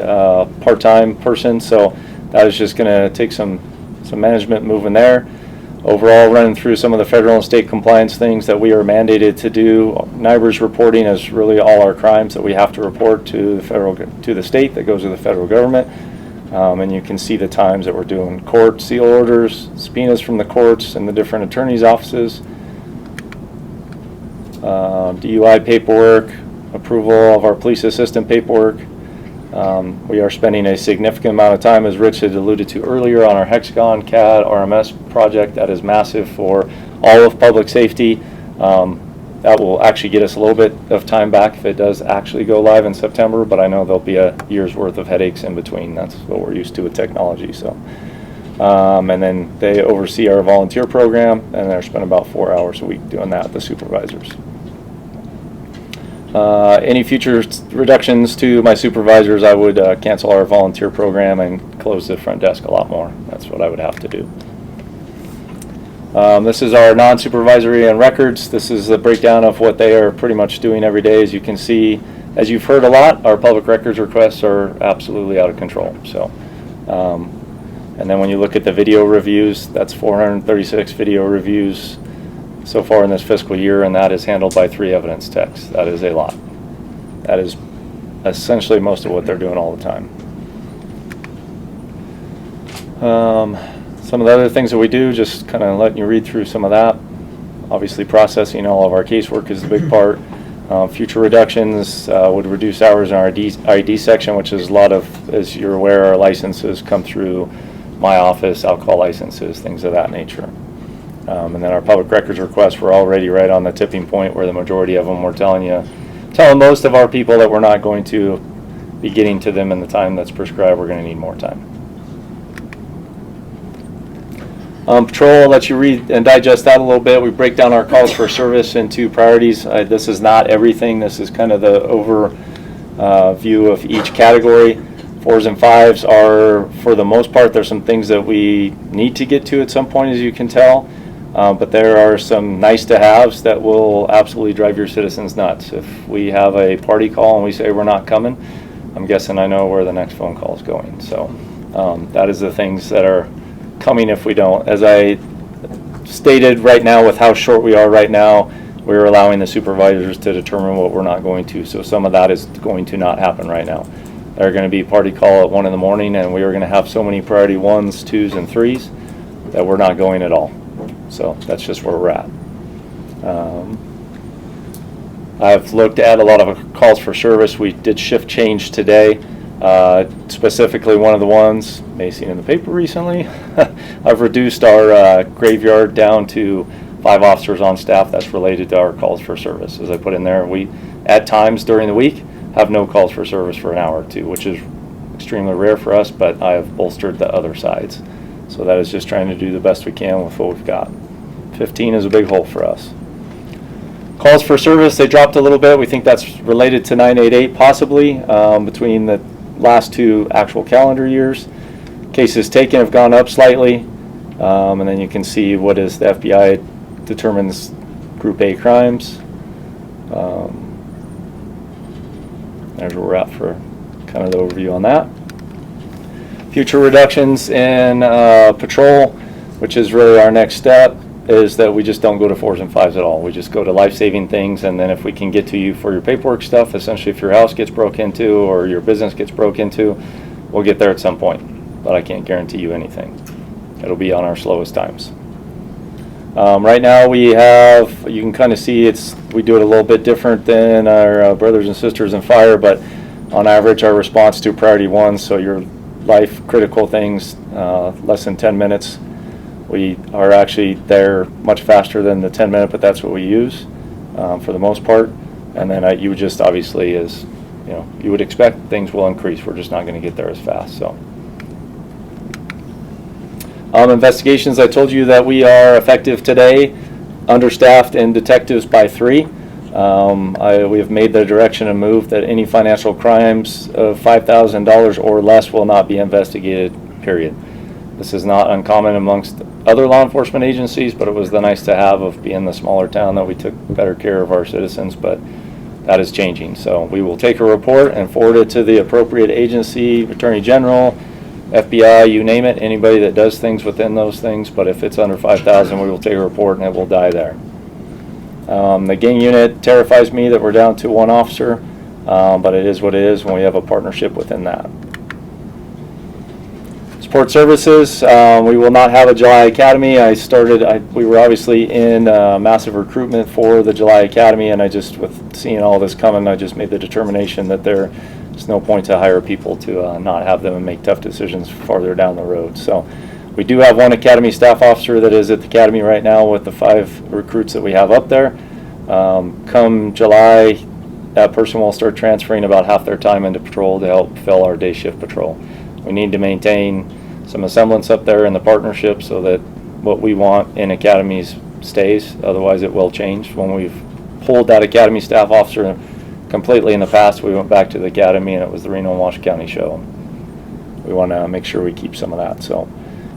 part-time person, so that is just going to take some management moving there. Overall, running through some of the federal and state compliance things that we are mandated to do. NIBRS reporting is really all our crimes that we have to report to the state that goes to the federal government. And you can see the times that we're doing court seal orders, subpoenas from the courts and the different attorneys' offices, DUI paperwork, approval of our police assistant paperwork, We are spending a significant amount of time, as Rich had alluded to earlier, on our Hexagon CAD RMS project. That is massive for all of public safety. That will actually get us a little bit of time back if it does actually go live in September, but I know there'll be a year's worth of headaches in between. That's what we're used to with technology. So, and then they oversee our volunteer program, and they're spending about 4 hours a week doing that, the supervisors. Any future reductions to my supervisors, I would cancel our volunteer program and close the front desk a lot more. That's what I would have to do. This is our non-supervisory and records. This is the breakdown of what they are pretty much doing every day. As you can see, as you've heard a lot, our public records requests are absolutely out of control. So, and then when you look at the video reviews, that's 436 video reviews so far in this fiscal year, and that is handled by 3 evidence techs. That is a lot. That is essentially most of what they're doing all the time. Some of the other things that we do, just kind of letting you read through some of that. Obviously, processing all of our casework is the big part. Future reductions would reduce hours in our ID section, which is a lot of, as you're aware, our licenses come through my office, alcohol licenses, things of that nature. And then our public records requests, we're already right on the tipping point where the majority of them, we're telling most of our people that we're not going to be getting to them in the time that's prescribed. We're going to need more time. Patrol, I'll let you read and digest that a little bit. We break down our calls for service into priorities. This is not everything. This is kind of the overview of each category. 4s and 5s are, for the most part, there's some things that we need to get to at some point, as you can tell. But there are some nice to haves that will absolutely drive your citizens nuts. If we have a party call and we say we're not coming, I'm guessing I know where the next phone call is going. So that is the things that are coming if we don't. As I stated, right now, with how short we are right now, we're allowing the supervisors to determine what we're not going to. So some of that is going to not happen right now. They're going to be party call at 1 in the morning, and we are going to have so many priority 1s, 2s, and 3s that we're not going at all. So that's just where we're at. I've looked at a lot of calls for service. We did shift change today. Specifically, one of the ones, may have seen in the paper recently, I've reduced our graveyard down to 5 officers on staff. That's related to our calls for service. As I put in there, we, at times during the week, have no calls for service for an hour or 2, which is extremely rare for us, but I have bolstered the other sides. So that is just trying to do the best we can with what we've got. 15 is a big hole for us. Calls for service, they dropped a little bit. We think that's related to 988 possibly, between the last 2 actual calendar years. Cases taken have gone up slightly, and then you can see what is the FBI determines Group A crimes. There's where we're at for kind of the overview on that. Future reductions in patrol, which is really our next step, is that we just don't go to 4s and 5s at all. We just go to life-saving things, and then if we can get to you for your paperwork stuff, essentially if your house gets broke into or your business gets broke into, we'll get there at some point, but I can't guarantee you anything. It'll be on our slowest times. Right now we have, you can kind of see we do it a little bit different than our brothers and sisters in fire, but on average our response to priority 1, so your life critical things, less than 10 minutes. We are actually there much faster than the 10-minute, but that's what we use for the most part. And then you would just obviously, as you would expect, things will increase. We're just not going to get there as fast. So, investigations. I told you that we are effective today, understaffed in detectives by 3. We have made the direction and move that any financial crimes of $5,000 or less will not be investigated. Period. This is not uncommon amongst other law enforcement agencies, but it was the nice to have of being the smaller town that we took better care of our citizens, but that is changing. So we will take a report and forward it to the appropriate agency, Attorney General, FBI, you name it, anybody that does things within those things, but if it's under 5,000, we will take a report and it will die there. The gang unit terrifies me that we're down to 1 officer, but it is what it is when we have a partnership within that. Support services, we will not have a July Academy. We were obviously in massive recruitment for the July Academy, and with seeing all this coming, I just made the determination that there It's no point to hire people to not have them and make tough decisions farther down the road. So we do have one academy staff officer that is at the academy right now with the 5 recruits that we have up there. Come July, that person will start transferring about half their time into patrol to help fill our day shift patrol. We need to maintain some semblance up there in the partnership so that what we want in academies stays. Otherwise, it will change. When we've pulled that academy staff officer completely in the past, we went back to the academy and it was the Reno and Washoe County show. We want to make sure we keep some of that. So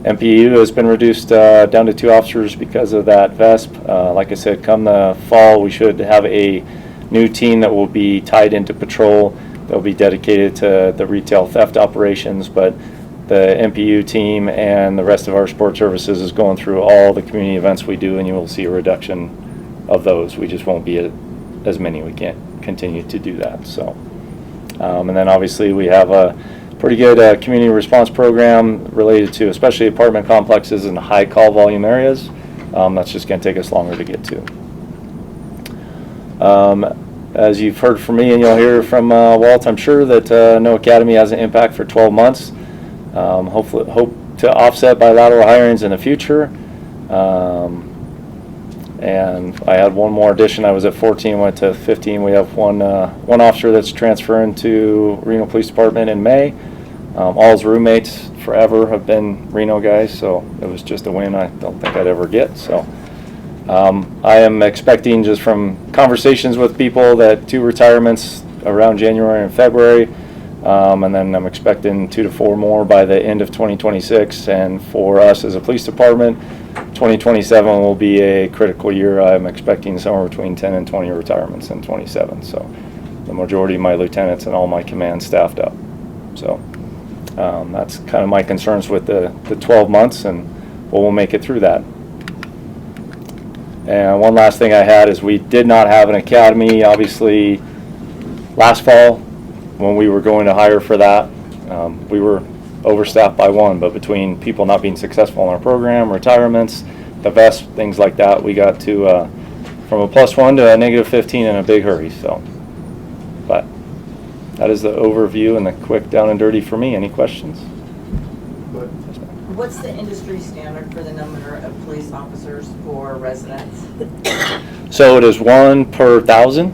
MPU has been reduced down to 2 officers because of that VESP. Like I said, come the fall, we should have a new team that will be tied into patrol. They'll be dedicated to the retail theft operations, but the MPU team and the rest of our support services is going through all the community events we do, and you will see a reduction of those. We just won't be as many. We can't continue to do that. So, and then obviously we have a pretty good community response program related to especially apartment complexes in high call volume areas. That's just going to take us longer to get to. As you've heard from me and you'll hear from Walt, I'm sure that No Academy has an impact for 12 months. Hopefully, hope to offset by lateral hirings in the future. And I had one more addition. I was at 14, went to 15. We have one officer that's transferring to Reno Police Department in May. All his roommates forever have been Reno guys, so it was just a win I don't think I'd ever get. So I am expecting, just from conversations with people, that 2 retirements around January and February. And then I'm expecting 2 to 4 more by the end of 2026. And for us as a police department, 2027 will be a critical year. I'm expecting somewhere between 10 and 20 retirements in 27. So the majority of my lieutenants and all my command staffed up. So that's kind of my concerns with the 12 months, and we'll make it through that. And one last thing I had is we did not have an academy, obviously, last fall when we were going to hire for that. We were overstaffed by 1, but between people not being successful in our program, retirements, the VESP, things like that, we got to from a +1 to a -15 in a big hurry. So, but that is the overview and the quick down and dirty for me. Any questions? What's the industry standard for the number of police officers for residents? So it is 1 per 1,000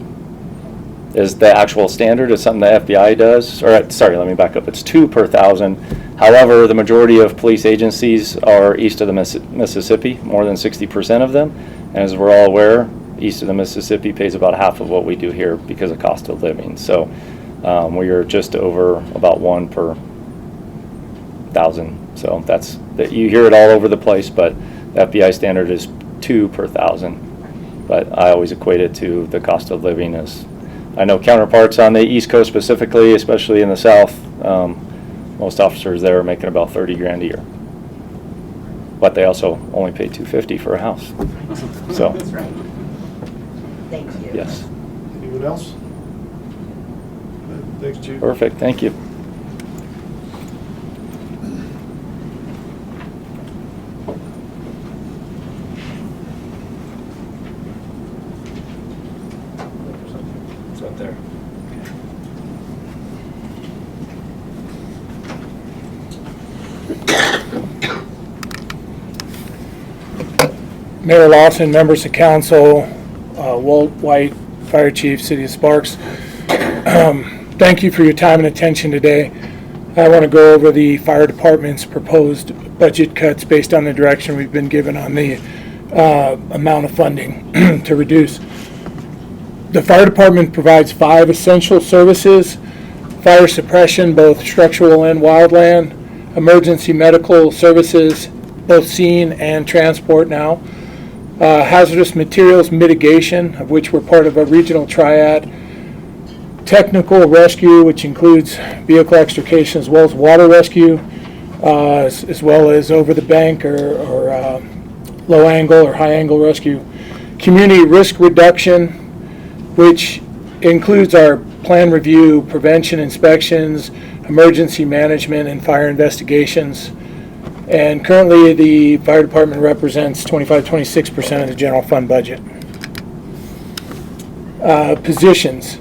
is the actual standard. It's something the FBI does. Or sorry, let me back up. It's 2 per 1,000. However, the majority of police agencies are east of the Mississippi, more than 60% of them. And as we're all aware, east of the Mississippi pays about half of what we do here because of cost of living. So we are just over about 1 per 1,000. So that's that. You hear it all over the place, but the FBI standard is 2 per 1,000. But I always equate it to the cost of living. As I know counterparts on the East Coast specifically, especially in the South, most officers there are making about 30 grand a year. But they also only pay $250 for a house. So. That's right. Thank you. Yes. Anyone else? Thanks, Chief. Perfect. Thank you. It's up there. Mayor Lawson, members of council, Walt White, Fire Chief, City of Sparks. Thank you for your time and attention today. I want to go over the fire department's proposed budget cuts based on the direction we've been given on the amount of funding to reduce. The fire department provides 5 essential services: fire suppression, both structural and wildland, emergency medical services, both scene and transport now, hazardous materials mitigation, of which we're part of a regional triad, technical rescue, which includes vehicle extrication as well as water rescue, as well as over the bank or low angle or high angle rescue, community risk reduction, which includes our plan review, prevention inspections, emergency management, and fire investigations. And currently the fire department represents 25-26% of the general fund budget. Positions.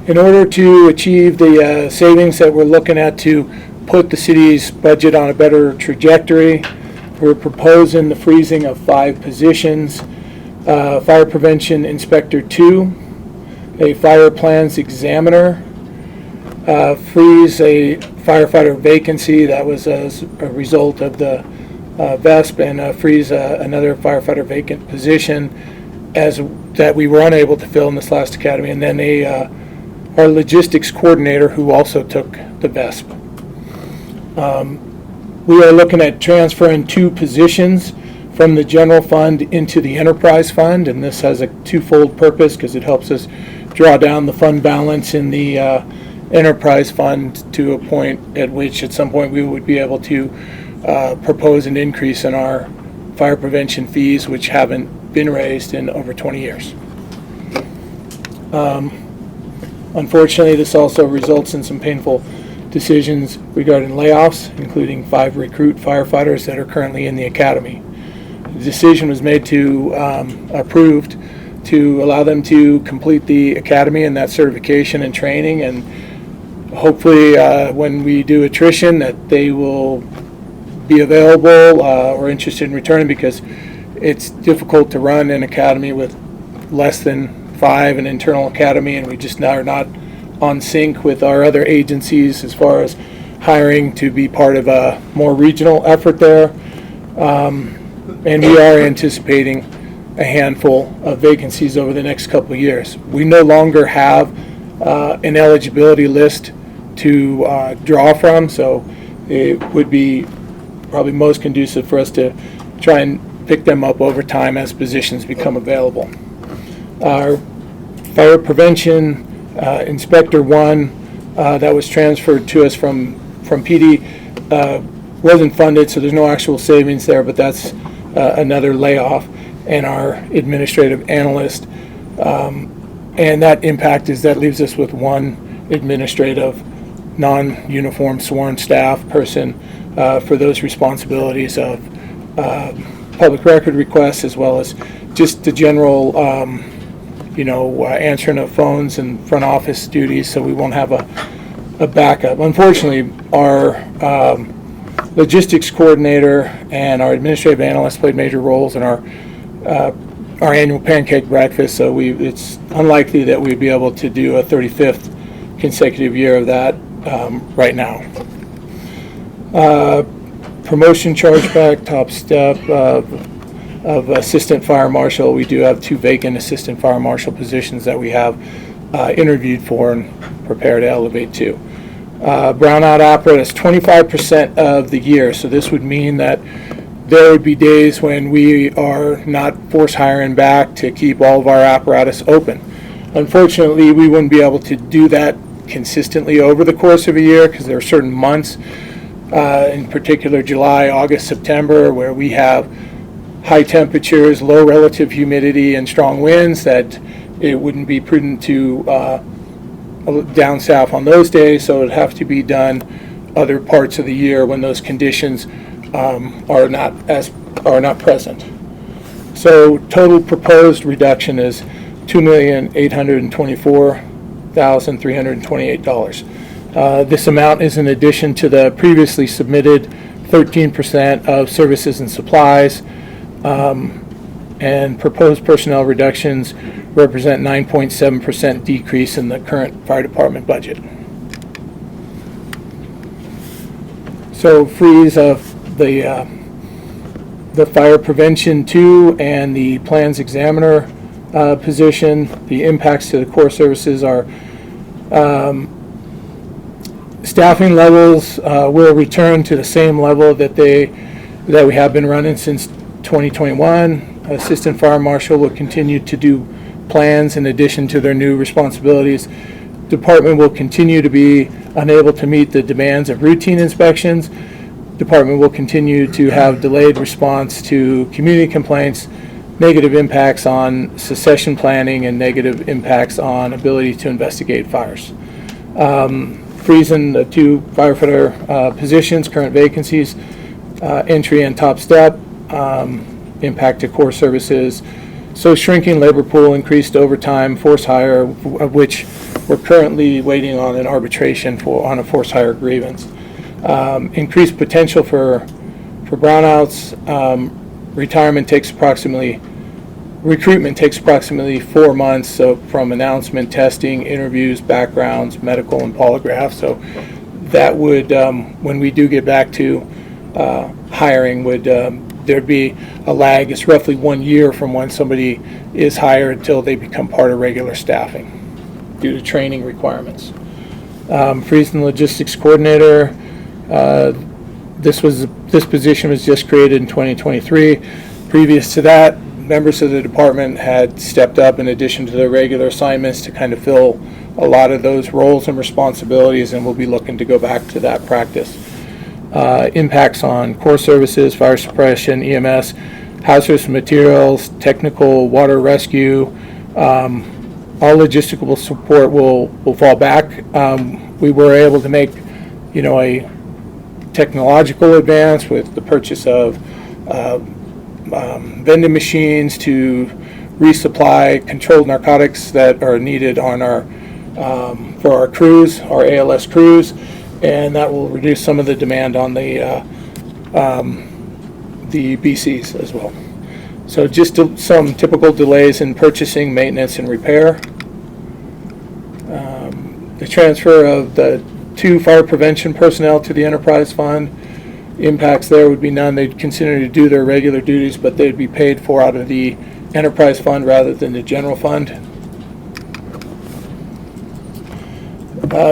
In order to achieve the savings that we're looking at to put the city's budget on a better trajectory, we're proposing the freezing of 5 positions. Fire Prevention Inspector 2, a Fire Plans Examiner, freeze a firefighter vacancy that was as a result of the VESP, and freeze another firefighter vacant position that we were unable to fill in this last academy, and then our logistics coordinator who also took the VESP. We are looking at transferring 2 positions from the general fund into the enterprise fund, and this has a twofold purpose because it helps us draw down the fund balance in the enterprise fund to a point at which at some point we would be able to propose an increase in our fire prevention fees, which haven't been raised in over 20 years. Unfortunately, this also results in some painful decisions regarding layoffs, including 5 recruit firefighters that are currently in the academy. The decision was made approved to allow them to complete the academy and that certification and training, and hopefully when we do attrition that they will be available or interested in returning, because it's difficult to run an academy with less than 5, an internal academy, and we just are not on sync with our other agencies as far as hiring to be part of a more regional effort there. And we are anticipating a handful of vacancies over the next couple of years. We no longer have an eligibility list to draw from, so it would be probably most conducive for us to try and pick them up over time as positions become available. Our Fire Prevention Inspector 1 that was transferred to us from PD wasn't funded, so there's no actual savings there, but that's another layoff. And our administrative analyst, and that impact is that leaves us with 1 administrative non-uniform sworn staff person for those responsibilities of public record requests, as well as just the general answering of phones and front office duties, so we won't have a backup. Unfortunately, our logistics coordinator and our administrative analyst played major roles in our annual pancake breakfast, so it's unlikely that we'd be able to do a 35th consecutive year of that right now. Promotion chargeback, top step of assistant fire marshal. We do have 2 vacant assistant fire marshal positions that we have interviewed for and prepared to elevate to. Brownout apparatus, 25% of the year, so this would mean that there would be days when we are not force hiring back to keep all of our apparatus open. Unfortunately, we wouldn't be able to do that consistently over the course of a year, because there are certain months, in particular July, August, September, where we have high temperatures, low relative humidity, and strong winds, that it wouldn't be prudent to down staff on those days, so it would have to be done other parts of the year when those conditions are not present. So total proposed reduction is $2,824,328. This amount is in addition to the previously submitted 13% of services and supplies, and proposed personnel reductions represent 9.7% decrease in the current fire department budget. So freeze of the Fire Prevention 2 and the Plans Examiner position. The impacts to the core services are staffing levels will return to the same level that we have been running since 2021. Assistant Fire Marshal will continue to do plans in addition to their new responsibilities. Department will continue to be unable to meet the demands of routine inspections. Department will continue to have delayed response to community complaints, negative impacts on succession planning, and negative impacts on ability to investigate fires. Freezing the 2 firefighter positions, current vacancies, entry and top step, impact to core services, So shrinking labor pool, increased overtime, force hire, of which we're currently waiting on an arbitration on a force hire grievance. Increased potential for brownouts. Recruitment takes approximately 4 months, so from announcement, testing, interviews, backgrounds, medical, and polygraph. So that would, when we do get back to hiring, there'd be a lag. It's roughly 1 year from when somebody is hired until they become part of regular staffing due to training requirements. Freezing logistics coordinator. This position was just created in 2023. Previous to that, members of the department had stepped up in addition to their regular assignments to kind of fill a lot of those roles and responsibilities, and we'll be looking to go back to that practice. Impacts on core services, fire suppression, EMS, hazardous materials, technical water rescue. All logistical support will fall back. We were able to make, a technological advance with the purchase of vending machines to resupply controlled narcotics that are needed on for our crews, our ALS crews, and that will reduce some of the demand on the BCs as well. So just some typical delays in purchasing, maintenance, and repair. The transfer of the 2 fire prevention personnel to the enterprise fund. Impacts there would be none. They'd continue to do their regular duties, but they'd be paid for out of the enterprise fund rather than the general fund.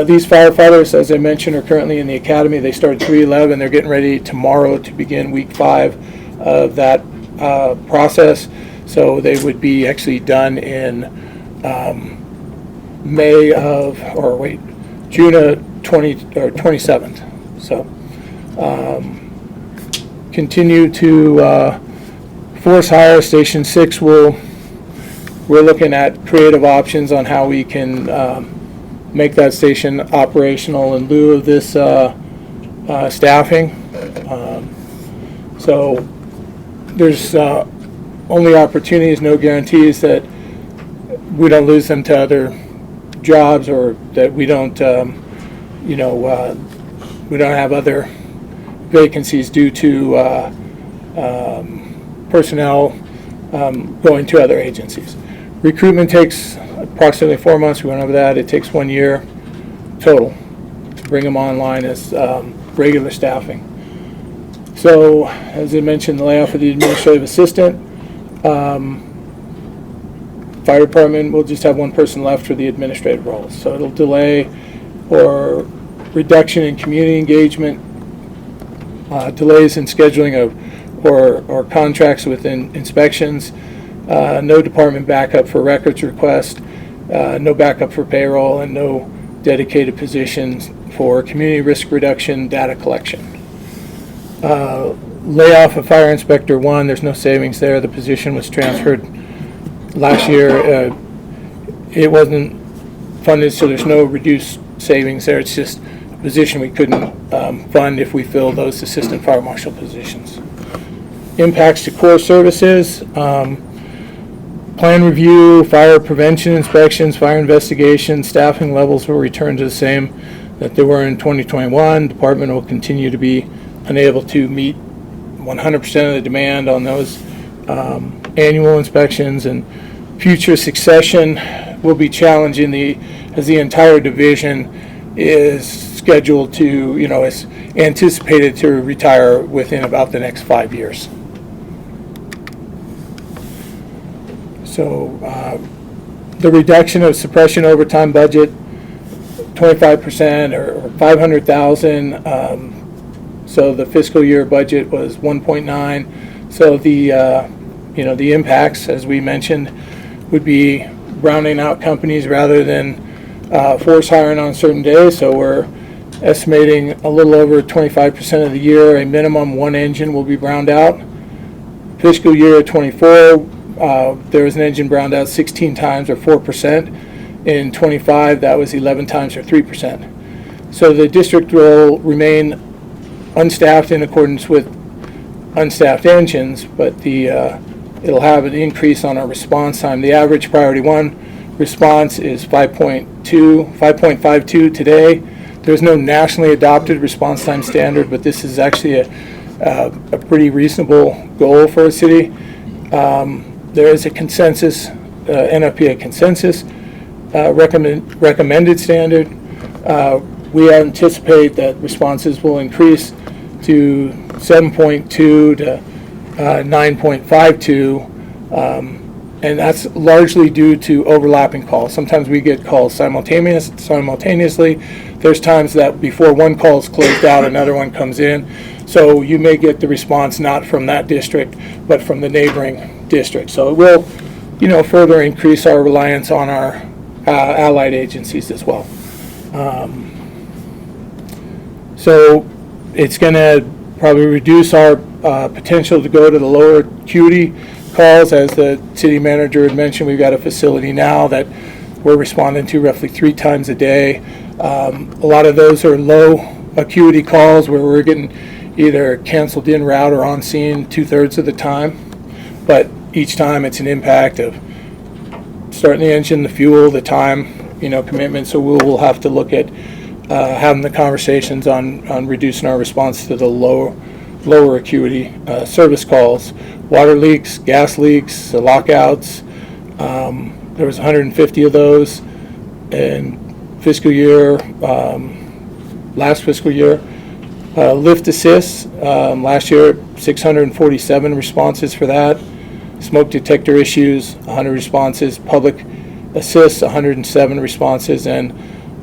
These firefighters, as I mentioned, are currently in the academy. They started 3/11. They're getting ready tomorrow to begin week 5 of that process. So they would be actually done in June of 27th. So continue to force hire. Station 6 we're looking at creative options on how we can make that station operational in lieu of this staffing. So there's only opportunities, no guarantees that we don't lose them to other jobs, or that we don't, we don't have other vacancies due to personnel going to other agencies. Recruitment takes approximately 4 months. We went over that. It takes 1 year total to bring them online as regular staffing. So, as I mentioned, the layoff of the administrative assistant. Fire department will just have 1 person left for the administrative roles. So it'll delay or reduction in community engagement, delays in scheduling of or contracts with inspections, no department backup for records request, no backup for payroll, and no dedicated positions for community risk reduction data collection. Layoff of Fire Inspector 1, there's no savings there. The position was transferred last year. It wasn't funded, so there's no reduced savings there. It's just a position we couldn't fund if we fill those assistant fire marshal positions. Impacts to core services. Plan review, fire prevention inspections, fire investigation, staffing levels will return to the same that they were in 2021. Department will continue to be unable to meet 100% of the demand on those annual inspections, and future succession will be challenging as the entire division is scheduled to, is anticipated to retire within about the next 5 years. So the reduction of suppression overtime budget, 25% or 500,000. So the fiscal year budget was 1.9. So the the impacts, as we mentioned, would be rounding out companies rather than force hiring on certain days. So we're estimating a little over 25% of the year, a minimum 1 engine will be browned out. Fiscal year 24. There was an engine browned out 16 times or 4%. In 25, that was 11 times or 3%. So the district will remain unstaffed in accordance with unstaffed engines, but the it'll have an increase on our response time. The average priority 1 response is 5.52 today. There's no nationally adopted response time standard, but this is actually a pretty reasonable goal for a city. There is a consensus, NFPA consensus recommended standard. We anticipate that responses will increase to 7.2 to 9.52, and that's largely due to overlapping calls. Sometimes we get calls simultaneously. There's times that before one call is closed out, another one comes in. So you may get the response not from that district, but from the neighboring district. So it will, further increase our reliance on our allied agencies as well. So it's going to probably reduce our potential to go to the lower acuity calls. As the city manager had mentioned, we've got a facility now that we're responding to roughly 3 times a day. A lot of those are low acuity calls where we're getting either canceled en route or on scene 2/3 of the time. But each time it's an impact of starting the engine, the fuel, the time, commitment. So we'll have to look at having the conversations on reducing our response to the lower acuity service calls. Water leaks, gas leaks, lockouts. There was 150 of those in last fiscal year. Lift assists, last year 647 responses for that. Smoke detector issues, 100 responses. Public assists, 107 responses. And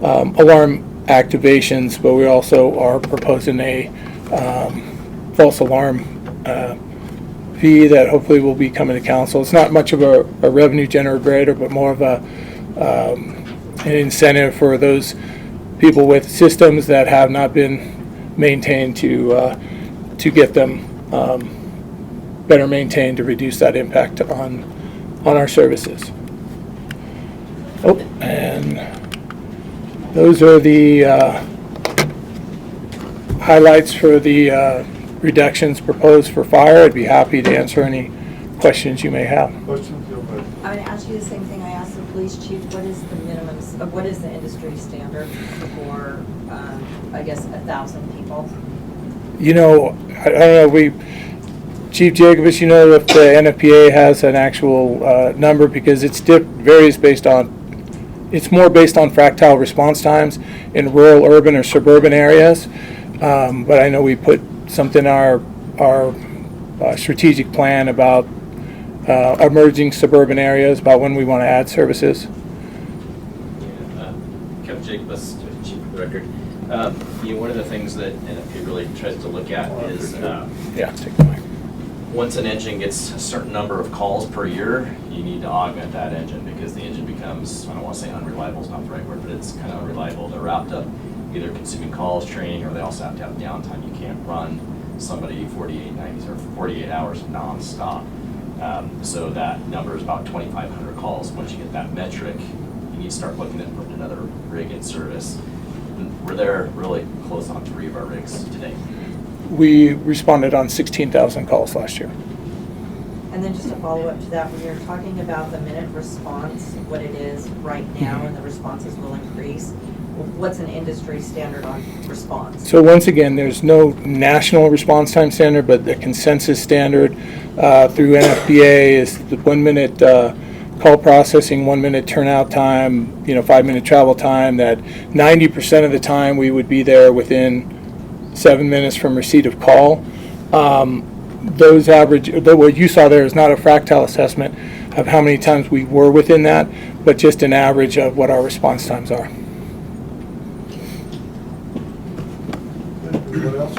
alarm activations, but we also are proposing a false alarm fee that hopefully will be coming to council. It's not much of a revenue generator, but more of an incentive for those people with systems that have not been maintained to get them better maintained to reduce that impact on our services. Oh, and those are the highlights for the reductions proposed for fire. I'd be happy to answer any questions you may have. Questions? Go ahead. I'm going to ask you the same thing I asked the police chief. What is the minimum, what is the industry standard for, I guess, 1,000 people? I don't know, Chief Jacobus, if the NFPA has an actual number, because it's varies based on, it's more based on fractile response times in rural, urban, or suburban areas. But I know we put something in our strategic plan about emerging suburban areas, about when we want to add services. Kevin Jacobus, Chief of the Record. One of the things that NFPA really tries to look at is take the mic. Once an engine gets a certain number of calls per year, you need to augment that engine because the engine becomes, I don't want to say unreliable is not the right word, but it's kind of unreliable. They're wrapped up either consuming calls, training, or they also have to have downtime. You can't run somebody 48 hours nonstop. So that number is about 2,500 calls. Once you get that metric, you need to start looking at putting another rig in service. We're there really close on 3 of our rigs today. We responded on 16,000 calls last year. And then just a follow-up to that, when you're talking about the minute response, what it is right now, and the responses will increase, what's an industry standard on response? So once again, there's no national response time standard, but the consensus standard through NFPA is the 1 minute call processing, 1 minute turnout time, 5 minute travel time, that 90% of the time we would be there within 7 minutes from receipt of call. Those average, what you saw there is not a fractile assessment of how many times we were within that, but just an average of what our response times are. Anyone else?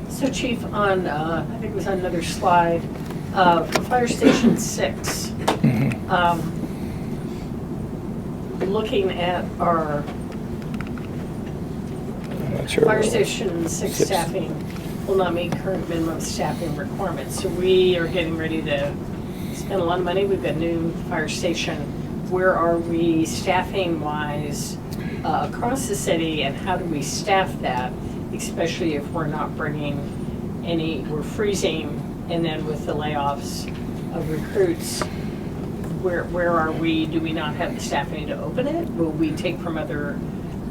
So Chief, on, I think it was on another slide, for Fire Station 6, looking at our Fire Station 6 staffing will not meet current minimum staffing requirements. So we are getting ready to spend a lot of money. We've got a new fire station. Where are we staffing-wise across the city, and how do we staff that, especially if we're not bringing we're freezing And then with the layoffs of recruits, where are we? Do we not have the staffing to open it? Will we take from other,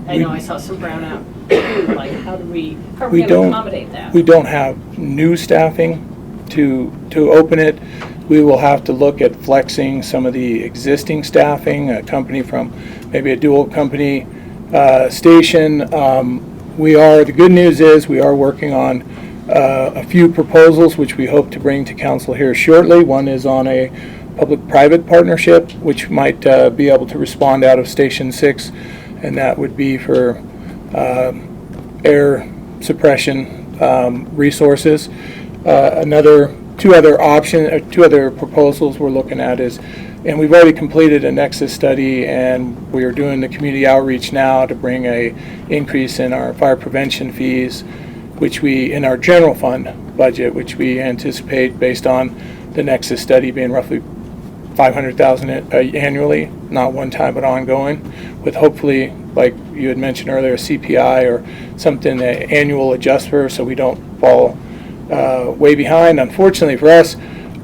I know I saw some brownout too, like how are we going to accommodate that? We don't have new staffing to open it. We will have to look at flexing some of the existing staffing, a company from maybe a dual company station. The good news is we are working on a few proposals which we hope to bring to council here shortly. One is on a public-private partnership which might be able to respond out of Station 6, and that would be for air suppression resources. Two other proposals we're looking at is, and we've already completed a nexus study, and we are doing the community outreach now to bring a increase in our fire prevention fees, which in our general fund budget, which we anticipate based on the nexus study being roughly $500,000 annually, not one time but ongoing, with hopefully, like you had mentioned earlier, CPI or something, an annual adjuster, so we don't fall way behind. Unfortunately for us,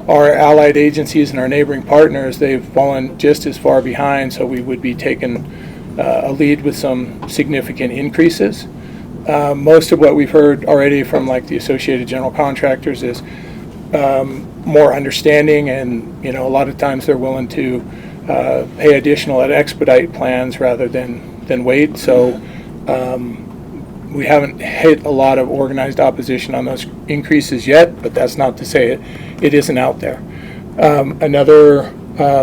our allied agencies and our neighboring partners, they've fallen just as far behind, so we would be taking a lead with some significant increases. Most of what we've heard already from like the Associated General Contractors is more understanding, and a lot of times they're willing to pay additional at expedite plans rather than wait. So we haven't hit a lot of organized opposition on those increases yet, but that's not to say it isn't out there. Another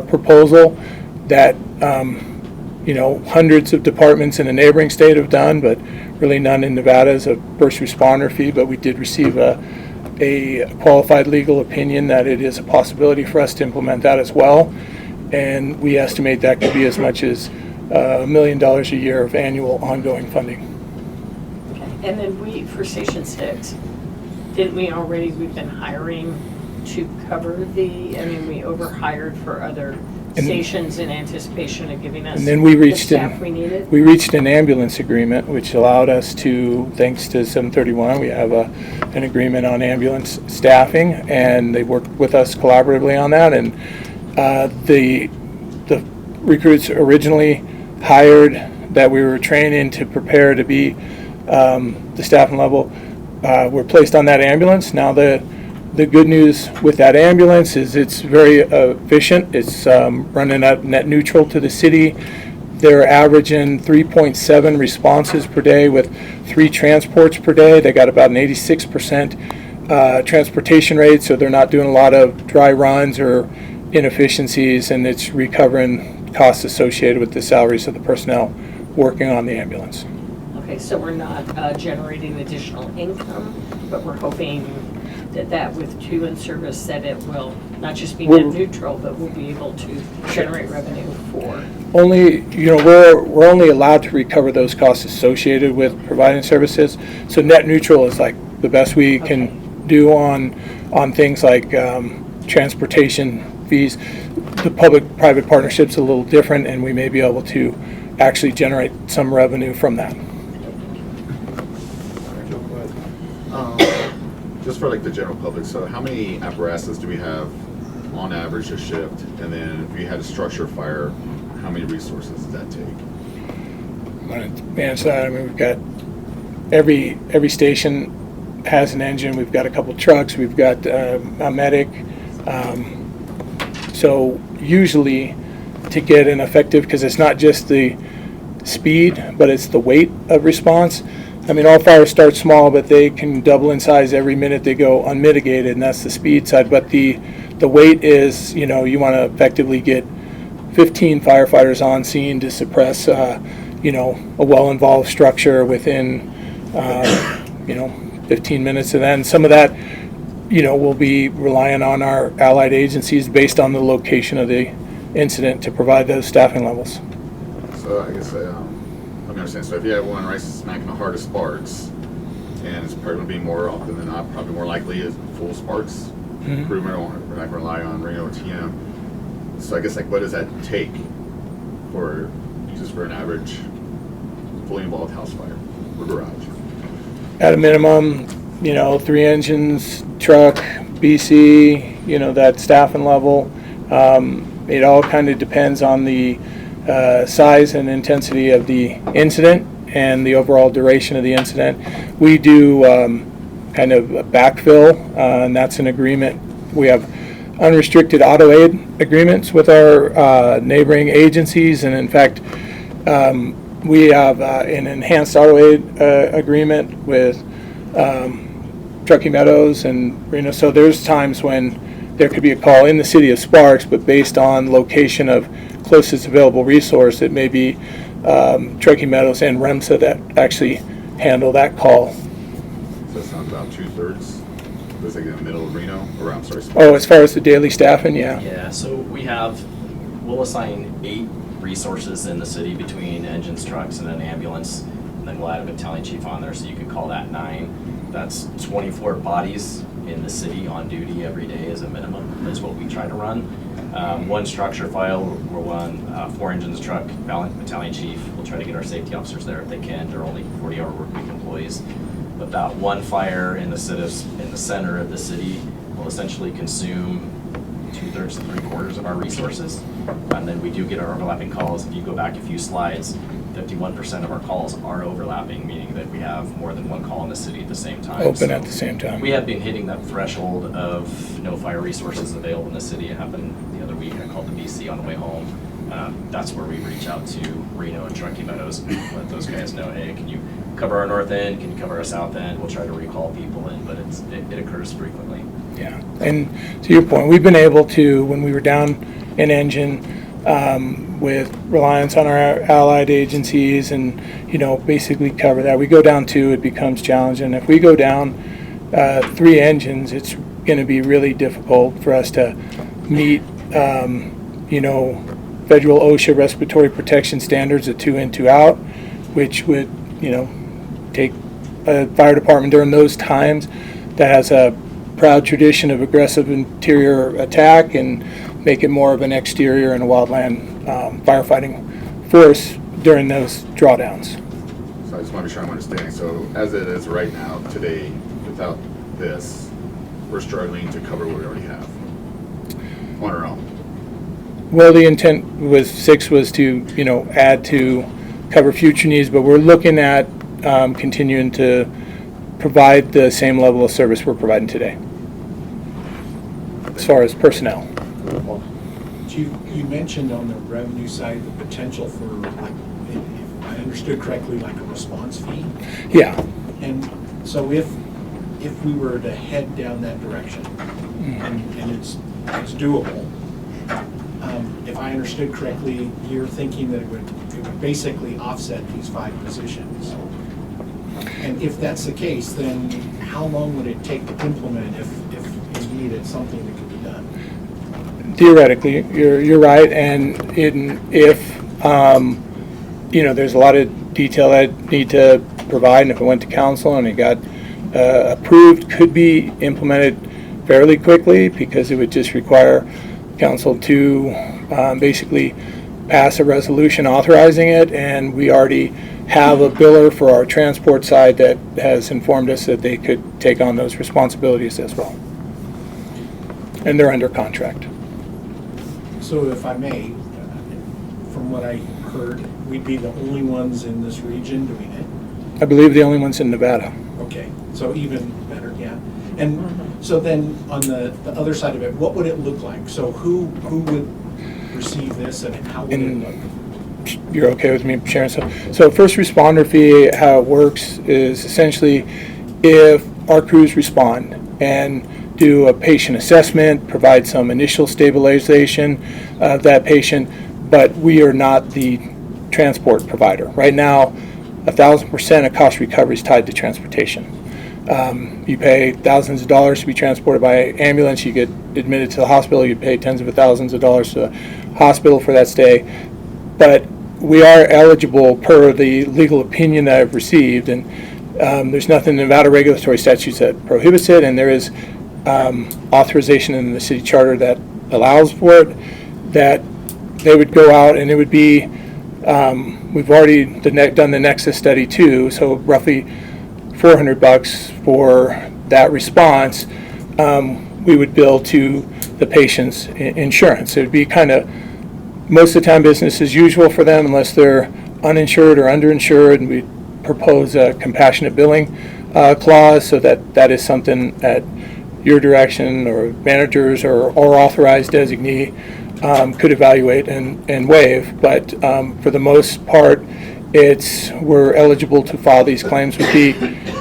proposal that hundreds of departments in a neighboring state have done, but really none in Nevada, is a first responder fee, but we did receive a qualified legal opinion that it is a possibility for us to implement that as well, and we estimate that could be as much as $1 million a year of annual ongoing funding. And then for Station 6, we've been hiring to cover we overhired for other stations in anticipation of giving us and then we reached the staff we needed? We reached an ambulance agreement, which allowed us to, thanks to 731, we have an agreement on ambulance staffing, and they worked with us collaboratively on that. And the recruits originally hired that we were training to prepare to be the staffing level were placed on that ambulance. Now the good news with that ambulance is it's very efficient. It's running at net neutral to the city. They're averaging 3.7 responses per day with 3 transports per day. They got about an 86% transportation rate, so they're not doing a lot of dry runs or inefficiencies, and it's recovering costs associated with the salaries of the personnel working on the ambulance. Okay, so we're not generating additional income, but we're hoping that with 2 in service, that it will not just be net neutral, but we'll be able to generate revenue for. We're only allowed to recover those costs associated with providing services. So net neutral is like the best we can do on things like transportation fees. The public-private partnership's a little different, and we may be able to actually generate some revenue from that. Just for like the general public, so how many apparatuses do we have on average a shift? And then if we had a structure fire, how many resources does that take? I'm going to answer that. We've got every station has an engine. We've got a couple trucks. We've got a medic. So usually to get an effective, because it's not just the speed, but it's the weight of response. All fires start small, but they can double in size every minute they go unmitigated, and that's the speed side. But the weight is, you want to effectively get 15 firefighters on scene to suppress, a well-involved structure within, 15 minutes. And then some of that, we'll be relying on our allied agencies based on the location of the incident to provide those staffing levels. So I guess let me understand. So if you have one right smack in the heart of Sparks, and it's probably going to be more often than not, probably more likely is full Sparks improvement. We're not going to rely on Reno or TM. So I guess what does that take for an average fully involved house fire or garage? At a minimum, 3 engines, truck, BC, that staffing level. It all kind of depends on the size and intensity of the incident and the overall duration of the incident. We do kind of a backfill, and that's an agreement. We have unrestricted auto aid agreements with our neighboring agencies, and in fact, we have an enhanced auto aid agreement with Truckee Meadows and Reno. So there's times when there could be a call in the city of Sparks, but based on location of closest available resource, it may be Truckee Meadows and REMSA that actually handle that call. So it sounds about 2/3. Was like in the middle of Reno, or I'm sorry. Oh, as far as the daily staffing, yeah. Yeah, so we'll assign 8 resources in the city between engines, trucks, and an ambulance. And then we'll add a battalion chief on there, so you could call that 9. That's 24 bodies in the city on duty every day as a minimum, is what we try to run. 1 structure file, we'll run 4 engines, truck, battalion chief. We'll try to get our safety officers there if they can. They're only 40-hour workweek employees. But that 1 fire in the center of the city will essentially consume 2/3 to 3/4 of our resources. And then we do get our overlapping calls. If you go back a few slides, 51% of our calls are overlapping, meaning that we have more than 1 call in the city at the same time. Open at the same time. We have been hitting that threshold of no fire resources available in the city. It happened the other week. I called the BC on the way home. That's where we reach out to Reno and Truckee Meadows and let those guys know, hey, can you cover our north end? Can you cover our south end? We'll try to recall people in, but it occurs frequently. Yeah, and to your point, we've been able to, when we were down an engine, with reliance on our allied agencies and, basically cover that. We go down 2, it becomes challenging. If we go down 3 engines, it's going to be really difficult for us to meet, federal OSHA respiratory protection standards of 2 in, 2 out, which would, take a fire department during those times that has a proud tradition of aggressive interior attack and make it more of an exterior and a wildland firefighting force during those drawdowns. So I just want to be sure I'm understanding. So as it is right now, today, without this, we're struggling to cover what we already have on our own. Well, the intent with 6 was to, add to cover future needs, but we're looking at continuing to provide the same level of service we're providing today as far as personnel. You mentioned on the revenue side the potential for, like, if I understood correctly, like a response fee. Yeah. And so if we were to head down that direction, and it's doable, if I understood correctly, you're thinking that it would basically offset these 5 positions. And if that's the case, then how long would it take to implement if indeed it's something that could be done? Theoretically, you're right, and if there's a lot of detail I need to provide, and if it went to council and it got approved, could be implemented fairly quickly because it would just require council to basically pass a resolution authorizing it, and we already have a biller for our transport side that has informed us that they could take on those responsibilities as well. And they're under contract. So if I may, from what I heard, we'd be the only ones in this region doing it? I believe the only one's in Nevada. Okay, so even better, yeah. And so then on the other side of it, what would it look like? So who would receive this and how would it look? You're okay with me sharing? So first responder fee, how it works is essentially if our crews respond and do a patient assessment, provide some initial stabilization of that patient, but we are not the transport provider. Right now, 1,000% of cost recovery is tied to transportation. You pay thousands of dollars to be transported by ambulance, you get admitted to the hospital, you pay tens of thousands of dollars to the hospital for that stay. But we are eligible per the legal opinion that I've received, and there's nothing in the Nevada regulatory statutes that prohibits it, and there is authorization in the city charter that allows for it, that they would go out and it would be, we've already done the Nexus study too, so roughly $400 for that response. we would bill to the patient's insurance. It would be kind of, most of the time, business as usual for them unless they're uninsured or underinsured, and we propose a compassionate billing clause so that is something at your direction or managers or authorized designee could evaluate and waive. But for the most part, we're eligible to file these claims with the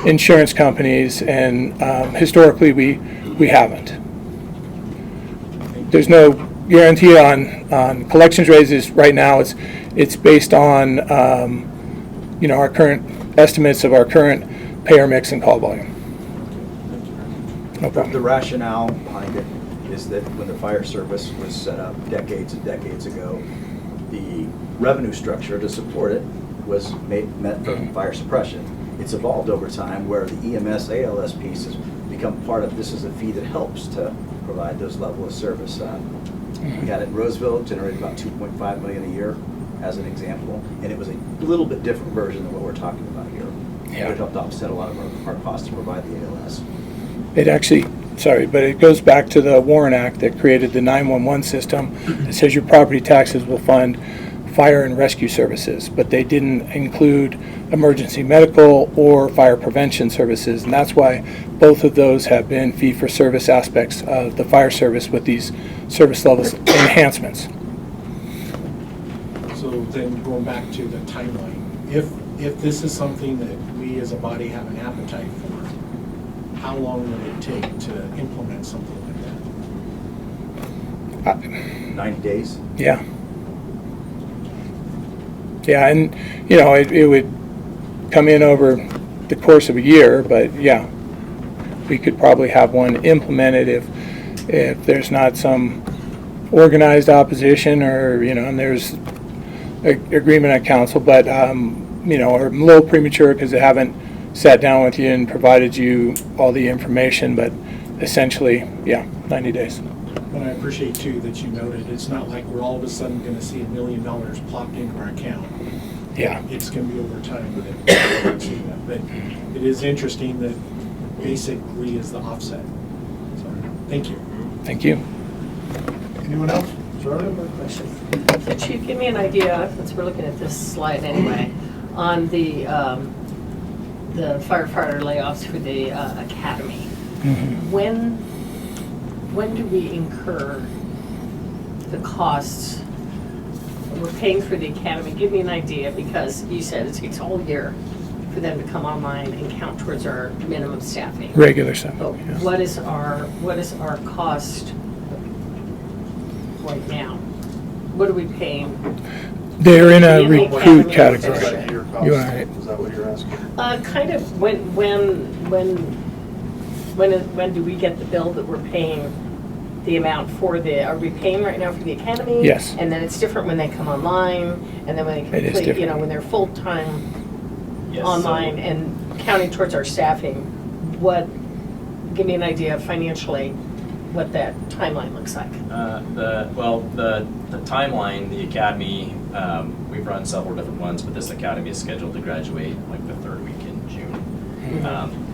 insurance companies, and historically we haven't. There's no guarantee on collections raises right now. It's based on our current estimates of our current payer mix and call volume. No problem. The rationale behind it is that when the fire service was set up decades and decades ago, the revenue structure to support it was meant for fire suppression. It's evolved over time where the EMS ALS piece has become part of, this is a fee that helps to provide those level of service. We had it in Roseville, generated about $2.5 million a year as an example, and it was a little bit different version than what we're talking about here. Yeah. It helped offset a lot of our costs to provide the ALS. It actually, sorry, but it goes back to the Warren Act that created the 911 system. It says your property taxes will fund fire and rescue services, but they didn't include emergency medical or fire prevention services, and that's why both of those have been fee-for-service aspects of the fire service with these service levels enhancements. So then going back to the timeline, if this is something that we as a body have an appetite for, how long will it take to implement something like that? 90 days? Yeah. Yeah, and it would come in over the course of a year, but yeah, we could probably have one implemented if there's not some organized opposition or, and there's agreement at council, but, or a little premature because they haven't sat down with you and provided you all the information, but essentially, yeah, 90 days. But I appreciate too that you noted, it's not like we're all of a sudden going to see $1 million plopped into our account. Yeah. It's going to be over time that. But it is interesting that basically is the offset. So, thank you. Thank you. Anyone else? Sorry? One more question. So Chief, give me an idea, since we're looking at this slide anyway, on the firefighter layoffs for the academy. Mm-hmm. When do we incur the costs? We're paying for the academy. Give me an idea, because you said it takes all year for them to come online and count towards our minimum staffing. Regular staffing. But Yeah. what is our cost right now? What are we paying? They're in a In the recruit academy category. position. Your cost, You are right. is that what you're asking? Kind of when do we get the bill that we're paying the amount for are we paying right now for the academy? Yes. And then it's different when they come online, and then when they It is complete, different. when they're full-time Yes, online and counting towards our staffing, give me an idea financially what that timeline looks like. The timeline, the academy, we've run several different ones, but this academy is scheduled to graduate like the third week in June.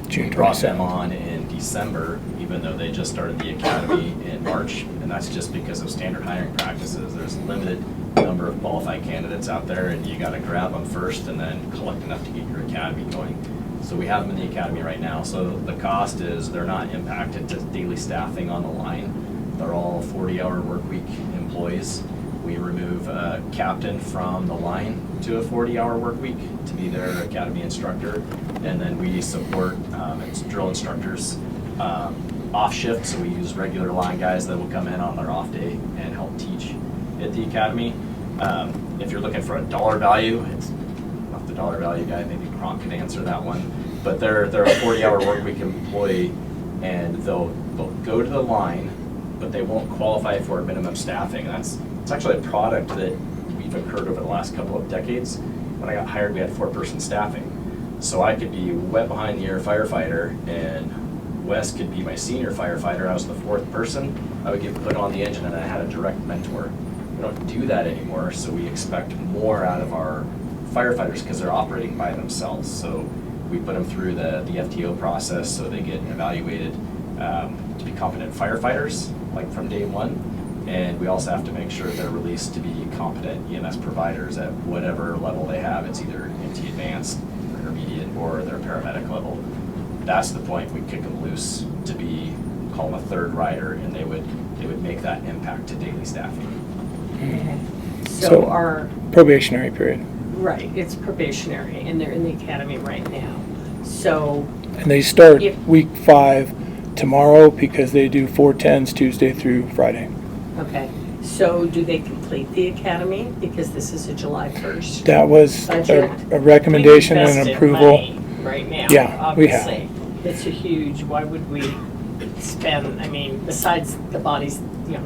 June We brought 27th. them on in December, even though they just started the academy in March, and that's just because of standard hiring practices. There's a limited number of qualified candidates out there, and you got to grab them first and then collect enough to get your academy going. So we have them in the academy right now. So the cost is they're not impacted to daily staffing on the line. They're all 40-hour work week employees. We remove a captain from the line to a 40-hour work week to be their academy instructor. And then we support drill instructors off shift. So we use regular line guys that will come in on their off day and help teach at the academy. If you're looking for a dollar value, it's not the dollar value guy, maybe Kronk can answer that one. But they're a 40-hour work week employee, and they'll go to the line, but they won't qualify for minimum staffing. It's actually a product that we've incurred over the last couple of decades. When I got hired, we had 4-person staffing. So I could be wet behind the ear firefighter, and Wes could be my senior firefighter. I was the 4th person. I would get put on the engine, and I had a direct mentor. We don't do that anymore, so we expect more out of our firefighters because they're operating by themselves. So we put them through the FTO process, so they get evaluated to be competent firefighters, like from day one. And we also have to make sure they're released to be competent EMS providers at whatever level they have. It's either MT advanced, or intermediate, or their paramedic level. That's the point we kick them loose to be, call them a third rider, and they would make that impact to daily staffing. So our, probationary period. right, it's probationary, and they're in the academy right now. So, And they start If- week 5 tomorrow because they do 410s Tuesday through Friday. okay, so do they complete the academy? Because this is a July 1st. That was budget. a recommendation We've and an invested approval. money right now, Yeah, we have. obviously. It's a huge, why would we spend, I mean, besides the bodies, you know,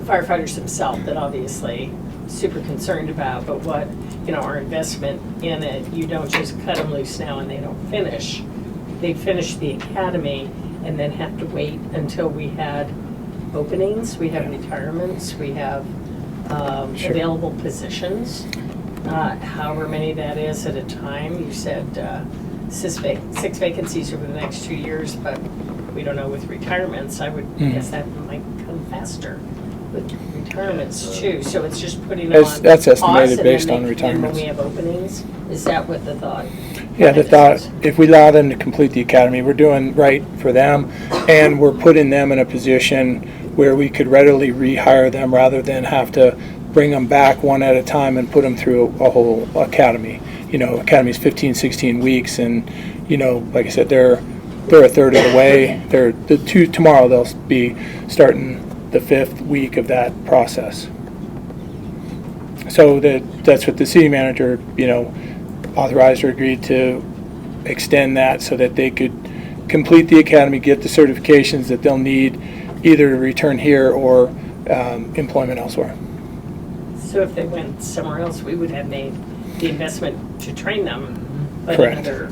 firefighters themselves that obviously super concerned about, but what, you know, our investment in it, you don't just cut them loose now and they don't finish. They finish the academy and then have to wait until we had openings, we have retirements, we have Sure. available positions, however many that is at a time. You said 6 vacancies over the next 2 years, but we don't know with retirements. I would guess that might come faster with retirements too. So it's just putting on That's estimated pause and based then on and retirements. when we have openings, is that what the thought? Yeah, the thought, if we allow them to complete the academy, we're doing right for them, and we're putting them in a position where we could readily rehire them rather than have to bring them back one at a time and put them through a whole academy. You know, academy's 15, 16 weeks, and, you know, like I said, they're a third of the way. Tomorrow they'll be starting the 5th week of that process. So that's what the city manager, you know, authorized or agreed to extend that so that they could complete the academy, get the certifications that they'll need either to return here or employment elsewhere. So if they went somewhere else, we would have made the investment to train them, but in Correct. another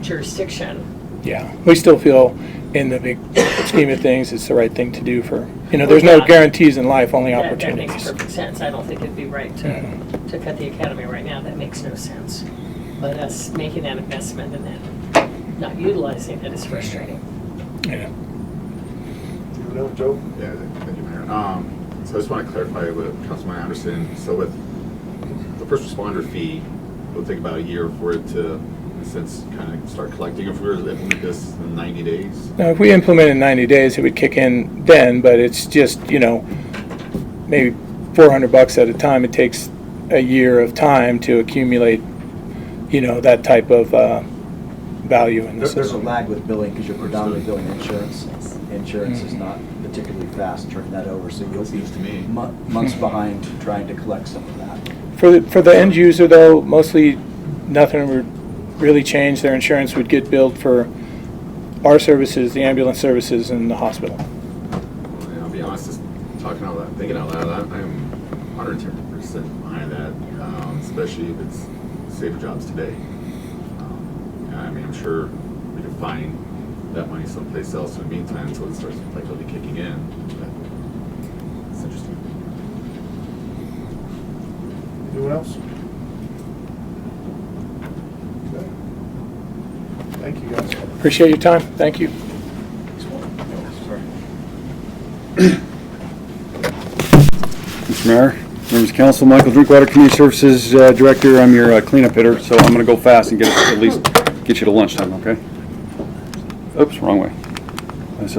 jurisdiction. Yeah, we still feel in the big scheme of things, it's the right thing to do for, you know, there's no Yeah. guarantees in life, only That makes opportunities. perfect sense. I don't think it'd be right to cut the academy right now. That makes no sense. But us making that investment and then not utilizing it is frustrating. Yeah. You know, Joe? Yeah, thank you, Mayor. So I just want to clarify with Councilman Anderson. So with the first responder fee, it'll take about a year for it to, in a sense, kind of start collecting. If we were to implement this in 90 days? Now, if we implement in 90 days, it would kick in then, but it's just, you know, maybe $400 at a time. It takes a year of time to accumulate, you know, that type of value in the There's a system. lag with billing because you're predominantly billing insurance. Insurance is not particularly fast turning that over, so you'll be months behind trying to collect some of that. For the end user, though, mostly nothing would really change. Their insurance would get billed for our services, the ambulance services, and the hospital. I'll be honest, just talking out loud, thinking out loud, I'm 110% behind that, especially if it's safer jobs today. I mean, I'm sure we can find that money someplace else in the meantime until it starts like really kicking in. But it's interesting. Anyone else? Okay. Thank you, guys. Appreciate your time. Thank you. Mr. Mayor, members of council, Michael Drinkwater, Community Services Director. I'm your cleanup hitter, so I'm going to go fast and at least get you to lunchtime, okay? Oops, wrong way. That's,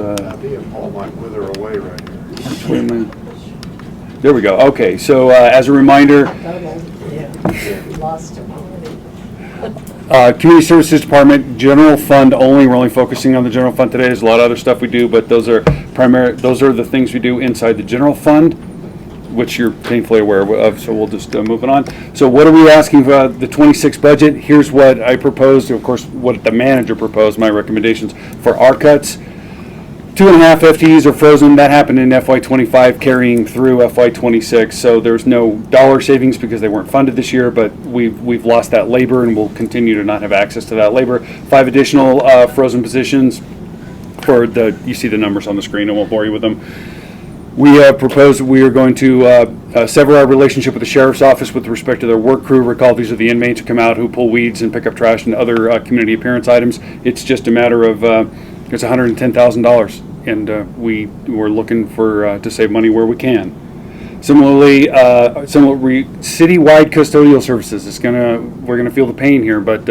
Paul might wither away right here. which way am I? There we go. Okay, so as a reminder, Yeah, lost him already. Community Services Department, general fund only. We're only focusing on the general fund today. There's a lot of other stuff we do, but those are the things we do inside the general fund, which you're painfully aware of, so we'll just move it on. So what are we asking for the 26 budget? Here's what I proposed, of course, what the manager proposed, my recommendations for our cuts. 2.5 FTEs are frozen. That happened in FY25, carrying through FY26. So there's no dollar savings because they weren't funded this year, but we've lost that labor and we'll continue to not have access to that labor. 5 additional frozen positions for you see the numbers on the screen. I won't bore you with them. We have proposed we are going to sever our relationship with the sheriff's office with respect to their work crew. Recall, these are the inmates who come out, who pull weeds and pick up trash and other community appearance items. It's just a matter of It's $110,000, and we're looking for to save money where we can. Similarly, citywide custodial services. We're gonna feel the pain here, but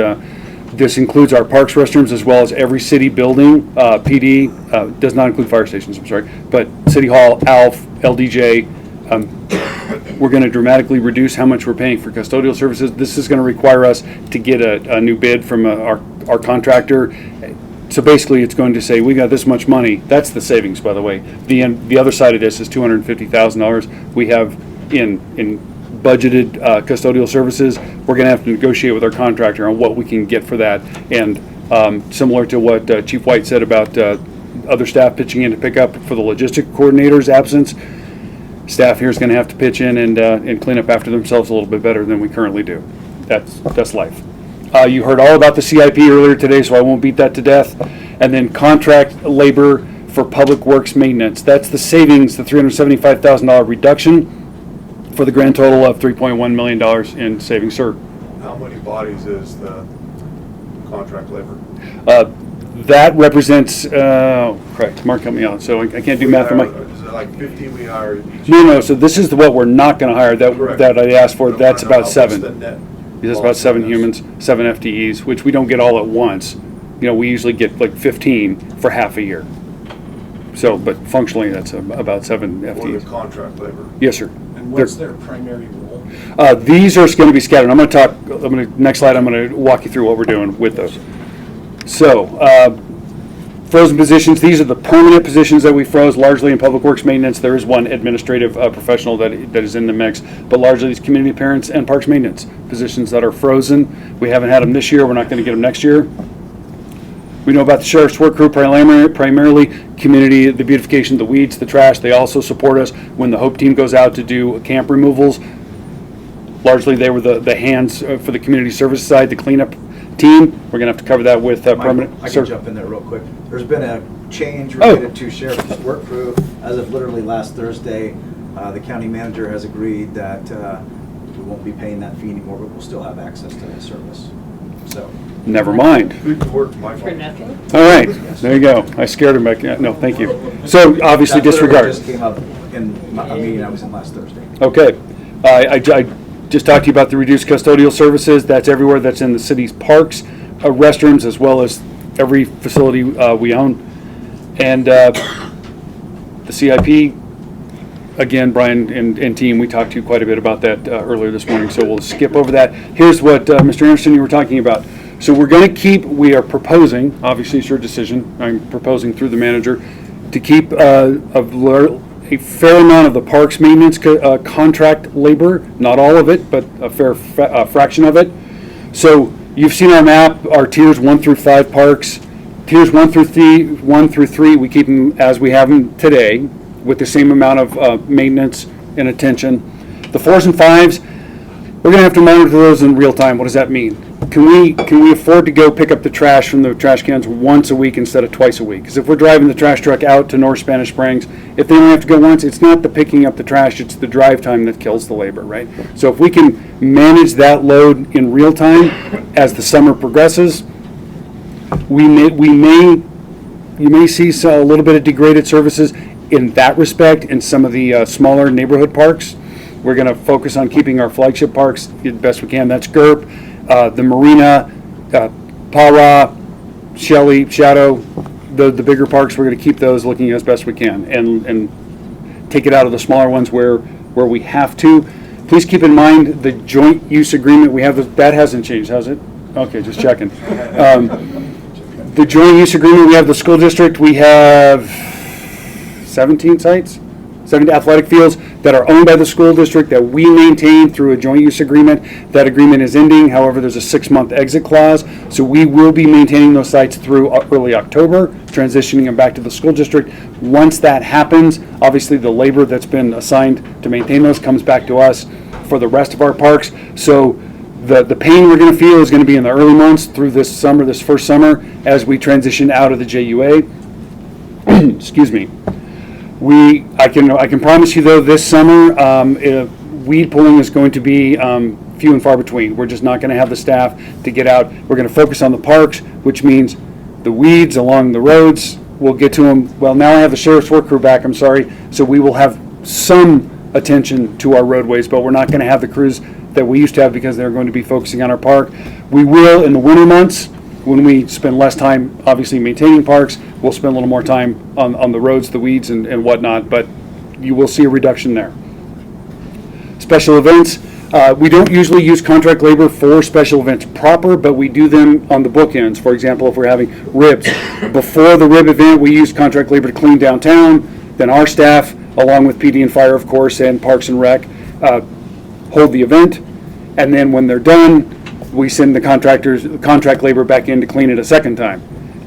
this includes our parks, restrooms, as well as every city building. PD does not include fire stations. I'm sorry, but City Hall, ALF, LDJ. We're going to dramatically reduce how much we're paying for custodial services. This is going to require us to get a new bid from our contractor. So basically, it's going to say, we got this much money. That's the savings, by the way. The other side of this is $250,000 we have in budgeted custodial services. We're going to have to negotiate with our contractor on what we can get for that. And similar to what Chief White said about other staff pitching in to pick up for the logistic coordinator's absence, staff here is going to have to pitch in and clean up after themselves a little bit better than we currently do. That's life. You heard all about the CIP earlier today, so I won't beat that to death. And then contract labor for public works maintenance. That's the savings, the $375,000 reduction for the grand total of $3.1 million in savings, sir. How many bodies is the contract labor? That represents, correct, Mark help me out, so I can't do math on my. Is it like 50 we hire each? No, so this is what we're not going to hire, that I asked for. That's about 7. That's about 7 humans, 7 FTEs, which we don't get all at once. We usually get like 15 for half a year. So, but functionally, that's about 7 FTEs. For the contract labor? Yes, sir. And what's their primary role? These are going to be scattered. Next slide, I'm going to walk you through what we're doing with those. So, frozen positions, these are the permanent positions that we froze, largely in public works maintenance. There is one administrative professional that is in the mix, but largely these community parents and parks maintenance positions that are frozen. We haven't had them this year. We're not going to get them next year. We know about the sheriff's work crew, primarily community, the beautification, the weeds, the trash. They also support us when the Hope team goes out to do camp removals. Largely, they were the hands for the community service side, the cleanup team. We're going to have to cover that with permanent. I can jump in there real quick. There's been a change related to sheriff's work crew. As of literally last Thursday, the county manager has agreed that we won't be paying that fee anymore, but we'll still have access to that service. So. Never mind. Good work, Michael. For nothing? All right, there you go. I scared him back. No, thank you. So obviously that disregard. just came up in a meeting I was in last Thursday. Okay. I just talked to you about the reduced custodial services. That's everywhere. That's in the city's parks, restrooms, as well as every facility we own. And the CIP, again, Brian and team, we talked to you quite a bit about that earlier this morning, so we'll skip over that. Here's what, Mr. Anderson, you were talking about. So we are proposing, obviously it's your decision, I'm proposing through the manager, to keep a fair amount of the parks maintenance contract labor, not all of it, but a fair fraction of it. So you've seen our map, our tiers 1 through 5 parks. Tiers 1 through 3, we keep them as we have them today, with the same amount of maintenance and attention. The 4s and 5s, we're going to have to monitor those in real time. What does that mean? Can we afford to go pick up the trash from the trash cans once a week instead of twice a week? Because if we're driving the trash truck out to North Spanish Springs, if they only have to go once, it's not the picking up the trash, it's the drive time that kills the labor, right? So if we can manage that load in real time as the summer progresses, you may see a little bit of degraded services in that respect in some of the smaller neighborhood parks. We're going to focus on keeping our flagship parks the best we can. That's GURP, the Marina, Pawa, Shelley, Shadow, the bigger parks. We're going to keep those looking as best we can and take it out of the smaller ones where we have to. Please keep in mind the joint use agreement we have. That hasn't changed, has it? Okay, just checking. The joint use agreement, we have the school district. We have 17 sites, 7 athletic fields that are owned by the school district that we maintain through a joint use agreement. That agreement is ending. However, there's a 6-month exit clause. So we will be maintaining those sites through early October, transitioning them back to the school district. Once that happens, obviously the labor that's been assigned to maintain those comes back to us for the rest of our parks. So the pain we're going to feel is going to be in the early months through this summer, this first summer, as we transition out of the JUA. Excuse me. I can promise you though, this summer, weed pulling is going to be few and far between. We're just not going to have the staff to get out. We're going to focus on the parks, which means The weeds along the roads, we'll get to them. Well, now I have the sheriff's work crew back, I'm sorry. So we will have some attention to our roadways, but we're not going to have the crews that we used to have because they're going to be focusing on our park. We will in the winter months, when we spend less time obviously maintaining parks, we'll spend a little more time on the roads, the weeds and whatnot, but you will see a reduction there. Special events, we don't usually use contract labor for special events proper, but we do them on the bookends. For example, if we're having ribs, before the rib event, we use contract labor to clean downtown, then our staff, along with PD and Fire, of course, and Parks and Rec, hold the event, and then when they're done, we send the contract labor back in to clean it a second time.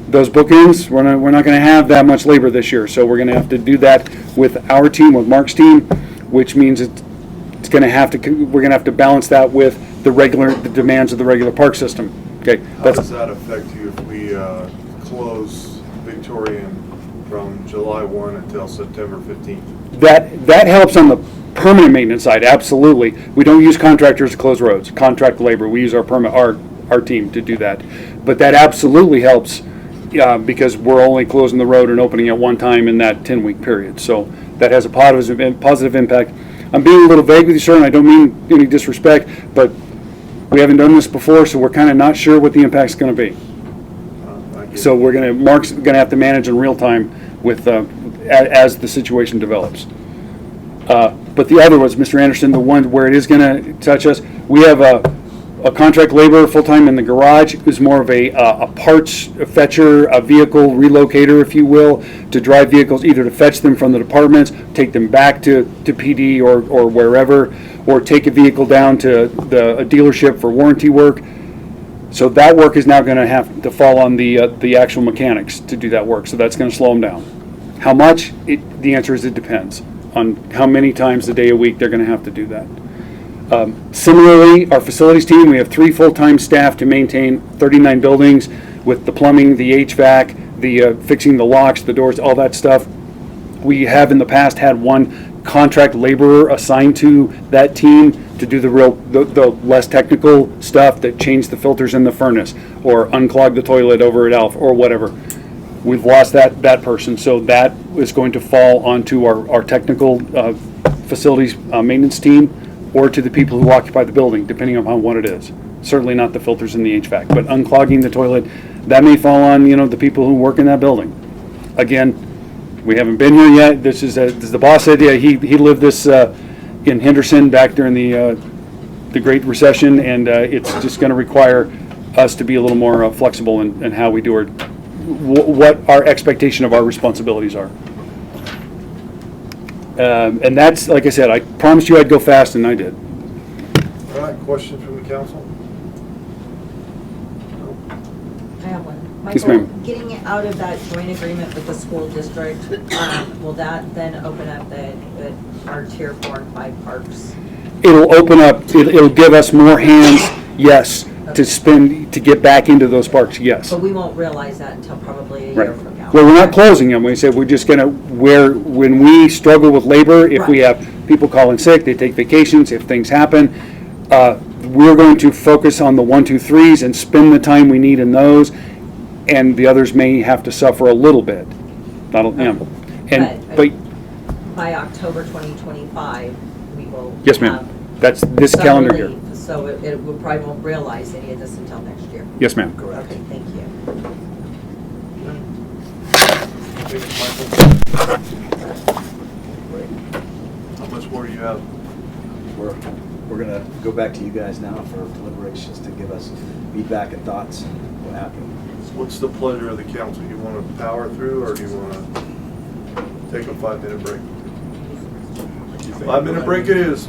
Those bookends, we're not going to have that much labor this year, so we're going to have to do that with our team, with Mark's team, which means we're going to have to balance that with the demands of the regular park system. Okay. How does that affect you if we close Victorian from July 1 until September 15th? That helps on the permanent maintenance side, absolutely. We don't use contractors to close roads, contract labor. We use our team to do that. But that absolutely helps because we're only closing the road and opening at one time in that 10-week period. So that has a positive impact. I'm being a little vague with you, sir, and I don't mean any disrespect, but we haven't done this before, so we're kind of not sure what the impact's going to be. So Mark's going to have to manage in real time with as the situation develops. But the other was, Mr. Anderson, the one where it is going to touch us, we have a contract laborer full-time in the garage who's more of a parts fetcher, a vehicle relocator, if you will, to drive vehicles, either to fetch them from the departments, take them back to PD or wherever, or take a vehicle down to a dealership for warranty work. So that work is now going to have to fall on the actual mechanics to do that work. So that's going to slow them down. How much? The answer is it depends on how many times a day a week they're going to have to do that. Similarly, our facilities team, we have 3 full-time staff to maintain 39 buildings with the plumbing, the HVAC, the fixing the locks, the doors, all that stuff. We have in the past had one contract laborer assigned to that team to do the less technical stuff, that change the filters in the furnace or unclog the toilet over at Alf or whatever. We've lost that person, so that is going to fall onto our technical facilities maintenance team or to the people who occupy the building, depending on what it is. Certainly not the filters in the HVAC, but unclogging the toilet, that may fall on the people who work in that building. Again, we haven't been here yet. This is the boss said, yeah, he lived this in Henderson back during the Great Recession, and it's just going to require us to be a little more flexible in how we do what our expectation of our responsibilities are. And that's, like I said, I promised you I'd go fast, and I did. All right, questions from the council? I have one. Yes, Michael, ma'am. getting out of that joint agreement with the school district, will that then open up our tier 4 and 5 parks? It'll open up, it'll give us more hands, yes, to get back into those parks, yes. But we won't realize that until probably a year from now. Well, we're not closing them. We said we're just going to, when we struggle with labor, if we have people calling sick, they take vacations, if things happen, we're going to focus on the 1, 2, 3s and spend the time we need in those, and the others may have to suffer a little bit. But by October 2025, we will. Yes, ma'am. That's this calendar year. So we probably won't realize any of this until next year. Yes, ma'am. Correct. Okay, thank you. How much more do you have? We're going to go back to you guys now for deliberations to give us feedback and thoughts. What happened? What's the pleasure of the council? You want to power through, or do you want to take a 5-minute break? 5-minute break it is.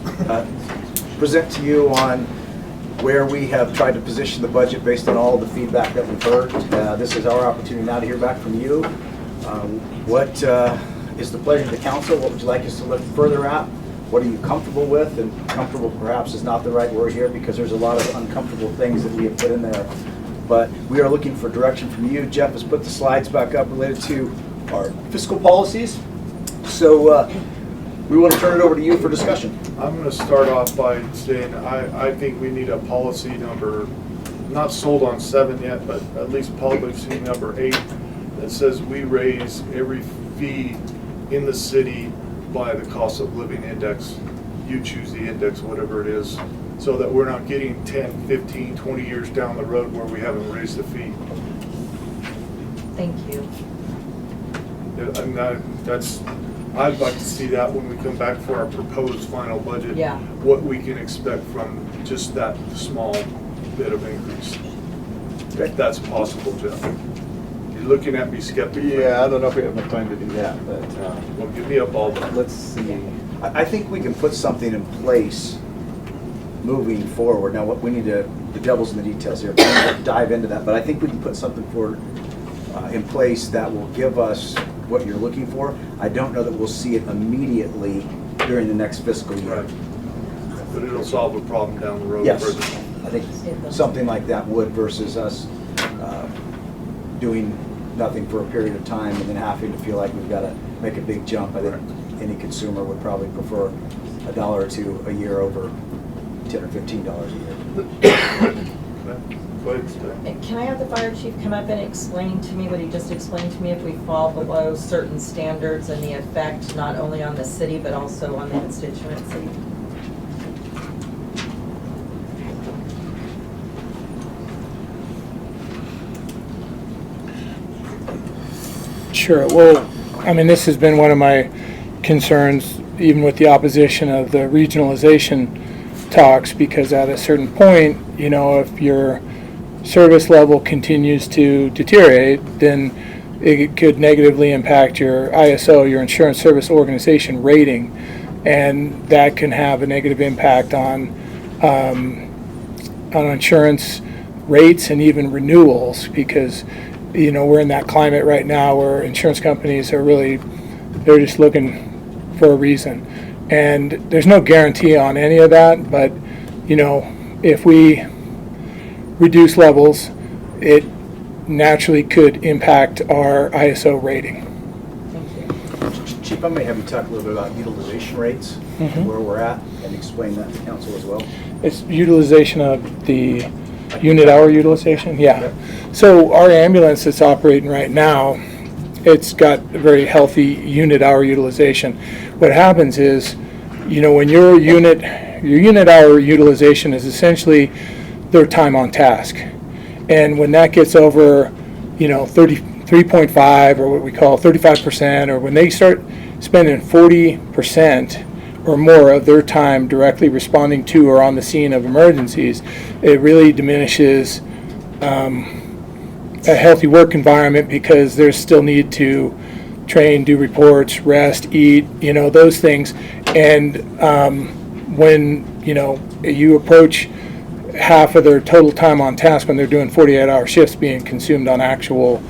Present to you on where we have tried to position the budget based on all of the feedback that we've heard. This is our opportunity now to hear back from you. What is the pleasure of the council? What would you like us to look further at? What are you comfortable with? And comfortable perhaps is not the right word here because there's a lot of uncomfortable things that we have put in there. But we are looking for direction from you. Jeff has put the slides back up related to our fiscal policies. So we want to turn it over to you for discussion. I'm going to start off by saying I think we need a policy number not sold on 7 yet, but at least publicly seen number 8, that says we raise every fee in the city by the cost of living index. You choose the index, whatever it is, so that we're not getting 10, 15, 20 years down the road where we haven't raised the fee. Thank you. Yeah, and I'd like to see that when we come back for our proposed final budget. Yeah. What we can expect from just that small bit of increase. If that's possible, Jeff. You're looking at me skeptically. Yeah, I don't know if we have enough time to do that, but. Well, give me a ball then. Let's see. I think we can put something in place moving forward. Now, what we need to, the devil's in the details here, we'll dive into that, but I think we can put something forward in place that will give us what you're looking for. I don't know that we'll see it immediately during the next fiscal year. Right. But it'll solve a problem down the road. Yes, further. I think something like that would versus us doing nothing for a period of time and then having to feel like we've got to make a big jump. I think any consumer would probably prefer $1 or $2 a year over $10 or $15 a year. Go ahead, Steph. Can I have the fire chief come up and explain to me what he just explained to me, if we fall below certain standards and the effect not only on the city but also on the constituency? Sure. Well, I mean, this has been one of my concerns, even with the opposition of the regionalization talks, because at a certain point, you know, if your service level continues to deteriorate, then it could negatively impact your ISO, your Insurance Service Organization rating, and that can have a negative impact on insurance rates and even renewals, because you know, we're in that climate right now where insurance companies are really, they're just looking for a reason. And there's no guarantee on any of that, but, you know, if we reduce levels, it naturally could impact our ISO rating. Chief, I may have you talk a little bit about utilization rates and where we're at, and explain that to council as well. It's utilization of the unit hour utilization, yeah. So our ambulance that's operating right now, it's got a very healthy unit hour utilization. What happens is, you know, when your unit hour utilization is essentially their time on task. And when that gets over, you know, 33.5 or what we call 35%, or when they start spending 40% or more of their time directly responding to or on the scene of emergencies, it really diminishes a healthy work environment, because there's still need to train, do reports, rest, eat, you know, those things. And when, you know, you approach half of their total time on task when they're doing 48-hour shifts being consumed on actual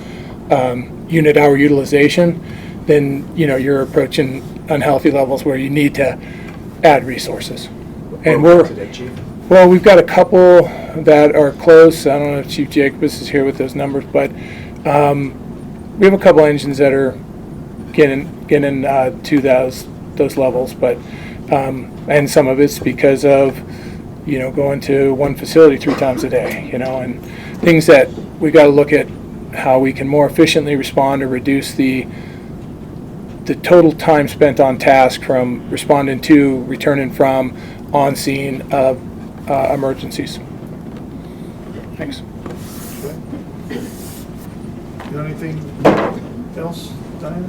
unit hour utilization, then, you know, you're approaching unhealthy levels where you need to add resources. And well, we've got a couple that are close. I don't know if Chief Jacobus is here with those numbers, but we have a couple engines that are getting to those levels. But and some of it's because of, you know, going to one facility 3 times a day, you know, and things that we got to look at how we can more efficiently respond or reduce the total time spent on task from responding to, returning from, on scene of emergencies. Thanks. You got anything else, Diana?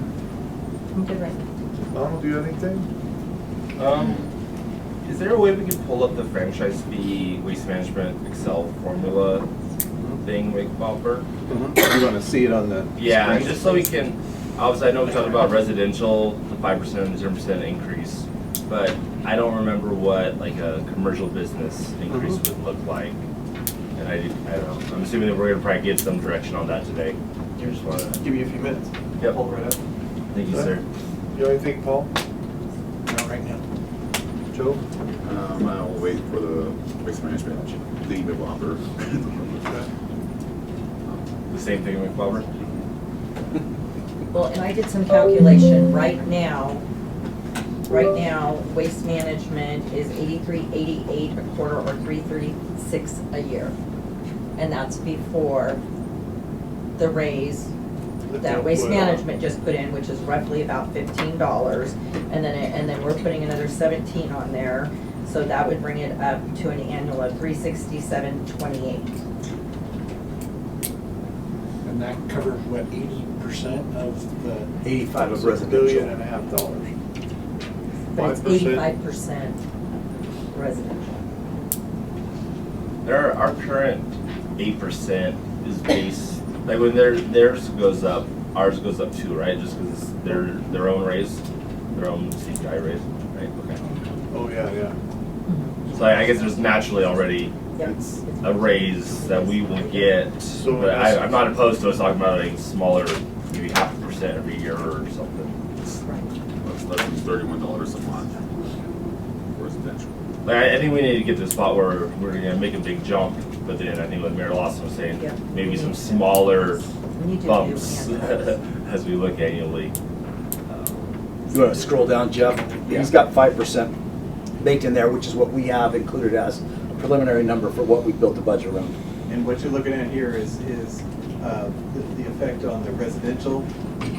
I'm good right now. Donald, do you have anything? Is there a way we could pull up the franchise fee waste management Excel formula thing, Bopper? You want to see it on the Yeah, screen? just so we can, obviously I know we talked about residential, the 5% and the 0% increase, but I don't remember what like a commercial business increase would look like. And I don't know, I'm assuming that we're gonna probably get some direction on that today. You just wanna give you a few minutes. Yep. Pull it right up. Thank you, sir. You have anything, Paul? Not right now. Joe? I'll wait for the waste management lead developer. The same thing with Bopper? Well, and I did some calculation. Right now, waste management is 83.88 a quarter, or 336 a year. And that's before the raise that they'll Waste put on. Management just put in, which is roughly about $15. And then we're putting another 17 on there. So that would bring it up to an annual of $367.28. And that covered, what, 80% of the? 85 of It's $1.5 residential. billion. But it's 85% residential. Our current 8% is based, like when theirs goes up, ours goes up too, right? Just because it's their own raise, their own CPI raise, right? Okay. Oh, yeah. So I guess there's naturally already a raise that we will get, So but that's- I'm not opposed to us talking about a smaller, maybe 0.5% every year or something. That's less than $31 a month residential. Like, I think we need to get to a spot where we're gonna make a big jump, but then I think what Mayor Lawson was saying, Yeah. maybe some smaller We need to do bumps annuals. as we look annually. You want to scroll down, Jeff? He's got 5% baked in there, which is what we have included as a preliminary number for what we built the budget around. And what you're looking at here is the effect on the residential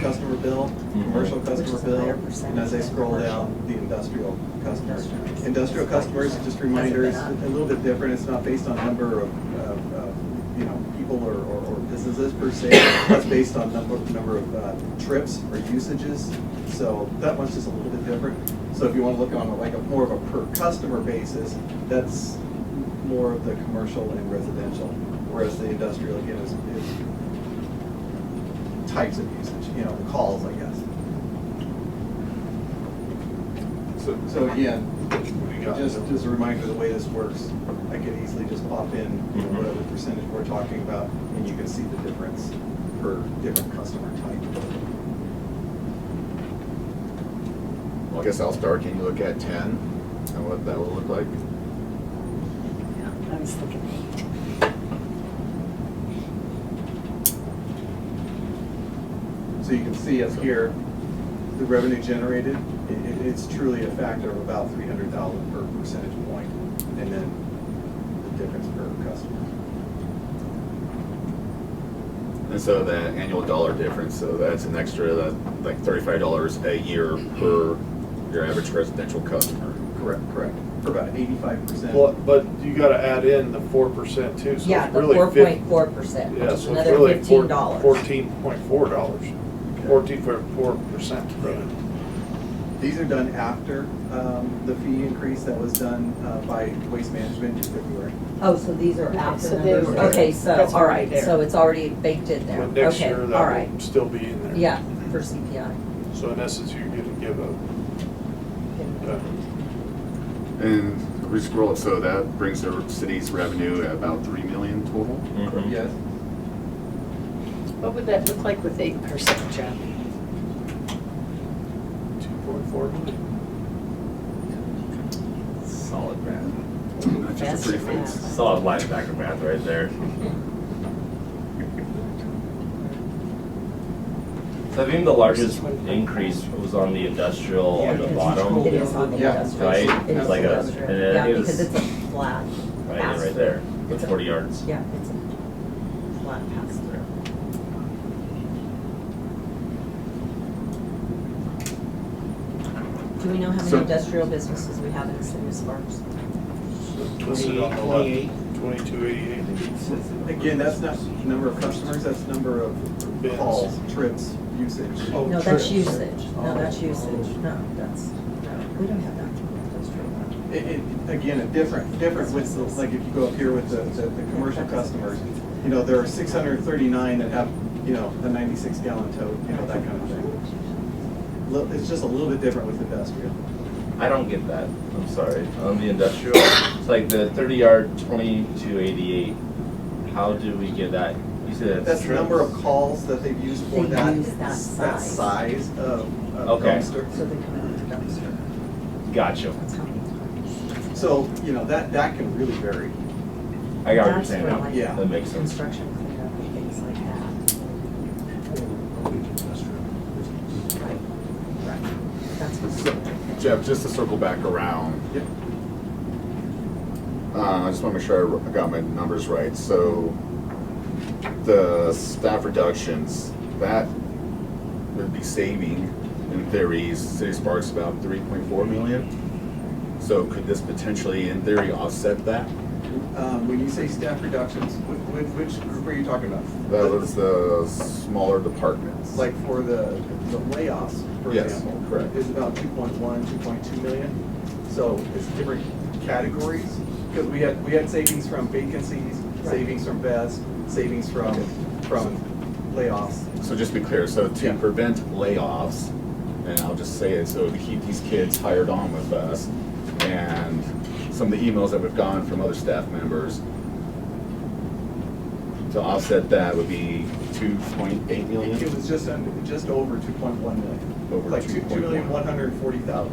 customer bill, commercial customer bill, and as I scroll down, the industrial customers. Industrial customers, just a reminder, is a little bit different. It's not based on number of people or businesses per se. That's based on number of trips or usages. So that one's just a little bit different. So if you want to look on more of a per customer basis, that's more of the commercial and residential, whereas the industrial, again, is types of usage, calls, I guess. So again, just as a reminder, the way this works, I could easily just pop in whatever percentage we're talking about, and you can see the difference per different customer type. Well, I guess I'll start. Can you look at 10 and what that will look like? I was thinking 8. So you can see up here, the revenue generated, it's truly a factor of about $300,000 per percentage point, and then the difference per customer. And so the annual dollar difference, so that's an extra, like $35 a year per your average residential customer. Correct. For about 85%. Well, but you gotta add in the 4% too, so Yeah, it's the really 4.4%, Yeah, which is so it's another really $15. $14.4. 14.4%. These are done after the fee increase that was done by Waste Management in February. Oh, so these are after so numbers? they're- Okay, so, that's all already right, there. so it's already baked in there. But next Okay, year, all that right. will still be in there. Yeah, for CPI. So in essence, you're gonna give And if we scroll it, so that brings the city's revenue at about $3 million total. Yes. What would that look like with 8%, Jeff? 2.4 million. Solid math. That's just a pretty Math. fast. Solid linebacker math right there. So I think the largest increase was on the industrial on the bottom. It is on the industrial. Right? It It's is like a, industrial. and Yeah, it was, because it's a flat right, pass-through. right there, It's with a- 40 yards. Yeah, it's a flat pass-through. Do we know how many So- industrial businesses we have in the city of Sparks? Listed on the left, 2288. Again, that's not number of customers, that's number of calls, trips, usage. No, that's usage. No, that's usage. No, we don't have that industrial. Again, a different with, like if you go up here with the commercial customers, there are 639 that have, a 96-gallon tote, that kind of thing. It's just a little bit different with industrial. I don't get that, I'm sorry. On the industrial, it's like the 30-yard 2288. How do we get that? You said That's the number of calls that they've used for They that, use that that size. size of Okay. dumpster. So they come out of the dumpster. Gotcha. That's how many times. So, that can really vary. I got what you're That's saying for, now. like, Yeah. That makes sense. Construction cleanup and things like that. Right. That's what. Jeff, just to circle back around. Yep. I just want to make sure I got my numbers right. So the staff reductions, that would be saving, in theory, City Sparks about 3.4 million. So could this potentially, in theory, offset that? When you say staff reductions, which group are you talking about? That was the smaller departments. Like for the layoffs, for Yes, example. correct. Is about 2.1, 2.2 million. So it's different categories, because we had savings from vacancies, savings from VEST, savings from layoffs. So just to be clear, so to prevent layoffs, and I'll just say it, so to keep these kids hired on with us, and some of the emails that we've gotten from other staff members, to offset that would be 2.8 million? It was just over 2.1 million. Over like 2.1. 2,140,000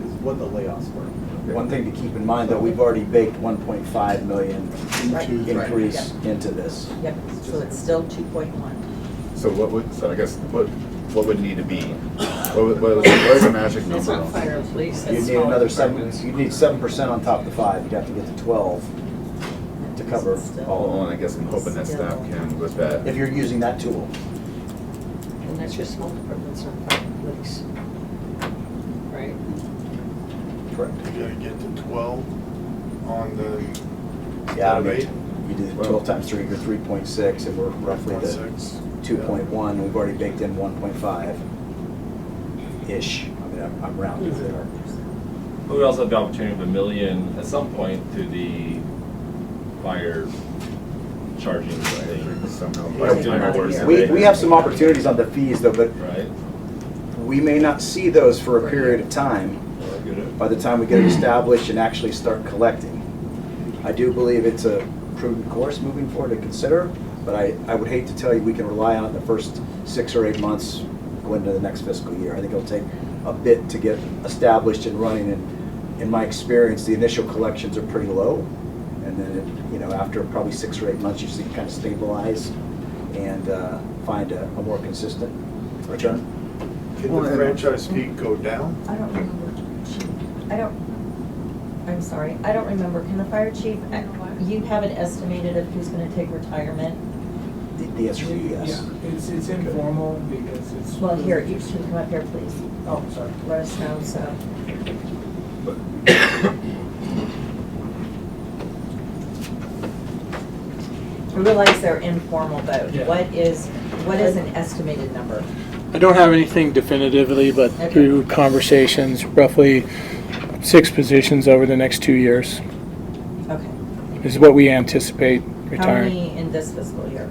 is what the layoffs were. One thing to keep in mind, though, we've already baked 1.5 million increase into this. Yep, so it's still 2.1. So what would, so I guess, what would need to be? What is the magic That's number? not fire and police. You'd that's need small another departments. 7, you'd need 7% on top of the 5, you'd have to get to 12 to cover all. Oh, and I guess I'm hoping that staff can with that. If you're using that tool. And that's just small departments, not fire and police. Right? Correct. You gotta get to 12 on the Yeah, I instead of mean, you do 12 times 3, you're 3.6, and we're roughly the 2.1, we've already baked in 1.5-ish. I mean, I'm rounding there. But we also have the opportunity of $1 million at some point to the fire charging thing. Somehow. We have some opportunities on the fees, though, but Right. we may not see those for a period of time by the time we get it established and actually start collecting. I do believe it's a prudent course moving forward to consider, but I would hate to tell you we can rely on it the first 6 or 8 months going into the next fiscal year. I think it'll take a bit to get established and running, and in my experience, the initial collections are pretty low, and then after probably 6 or 8 months, you see it kind of stabilize and find a more consistent return. Can the franchise fee go down? I don't remember. I'm sorry, I don't remember. Can the fire chief, you have it estimated of who's going to take retirement? The answer is yes. Yeah, it's informal because it's. Well, here, you should come up here, please. Oh, sorry. Let us know, so. I realize they're informal, but Yeah. what is an estimated number? I don't have anything definitively, but Okay. through conversations, roughly 6 positions over the next 2 years Okay. is what we anticipate How retiring. many in this fiscal year?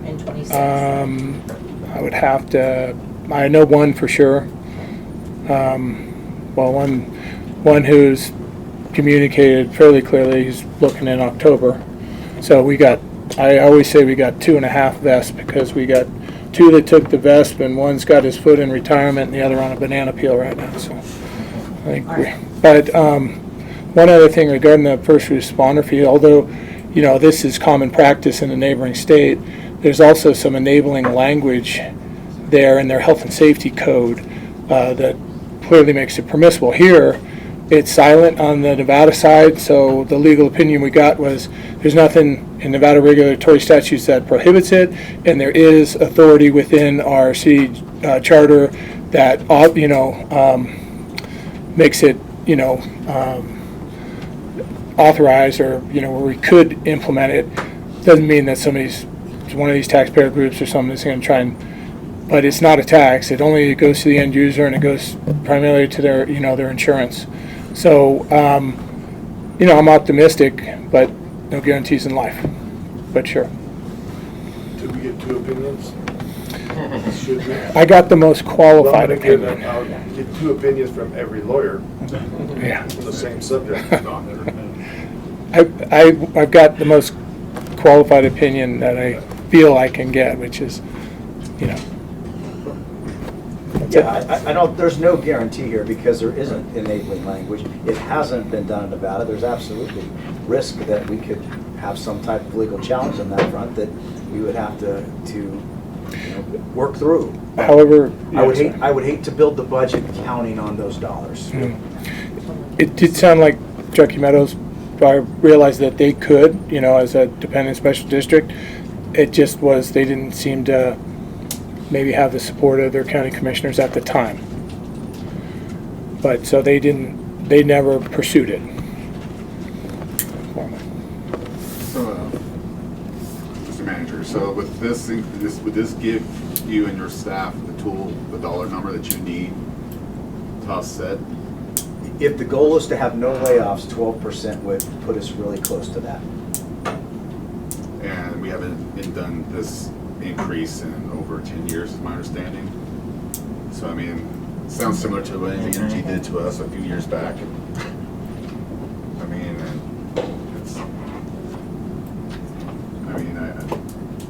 In 26? I would have to, I know one for sure. Well, one who's communicated fairly clearly, he's looking in October. So I always say we got 2.5 vests because we got 2 that took the vest, and one's got his foot in retirement and the other on a banana peel right now, so. I think but one other thing regarding the first responder fee, although, this is common practice in a neighboring state, there's also some enabling language there in their health and safety code that clearly makes it permissible. Here, it's silent on the Nevada side, so the legal opinion we got was there's nothing in Nevada regulatory statutes that prohibits it, and there is authority within our city charter that, makes it, authorized or, where we could implement it. Doesn't mean that one of these taxpayer groups or something is going to try and, but it's not a tax. It only goes to the end user, and it goes primarily to their, their insurance. So, I'm optimistic, but no guarantees in life, but sure. Did we get 2 opinions? Should we? I got the most qualified opinion. I'll get 2 opinions from every lawyer. Yeah. On the same subject. I've got the most qualified opinion that I feel I can get, which is, Yeah, I don't, there's no guarantee here because there isn't enabling language. It hasn't been done in Nevada. There's absolutely risk that we could have some type of legal challenge on that front that we would have to work through. However, I would hate to build the budget counting on those dollars. It did sound like Chucky Meadows I realized that they could, you know, as a dependent special district. It just was, they didn't seem to maybe have the support of their county commissioners at the time. But, so they never pursued it. So, Mr. Manager, so with this, would this give you and your staff the tool, the dollar number that you need to offset? If the goal is to have no layoffs, 12% would put us really close to that. And we haven't been done this increase in over 10 years, is my understanding. So, I mean, it sounds similar to what Energy did to us a few years back. I mean,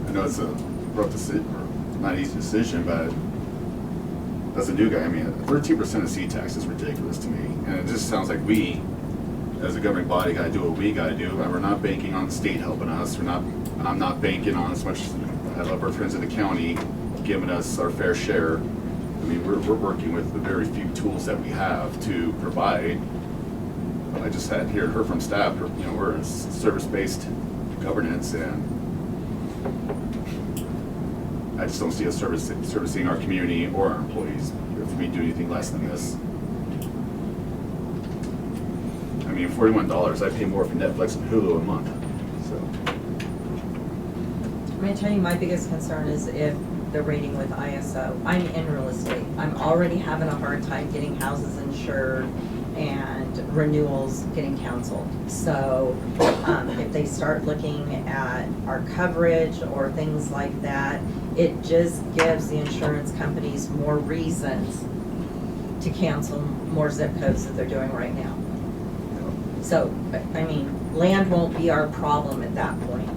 I know it's a rough decision, not an easy decision, but as a new guy, I mean, 13% of C-tax is ridiculous to me. And it just sounds like we, as a governing body, gotta do what we gotta do. And we're not banking on the state helping us. I'm not banking on as much, I love our friends in the county giving us our fair share. I mean, we're working with the very few tools that we have to provide. I just heard from staff, you know, we're a service-based governance, and I just don't see us servicing our community or our employees if we do anything less than this. I mean, $41, I pay more for Netflix and Hulu a month, so. I'm going to tell you, my biggest concern is if the rating with ISO. I'm in real estate. I'm already having a hard time getting houses insured and renewals getting canceled. So if they start looking at our coverage or things like that, it just gives the insurance companies more reasons to cancel more zip codes that they're doing right now. So, I mean, land won't be our problem at that point.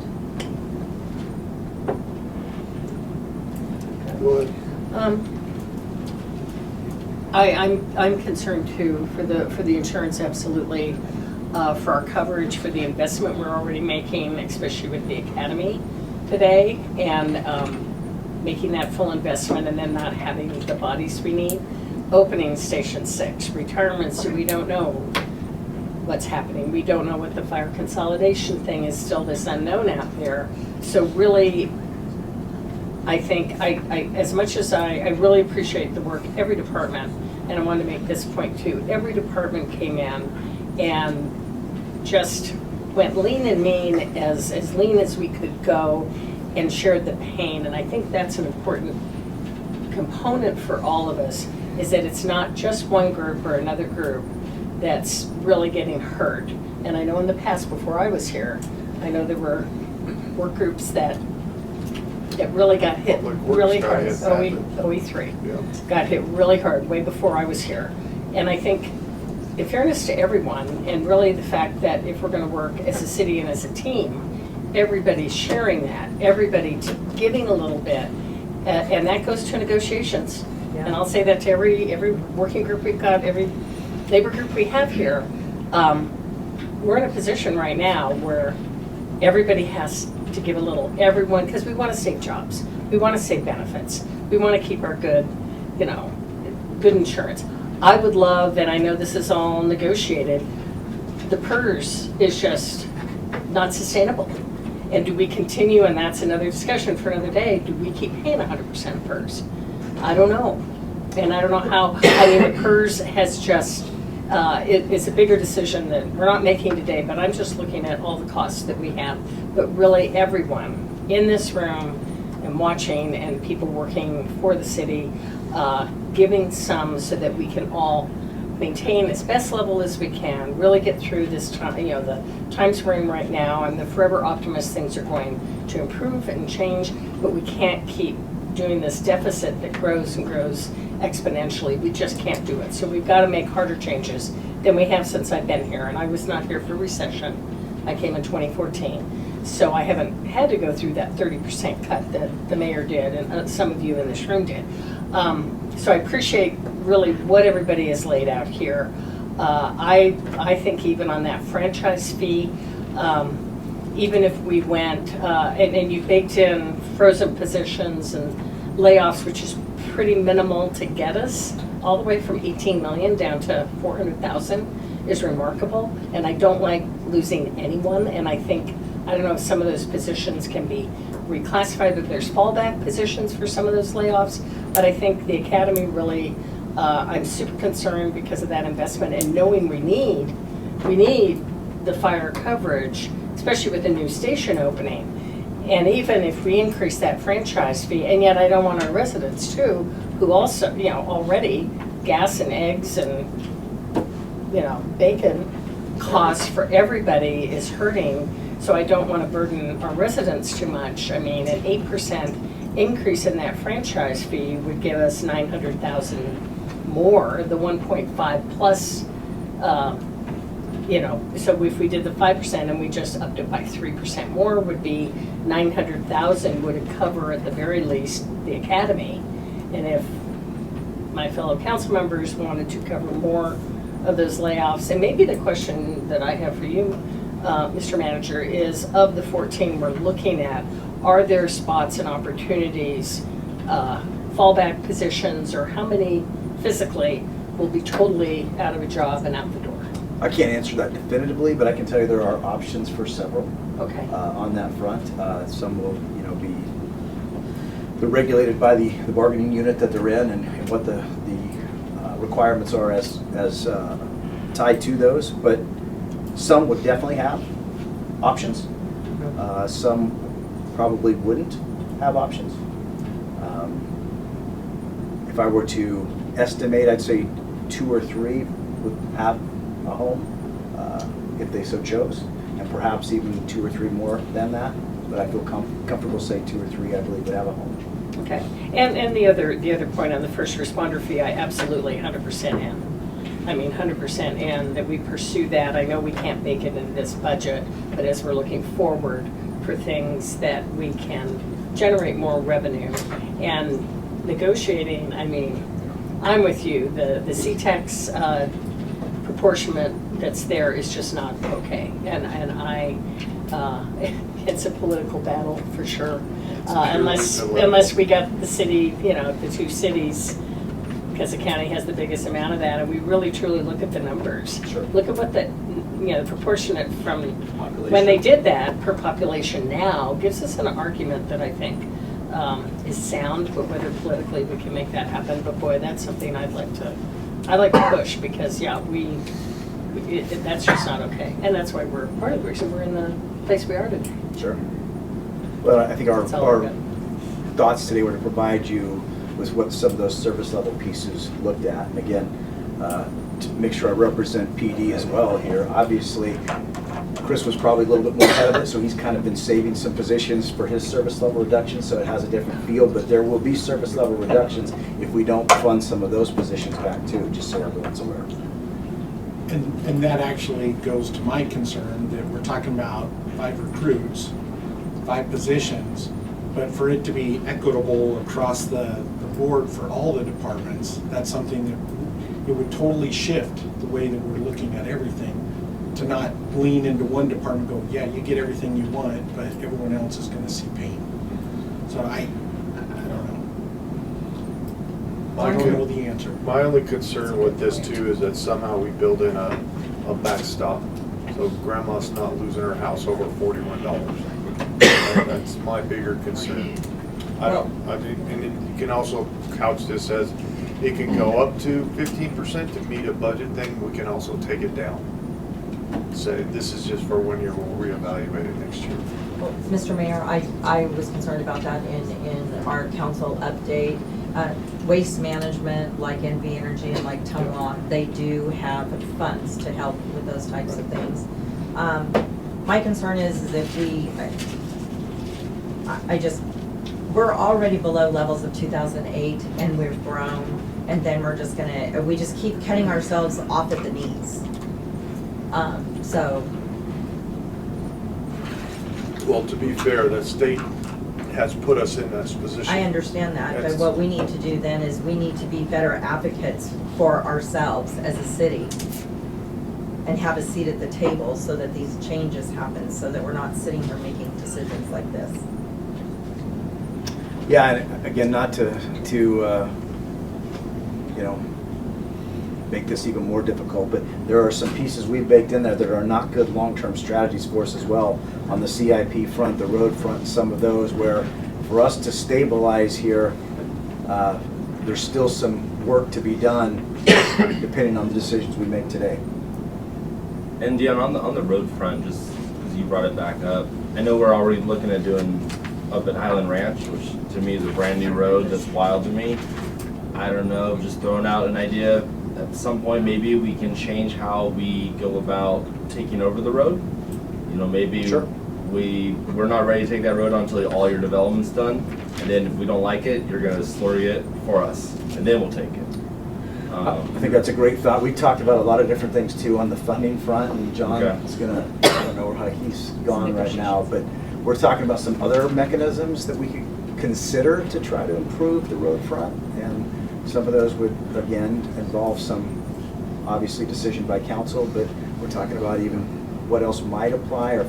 I'm concerned too for the insurance, absolutely, for our coverage, for the investment we're already making, especially with the academy today, and making that full investment and then not having the bodies we need. Opening Station 6, retirements, we don't know what's happening. We don't know what the fire consolidation thing is, still this unknown out there. So really, I think, as much as I really appreciate the work, every department, and I want to make this point too, every department came in and just went lean and mean, as lean as we could go, and shared the pain. And I think that's an important component for all of us, is that it's not just one group or another group that's really getting hurt. And I know in the past, before I was here, I know there were work groups that really got hit really hard. OE3 got hit really hard way before I was here. And I think, in fairness to everyone, and really the fact that if we're going to work as a city and as a team, everybody's sharing that, everybody giving a little bit, and that goes to negotiations. Yeah. And I'll say that to every working group we've got, every labor group we have here. We're in a position right now where everybody has to give a little, everyone, because we want to save jobs, we want to save benefits, we want to keep our good insurance. I would love, and I know this is all negotiated, the PERS is just not sustainable. And do we continue, and that's another discussion for another day, do we keep paying 100% PERS? I don't know. And I don't know how, I mean, the PERS has just, it's a bigger decision that we're not making today, but I'm just looking at all the costs that we have. But really everyone in this room and watching, and people working for the city, giving some so that we can all maintain as best level as we can, really get through this time, the times we're in right now. I'm the forever optimist things are going to improve and change, but we can't keep doing this deficit that grows and grows exponentially. We just can't do it. So we've got to make harder changes than we have since I've been here. And I was not here for recession. I came in 2014. So I haven't had to go through that 30% cut that the mayor did and some of you in this room did. So I appreciate really what everybody has laid out here. I think even on that franchise fee, even if we went, and you baked in frozen positions and layoffs, which is pretty minimal to get us all the way from 18 million down to 400,000 is remarkable. And I don't like losing anyone, and I think, I don't know if some of those positions can be reclassified, that there's fallback positions for some of those layoffs, but I think the academy really, I'm super concerned because of that investment and knowing we need the fire coverage, especially with the new station opening. And even if we increase that franchise fee, and yet I don't want our residents too, who also, already gas and eggs and, bacon costs for everybody is hurting. So I don't want to burden our residents too much. I mean, an 8% increase in that franchise fee would give us 900,000 more, the 1.5 plus, so if we did the 5% and we just upped it by 3% more, would be 900,000, would it cover at the very least the academy? And if my fellow council members wanted to cover more of those layoffs, and maybe the question that I have for you, Mr. Manager, is of the 14 we're looking at, are there spots and opportunities, fallback positions, or how many physically will be totally out of a job and out the door? I can't answer that definitively, but I can tell you there are options for several. Okay. On that front. Some will, be they're regulated by the bargaining unit that they're in and what the requirements are as tied to those. But some would definitely have options. Some probably wouldn't have options. If I were to estimate, I'd say 2 or 3 would have a home if they so chose, and perhaps even 2 or 3 more than that. But I feel comfortable saying 2 or 3, I believe, would have a home. Okay. And the other point on the first responder fee, I absolutely 100% am. I mean, 100% in that we pursue that. I know we can't bake it into this budget, but as we're looking forward for things that we can generate more revenue and negotiating, I mean, I'm with you. The CTEX proportionment that's there is just not okay. And I, it's a political battle for sure. Unless we got the city, the 2 cities, because the county has the biggest amount of that, and we really truly look at the numbers. Sure. Look at what the proportionate from when they did that per population now gives us an argument that I think is sound, but whether politically we can make that happen. But boy, that's something I'd like to push, because that's just not okay, and that's why we're part of the reason we're in the place we are today. Sure. Well, I think our That's all I've got. thoughts today were to provide you with what some of those service level pieces looked at. And again, to make sure I represent PD as well here. Obviously, Chris was probably a little bit more ahead of it, so he's kind of been saving some positions for his service level reductions, so it has a different feel. But there will be service level reductions if we don't fund some of those positions back too, just so everyone's aware. And that actually goes to my concern that we're talking about 5 recruits, 5 positions, but for it to be equitable across the board for all the departments, that's something that it would totally shift the way that we're looking at everything, to not lean into one department and go, yeah, you get everything you want, but everyone else is going to see pain. So I don't know. I don't know the answer. My only concern with this too is that somehow we build in a backstop, so grandma's not losing her house over $41. That's my bigger concern. And you can also couch this as it can go up to 15% to meet a budget thing. We can also take it down. Say this is just for 1 year. We'll reevaluate it next year. Well, Mr. Mayor, I was concerned about that in our council update. Waste management, like NV Energy and like Tumlock, they do have funds to help with those types of things. My concern is if we're already below levels of 2008 and we've grown, and then we just keep cutting ourselves off at the knees. Well, to be fair, the state has put us in this position. I understand that, but what we need to do then is we need to be better advocates for ourselves as a city and have a seat at the table so that these changes happen, so that we're not sitting here making decisions like this. Yeah, and again, not to make this even more difficult, but there are some pieces we've baked in there that are not good long-term strategies for us as well. On the CIP front, the road front, some of those where for us to stabilize here, there's still some work to be done depending on the decisions we make today. And Dion, on the road front, just because you brought it back up, I know we're already looking at doing up at Highland Ranch, which to me is a brand new road that's wild to me. I don't know, just throwing out an idea. At some point, maybe we can change how we go about taking over the road. You know, maybe Sure. we're not ready to take that road until all your development's done, and then if we don't like it, you're gonna slurry it for us, and then we'll take it. I think that's a great thought. We talked about a lot of different things too on the funding front, and John is gonna, I don't know how he's gone right now, but we're talking about some other mechanisms that we could consider to try to improve the road front, and some of those would, again, involve some, obviously, decision by council, but we're talking about even what else might apply or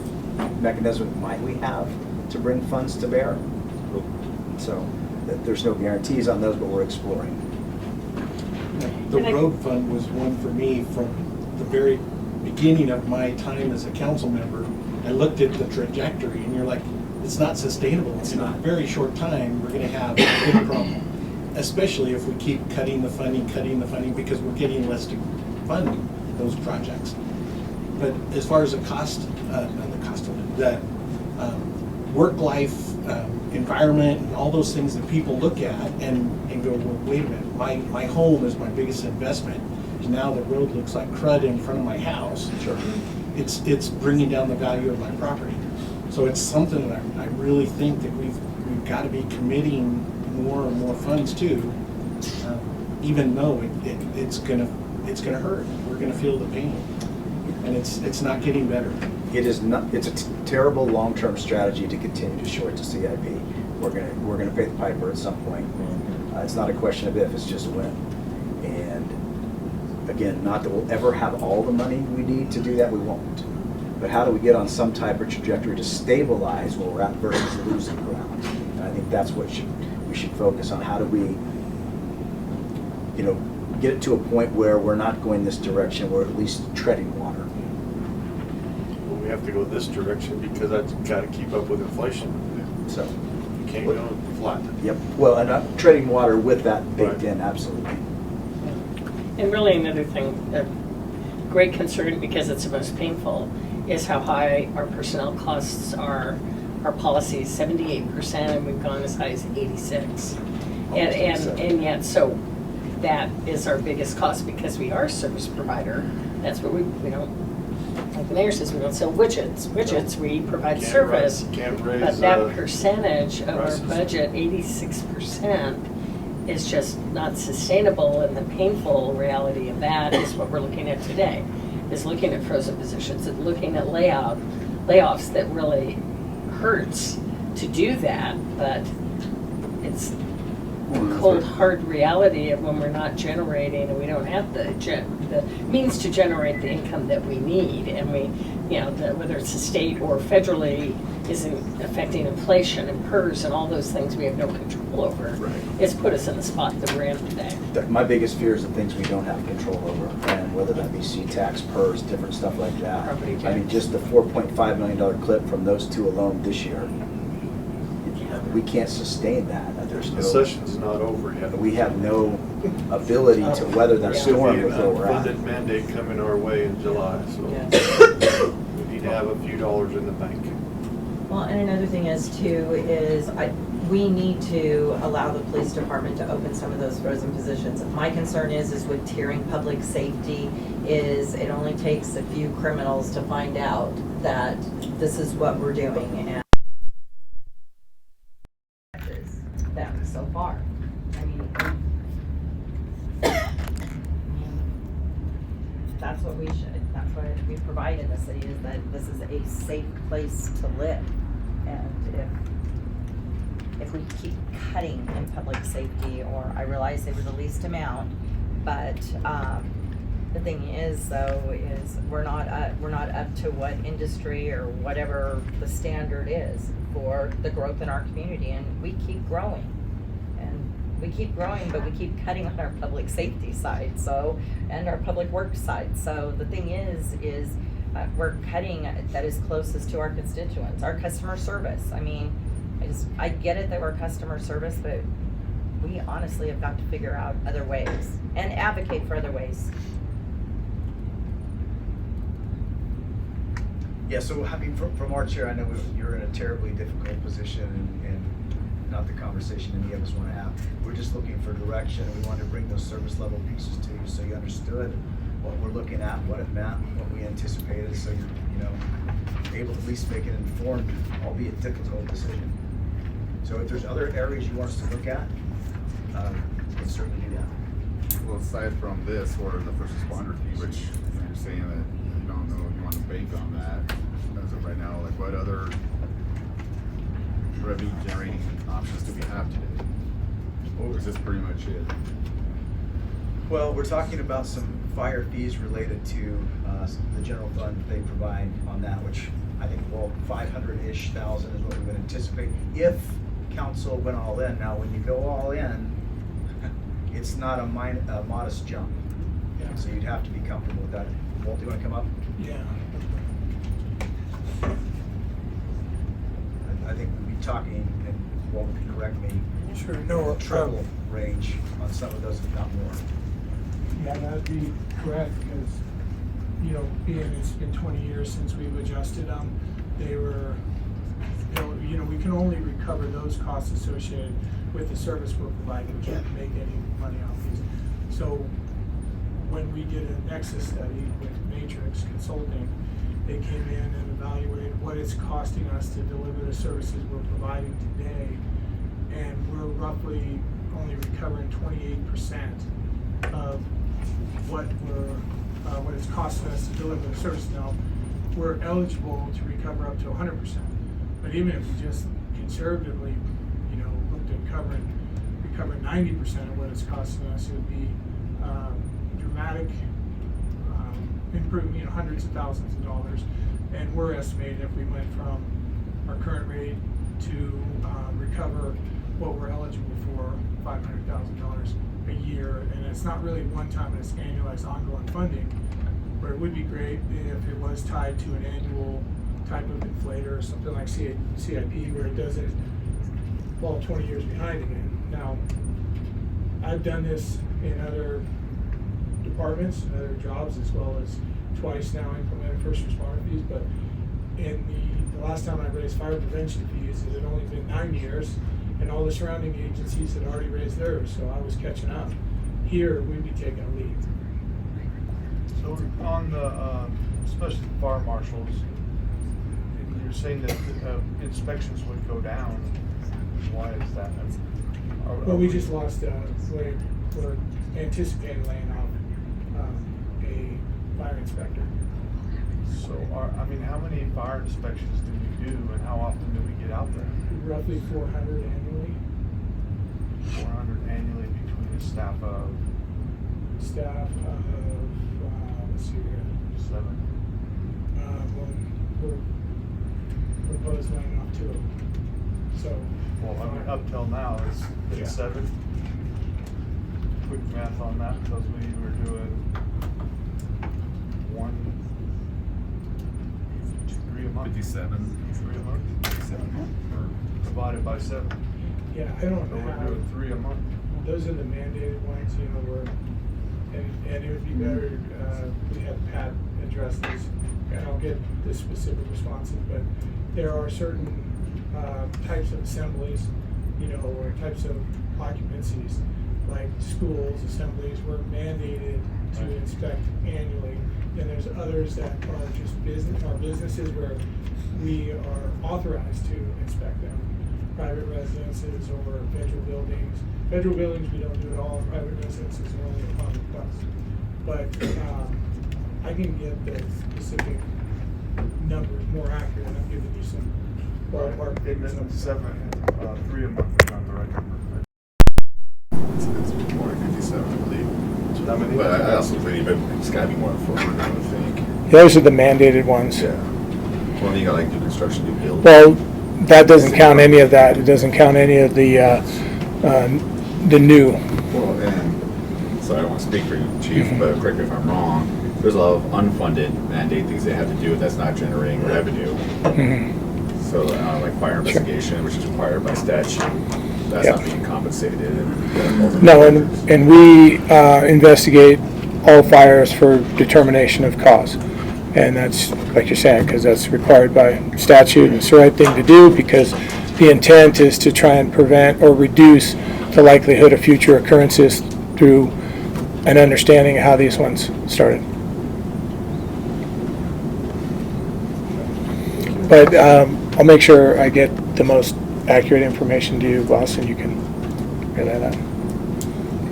mechanism might we have to bring funds to bear. So there's no guarantees on those, but we're exploring. The road fund was one for me from the very beginning of my time as a council member. I looked at the trajectory and you're like, it's not sustainable. It's in a very short time, we're gonna have a big problem. Especially if we keep cutting the funding, because we're getting less to fund those projects. But as far as the cost, the work-life environment and all those things that people look at and go, well, wait a minute, my home is my biggest investment. And now the road looks like crud in front of my house. Sure. It's bringing down the value of my property. So it's something that I really think that we've got to be committing more and more funds to, even though it's gonna hurt. We're gonna feel the pain, and it's not getting better. It is not. It's a terrible long-term strategy to continue to short to CIP. We're gonna pay the piper at some point. It's not a question of if, it's just when. And again, not that we'll ever have all the money we need to do that. We won't. But how do we get on some type of trajectory to stabilize where we're at versus losing ground? And I think that's what we should focus on. How do we, get it to a point where we're not going this direction, we're at least treading water. Well, we have to go this direction because that's got to keep up with inflation. So you can't go flat. Yep. Well, and treading water with that baked in, absolutely. And really another thing, a great concern, because it's the most painful, is how high our personnel costs are. Our policy is 78%, and we've gone as high as 86. And yet, so that is our biggest cost because we are a service provider. That's what we don't, like the mayor says, we don't sell widgets. We provide service. But that percentage of our budget, 86%, is just not sustainable, and the painful reality of that is what we're looking at today, is looking at frozen positions and looking at layoffs that really hurts to do that, but it's the cold, hard reality of when we're not generating and we don't have the means to generate the income that we need, and we, whether it's the state or federally, isn't affecting inflation and PERS and all those things we have no control over. Right. It's put us in the spot that we're in today. My biggest fear is the things we don't have control over, and whether that be C-tax, PERS, different stuff like that. Property tax. I mean, just the $4.5 million clip from those two alone this year, we can't sustain that. The session's not over yet. We have no ability to weather that storm with where we're at. Funded mandate coming our way in July, so we need to have a few dollars in the bank. Well, and another thing is we need to allow the police department to open some of those frozen positions. My concern is with tiering public safety, is it only takes a few criminals to find out that this is what we're doing, and them so far. I mean, that's what that's what we provide in the city, is that this is a safe place to live. And if we keep cutting in public safety, or I realize they were the least amount, but the thing is, though, is we're not up to what industry or whatever the standard is for the growth in our community, and we keep growing. And we keep growing, but we keep cutting on our public safety side, so, and our public works side. So the thing is we're cutting that is closest to our constituents, our customer service. I mean, I get it that we're customer service, but we honestly have got to figure out other ways and advocate for other ways. Yeah, so I mean, from our chair, I know you're in a terribly difficult position and not the conversation any of us want to have. We're just looking for direction, and we wanted to bring those service level pieces to you so you understood what we're looking at, what it meant, what we anticipated, so you're able to at least make an informed, albeit difficult decision. So if there's other areas you want us to look at, we can certainly do that. Well, aside from this, or the first responder fee, which you're saying that you don't know if you want to bank on that as of right now, like what other revenue generating options do we have today? Or is this pretty much it? Well, we're talking about some fire fees related to the general fund that they provide on that, which I think, well, 500-ish thousand is what we would anticipate if council went all in. Now, when you go all in, it's not a modest jump. Yeah. So you'd have to be comfortable with that. Walt, do you want to come up? Yeah. I think we'd be talking, and Walt can correct me, Sure, no, triple range on some of those, if not more. Yeah, that'd be correct, because, being it's been 20 years since we've adjusted them, they were, we can only recover those costs associated with the service we're providing. We can't make any money off these. So when we did a Nexus study with Matrix Consulting, they came in and evaluated what it's costing us to deliver the services we're providing today, and we're roughly only recovering 28% of what it's costing us to deliver the service. Now, we're eligible to recover up to 100%, but even if we just conservatively, looked at recovering 90% of what it's costing us, it would be dramatic improvement, hundreds of thousands of dollars. And we're estimating if we went from our current rate to recover what we're eligible for, $500,000 a year. And it's not really one time, it's annualized ongoing funding, but it would be great if it was tied to an annual type of inflator or something like CIP, where it doesn't fall 20 years behind again. Now, I've done this in other departments and other jobs, as well as twice now implemented first responder fees, but in the last time I raised fire prevention fees, it had only been 9 years, and all the surrounding agencies had already raised theirs, so I was catching up. Here, we'd be taking a lead. So on the, especially the fire marshals, you're saying that inspections would go down. Why is that? Well, we just lost, we're anticipating laying off a fire inspector. So, how many fire inspections do we do, and how often do we get out there? Roughly 400 annually. 400 annually between the staff of? Let's see here. 7. We're proposed laying off 2. So. Well, up till now, it's 7. Quick math on that, because we were doing 3 a month. 57. 3 a month? 57. Divided by 7. Yeah, I don't So know. we're doing 3 a month. Those are the mandated ones, and it would be better, we have Pat address these, and I'll get the specific responses, but there are certain types of assemblies, or types of occupancies, like schools, assemblies, we're mandated to inspect annually. And there's others that are just businesses where we are authorized to inspect them. Private residences or federal buildings. Federal buildings, we don't do it all. Private residences are only upon request. But I can get the specific numbers more accurate. I'm giving you some ballpark figures. 7, 3 a month is not the right number. It's more like 57, I believe. But I also believe it's got to be more than 400, I would think. Those are the mandated ones. Yeah. Well, then you got like new construction, new build. Well, that doesn't count any of that. It doesn't count any of the the new. Well, and so I don't want to speak for you, Chief, but correct me if I'm wrong, there's a lot of unfunded mandate things they have to do that's not generating revenue. So like fire investigation, which is required by statute, that's not being compensated. No, and we investigate all fires for determination of cause. And that's, like you're saying, because that's required by statute, and it's the right thing to do, because the intent is to try and prevent or reduce the likelihood of future occurrences through an understanding of how these ones started. But I'll make sure I get the most accurate information to you, boss, and you can relay that.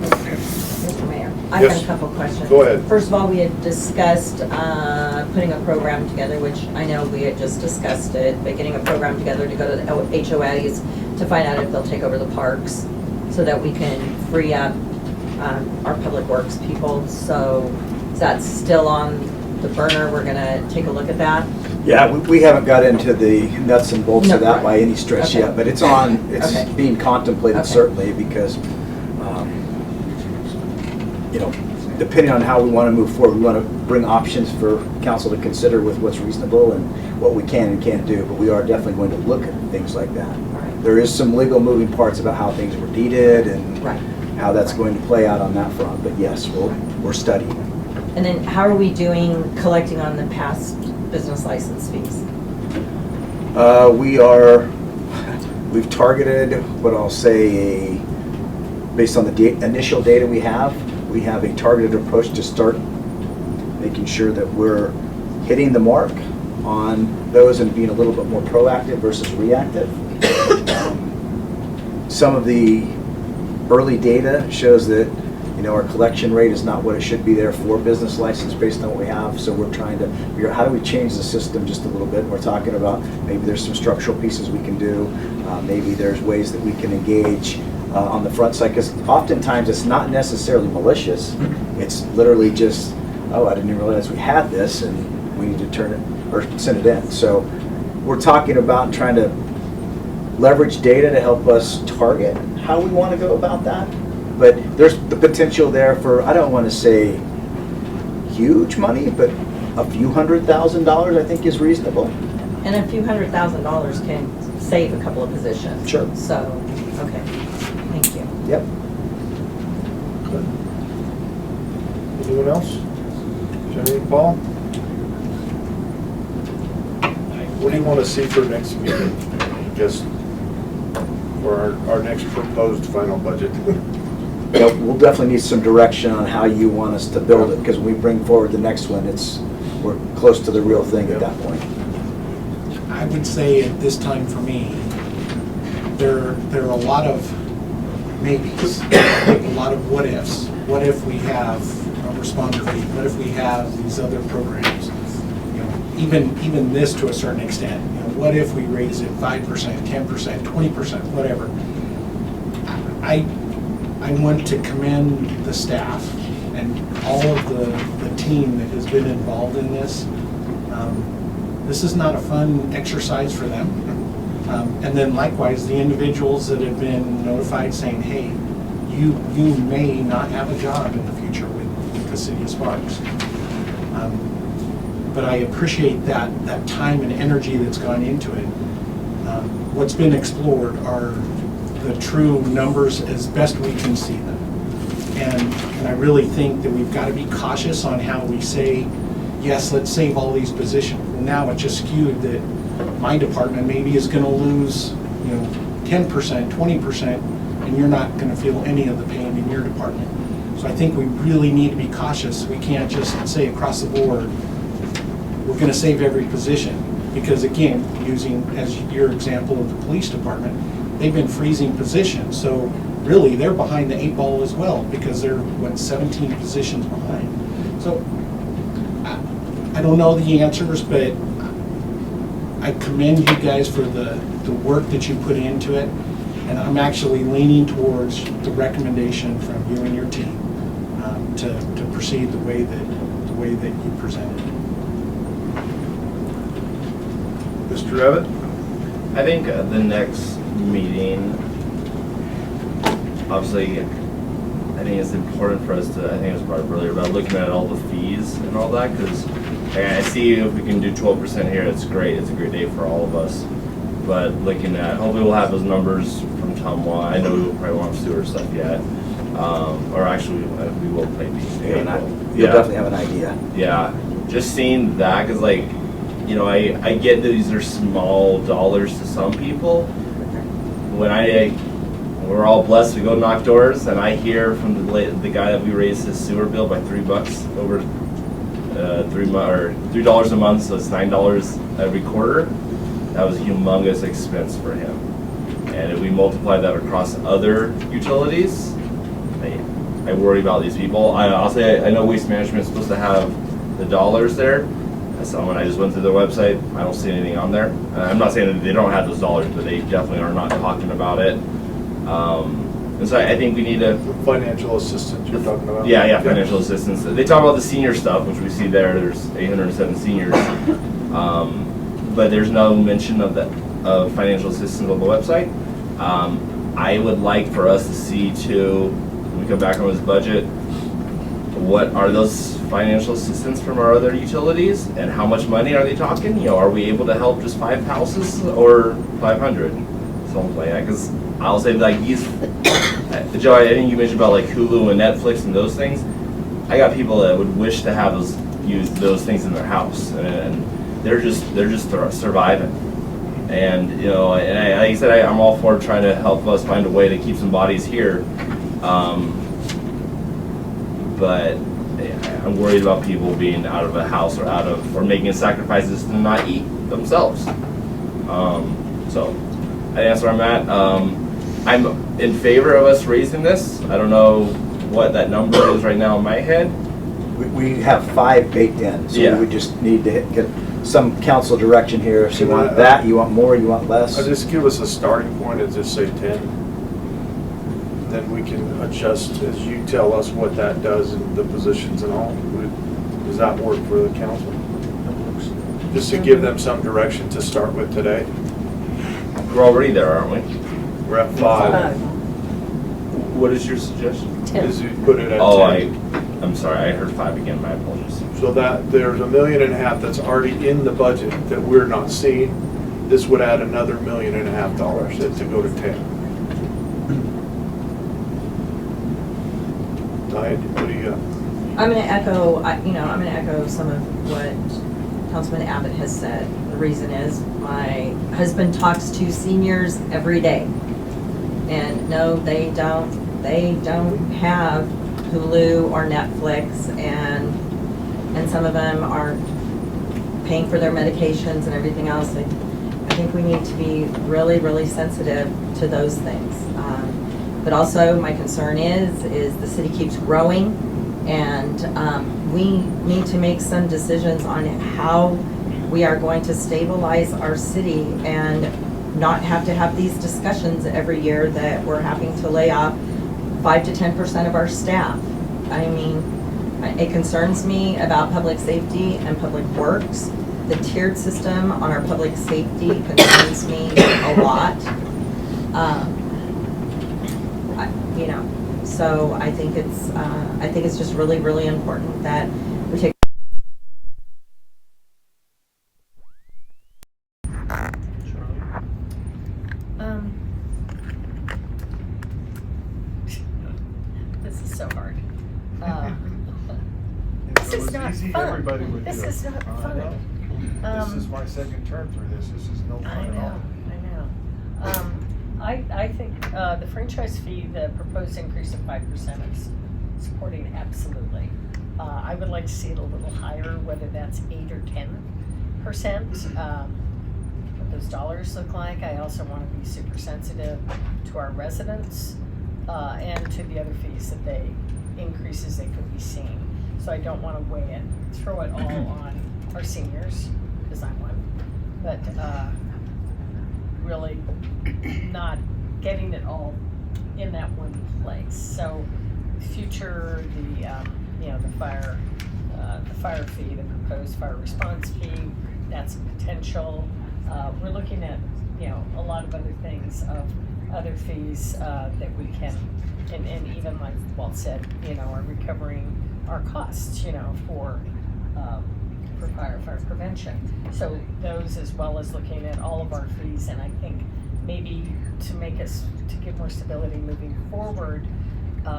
Mr. Mayor, I Yes. have a couple questions. Go ahead. First of all, we had discussed putting a program together, which I know we had just discussed it, but getting a program together to go to the HOAs to find out if they'll take over the parks so that we can free up our public works people. So is that still on the burner? We're gonna take a look at that? Yeah, we haven't got into the nuts and bolts of No, that by any stretch Okay. yet, but it's Okay. being contemplated Okay. certainly, because, you know, depending on how we want to move forward, we want to bring options for council to consider with what's reasonable and what we can and can't do, but we are definitely going to look at things like that. There is some legal moving parts about how things were deeded and how that's going to play out on that front, but yes, we're studying. And then how are we doing collecting on the past business license fees? We've targeted what I'll say, based on the initial data we have a targeted approach to start making sure that we're hitting the mark on those and being a little bit more proactive versus reactive. Some of the early data shows that, you know, our collection rate is not what it should be there for business license based on what we have, so we're trying to figure out how do we change the system just a little bit. We're talking about maybe there's some structural pieces we can do, maybe there's ways that we can engage on the front side, because oftentimes it's not necessarily malicious, it's literally just, oh, I didn't even realize we had this and we need to turn it or send it in. So we're talking about trying to leverage data to help us target how we want to go about that. But there's the potential there for, I don't want to say huge money, but a few $100,000 I think is reasonable. And a few $100,000 can save a couple of positions. Sure. So, okay, thank you. Yep. Good. Anyone else? Anything, Paul? What do you want to see for next meeting? Just for our next proposed final budget? But we'll definitely need some direction on how you want us to build it, because when we bring forward the next one, we're close to the real thing at that point. I would say at this time for me, there are a lot of maybes, a lot of what ifs. What if we have a responder fee? What if we have these other programs? You know, even this to a certain extent. You know, what if we raise it 5%, 10%, 20%, whatever? I want to commend the staff and all of the team that has been involved in this. This is not a fun exercise for them. And then likewise, the individuals that have been notified saying, hey, you may not have a job in the future with the city of Sparks. But I appreciate that time and energy that's gone into it. What's been explored are the true numbers as best we can see them. And I really think that we've got to be cautious on how we say, yes, let's save all these positions. Well, now it's just skewed that my department maybe is going to lose, 10%, 20%, and you're not going to feel any of the pain in your department. So I think we really need to be cautious. We can't just say across the board, we're going to save every position. Because again, using as your example of the police department, they've been freezing positions. So really, they're behind the 8 ball as well, because they're, 17 positions behind. So I don't know the answers, but I commend you guys for the work that you put into it. And I'm actually leaning towards the recommendation from you and your team to proceed the way that you presented. Mr. Abbott? I think the next meeting, obviously, I think it's important for us to, I think it was brought up earlier, about looking at all the fees and all that, because I see if we can do 12% here, it's great. It's a great day for all of us. But looking at, hopefully we'll have those numbers from Tumwa. I know we probably won't have sewer stuff yet. Or actually, we will play these. You'll definitely have an idea. Yeah, just seeing that, because like, you know, I get these are small dollars to some people. When we're all blessed to go knock doors, and I hear from the guy that we raised his sewer bill by $3 over $3 a month, so it's $9 every quarter. That was a humongous expense for him. And if we multiply that across other utilities, I worry about these people. I'll say I know Waste Management is supposed to have the dollars there. So when I just went through their website, I don't see anything on there. I'm not saying that they don't have those dollars, but they definitely are not talking about it. And so I think we need to... Financial assistance you're talking about? Yeah, financial assistance. They talk about the senior stuff, which we see there. There's 807 seniors. But there's no mention of financial assistance on the website. I would like for us to see too, when we come back on this budget, what are those financial assistance from our other utilities, and how much money are they talking? You know, are we able to help just 5 houses or 500? Something like that. Because I'll say like these, Joe, I think you mentioned about like Hulu and Netflix and those things. I got people that would wish to have use those things in their house, and they're just surviving. And you know, and like I said, I'm all for trying to help us find a way to keep some bodies here. But I'm worried about people being out of a house or making sacrifices to not eat themselves. So I think that's where I'm at. I'm in favor of us raising this. I don't know what that number is right now in my head. We have 5 baked in, so Yeah. we would just need to get some council direction here. So you want that, you want more, you want less? Just give us a starting point and just say 10. Then we can adjust as you tell us what that does and the positions and all. Does that work for the council? Just to give them some direction to start with today. We're already there, aren't we? We're at 5. What is your suggestion? 10. Is you put it at 10. I'm sorry, I heard 5 again, my apologies. So that there's $1.5 million that's already in the budget that we're not seeing. This would add another $1.5 million to go to 10. What do you got? I'm going to echo some of what Councilman Abbott has said. The reason is my husband talks to seniors every day, and no, they don't have Hulu or Netflix, and some of them aren't paying for their medications and everything else. I think we need to be really, really sensitive to those things. But also, my concern is the city keeps growing, and we need to make some decisions on how we are going to stabilize our city and not have to have these discussions every year that we're having to lay off 5 to 10% of our staff. I mean, it concerns me about public safety and public works. The tiered system on our public safety concerns me a lot. So I think it's just really, really important that we take. This is so hard. This is not fun. This is not fun. This is my second term through this. This is no fun at all. I know. I think the franchise fee, the proposed increase of 5% is supporting absolutely. I would like to see it a little higher, whether that's 8 or 10%. What those dollars look like. I also want to be super sensitive to our residents and to the other fees that increases they could be seeing. So I don't want to throw it all on our seniors, because I'm one, but really not getting it all in that one place. So future, the fire fee, the proposed fire response fee, that's a potential. We're looking at, a lot of other things of other fees that we can, and even like Walt said, are recovering our costs, for fire prevention. So those, as well as looking at all of our fees, and I think maybe to give more stability moving forward,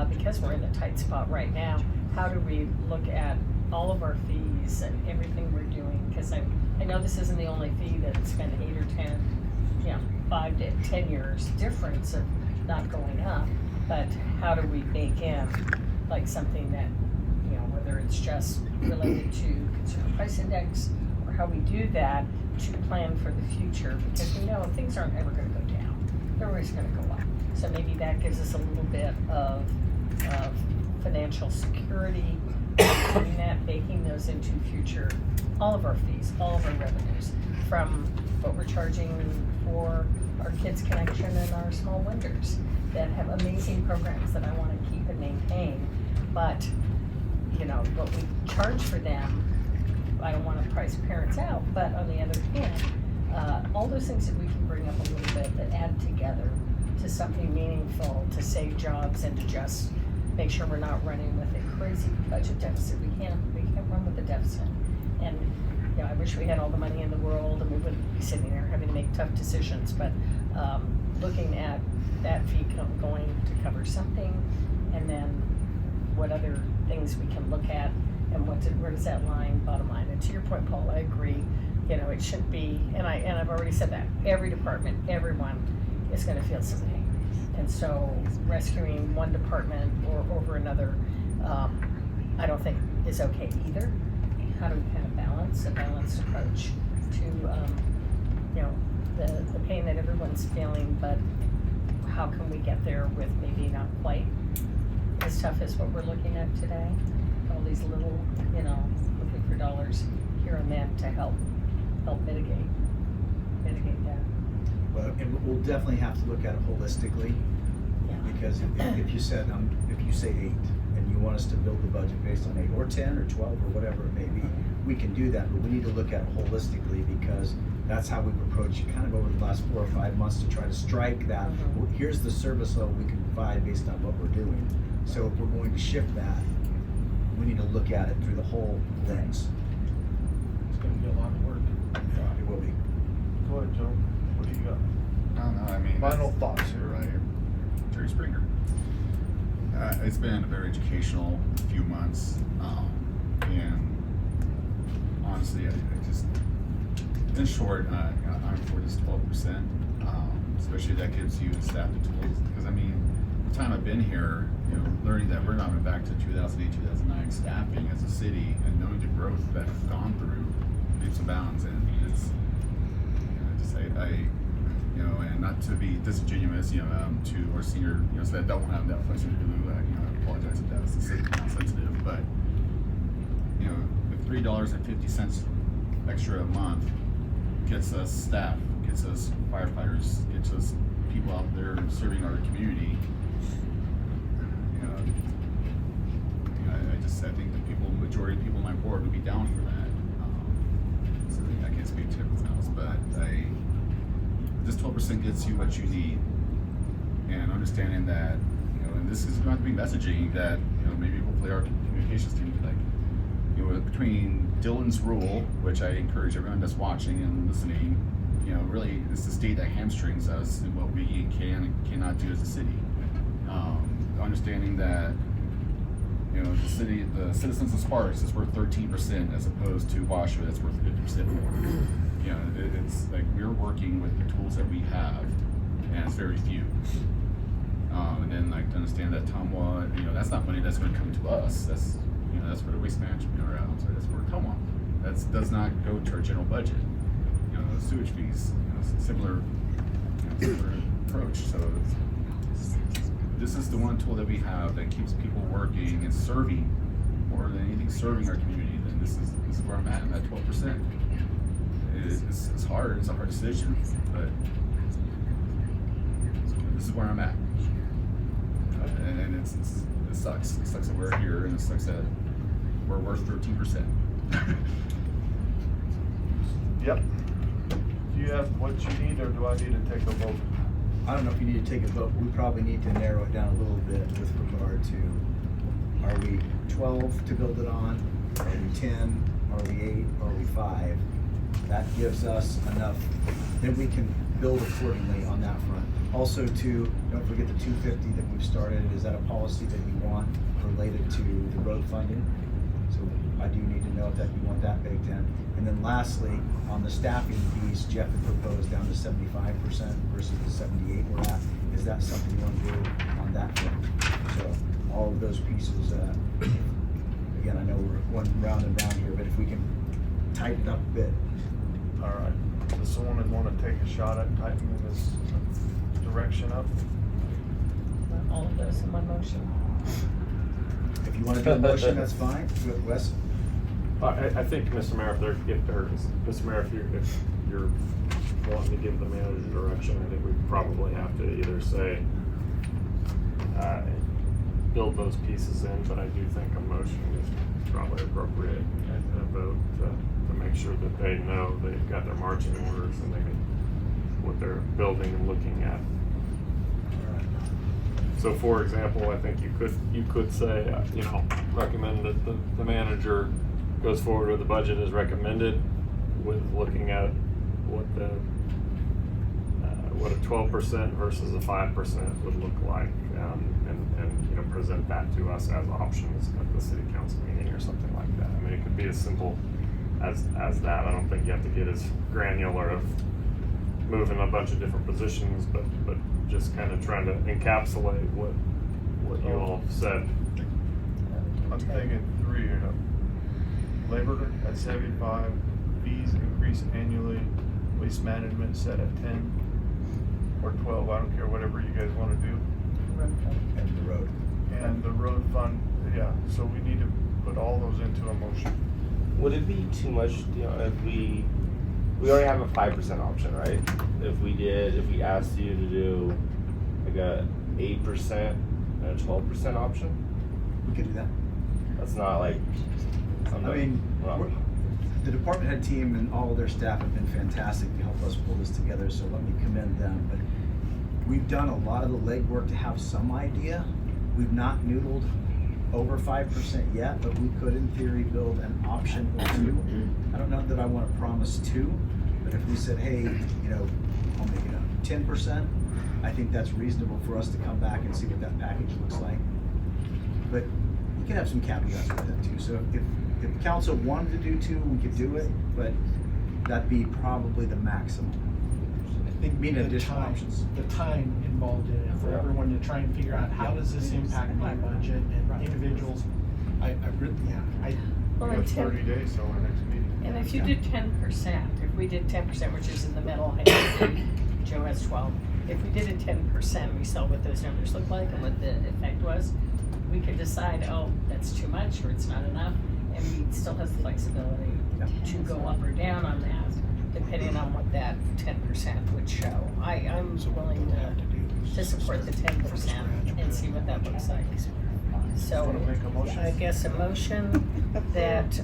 because we're in a tight spot right now, how do we look at all of our fees and everything we're doing? Because I know this isn't the only fee that's been 8 or 10, 5 to 10 years difference of not going up, but how do we bake in like something that, whether it's just related to consumer price index, or how we do that to plan for the future, because we know things aren't ever going to go down. They're always going to go up. So maybe that gives us a little bit of financial security, doing that, baking those into future, all of our fees, all of our revenues, from what we're charging for our Kids Connection and our small windows that have amazing programs that I want to keep and maintain. But, what we charge for them, I don't want to price parents out, but on the other hand, all those things that we can bring up a little bit that add together to something meaningful, to save jobs and to just make sure we're not running with a crazy budget deficit. We can't run with a deficit. And I wish we had all the money in the world and we wouldn't be sitting there having to make tough decisions. But looking at that fee going to cover something, and then what other things we can look at, and where does that line, bottom line? And to your point, Paul, I agree. It should be, and I've already said that every department, everyone is going to feel some pain. And so rescuing one department or over another, I don't think is okay either. How do we kind of balance a balanced approach to, the pain that everyone's feeling, but how can we get there with maybe not quite as tough as what we're looking at today? All these little, looking for dollars here and there to help mitigate that. Well, and we'll definitely have to look at it holistically, because if you say 8 and you want us to build the budget based on 8 or 10 or 12 or whatever it may be, we can do that, but we need to look at it holistically, because that's how we've approached kind of over the last 4 or 5 months to try to strike that. Well, here's the service level we can provide based on what we're doing. So if we're going to shift that, we need to look at it through the whole lens. It's going to be a lot of work. Yeah, it will be. Go ahead, Joe. What do you got? I don't know, I mean. Final thoughts here. Right here. Jerry Springer. It's been a very educational few months, and honestly, I just, in short, I'm for this 12%, especially that gives you staff the tools, because the time I've been here, learning that we're not going back to 2008, 2009 staffing as a city, and knowing the growth that we've gone through leaps and bounds, and it's, and not to be disingenuous, to our senior, so that don't have Netflix and Hulu, I apologize if that was sensitive, but, if $3.50 extra a month gets us staff, gets us firefighters, gets us people out there serving our community, I think the majority of people on my board would be down for that. So I can't speak to everyone else, but this 12% gets you what you need, and understanding that, and this is going to be messaging that, maybe hopefully our communications team between Dylan's rule, which I encourage everyone that's watching and listening, really it's the state that hamstrings us in what we can and cannot do as a city. Understanding that, the citizens of Sparks is worth 13% as opposed to Washoe that's worth 50% more. It's like we're working with the tools that we have, and it's very few. And then to understand that Tumwa, that's not money that's going to come to us. That's that's where the waste management, that's where Tumwa. That does not go to our general budget. Sewage fees, similar approach. So this is the one tool that we have that keeps people working and serving more than anything, serving our community. Then this is where I'm at, and that 12%. It's hard. It's a hard decision, but this is where I'm at. And it sucks. It sucks that we're here, and it sucks that we're worth 13%. Yep. Do you have what you need, or do I need to take a vote? I don't know if you need to take a vote, we probably need to narrow it down a little bit with regard to, are we 12 to build it on? Are we 10? Are we 8? Are we 5? That gives us enough, then we can build accordingly on that front. Also too, don't forget the 250 that we've started, is that a policy that you want related to the road funding? So I do need to know if that you want that baked in. And then lastly, on the staffing piece, Jeff had proposed down to 75% versus the 78 we're at. Is that something you want to do on that front? So all of those pieces, again, I know we're going round and round here, but if we can tighten it up a bit. All right, does someone want to take a shot at tightening this direction up? All of those in one motion. If you want to do a motion, that's fine. Wes? I think, Mr. Mayor, Mr. Mayor, if you're wanting to give the manager direction, I think we probably have to either say, build those pieces in, but I do think a motion is probably appropriate and a vote to make sure that they know they've got their marching orders and they can, what they're building and looking at. So for example, I think you could say, recommend that the manager goes forward with the budget as recommended with looking at what a 12% versus a 5% would look like, and present that to us as options at the city council meeting or something like that. I mean, it could be as simple as that. I don't think you have to get as granular of moving a bunch of different positions, but just kind of trying to encapsulate what you all have said. I'm thinking 3, labor at 75, fees increase annually, waste management set at 10 or 12, I don't care, whatever you guys want to do. And the road. And the road fund, yeah, so we need to put all those into a motion. Would it be too much, if we already have a 5% option, right? If we asked you to do like a 8% and a 12% option? We could do that. That's not like something. The department head team and all of their staff have been fantastic to help us pull this together, so let me commend them. But we've done a lot of the legwork to have some idea. We've not noodled over 5% yet, but we could in theory build an option or 2. I don't know that I want to promise 2, but if we said, hey, I'll make it a 10%, I think that's reasonable for us to come back and see what that package looks like. But you can have some caveats with that too. So if council wanted to do 2, we could do it, but that'd be probably the maximum. I think the time involved in it for everyone to try and figure out how does this impact my budget and individuals. I really, Well, we have 30 days till our next meeting. And if you did 10%, if we did 10%, which is in the middle, I think Joe has 12. If we did a 10%, we saw what those numbers look like and what the effect was. We could decide, oh, that's too much or it's not enough, and we still have the flexibility to go up or down on that, depending on what that 10% would show. I'm willing to support the 10% and see what that looks like. So I guess a motion that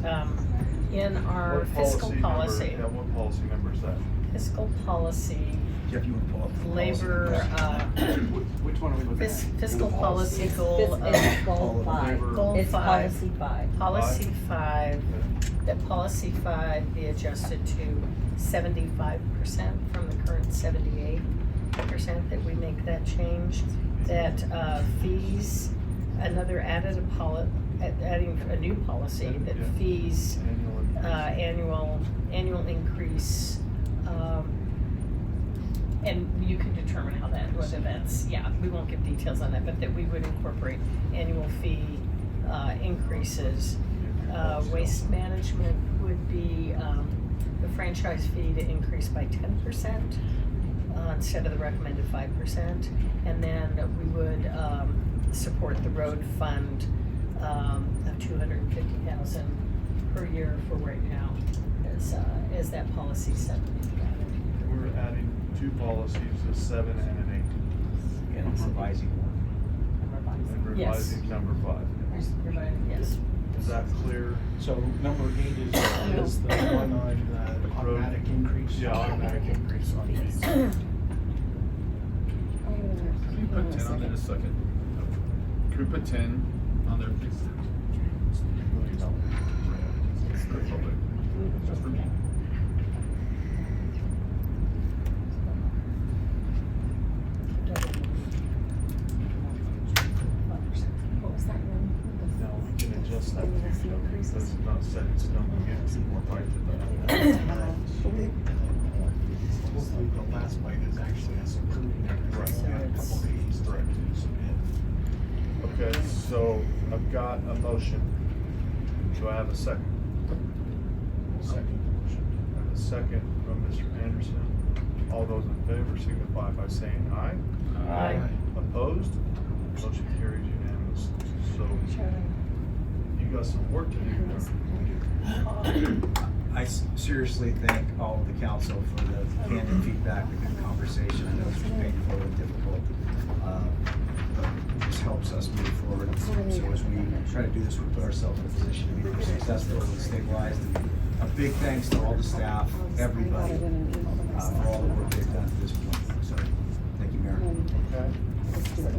in our fiscal policy. What policy number is that? Fiscal policy. Jeff, you want to pull up the labor, which one are we looking at? Fiscal policy goal of Goal 5. Goal It's 5. policy 5. Policy 5, that policy 5 be adjusted to 75% from the current 78%, that we make that change. That fees, adding a new policy, that fees, annual increase, and you can determine how that, whether that's, we won't give details on that, but that we would incorporate annual fee increases. Waste management would be the franchise fee to increase by 10% instead of the recommended 5%. And then we would support the road fund of $250,000 per year for right now as that policy 7. We're adding 2 policies, a 7 and an 8. And it's revising one. And revising number 5. Yes. Is that clear? So number 8 is the one on the automatic increase. Yeah, automatic increase on fees. a second. Can we put 10 on there, please? For public. Just for me. What was that one? No, we can adjust that. This is not set in stone. We get some more bite to that. Hopefully the last bite is actually us improving everything. Right. We had a couple days to submit. Okay, so I've got a motion. Do I have a second? Second motion. I have a second from Mr. Anderson. All those in favor signify by saying aye. Aye. Opposed? Motion carries unanimously. So you got some work to do there. I seriously thank all of the council for the candid feedback, the good conversation. I know it's painful and difficult, but this helps us move forward. So as we try to do this, we put ourselves in a position to be more successful and stabilized. A big thanks to all the staff, everybody, for all the work they've done to this point. So, thank you, Mayor. Okay.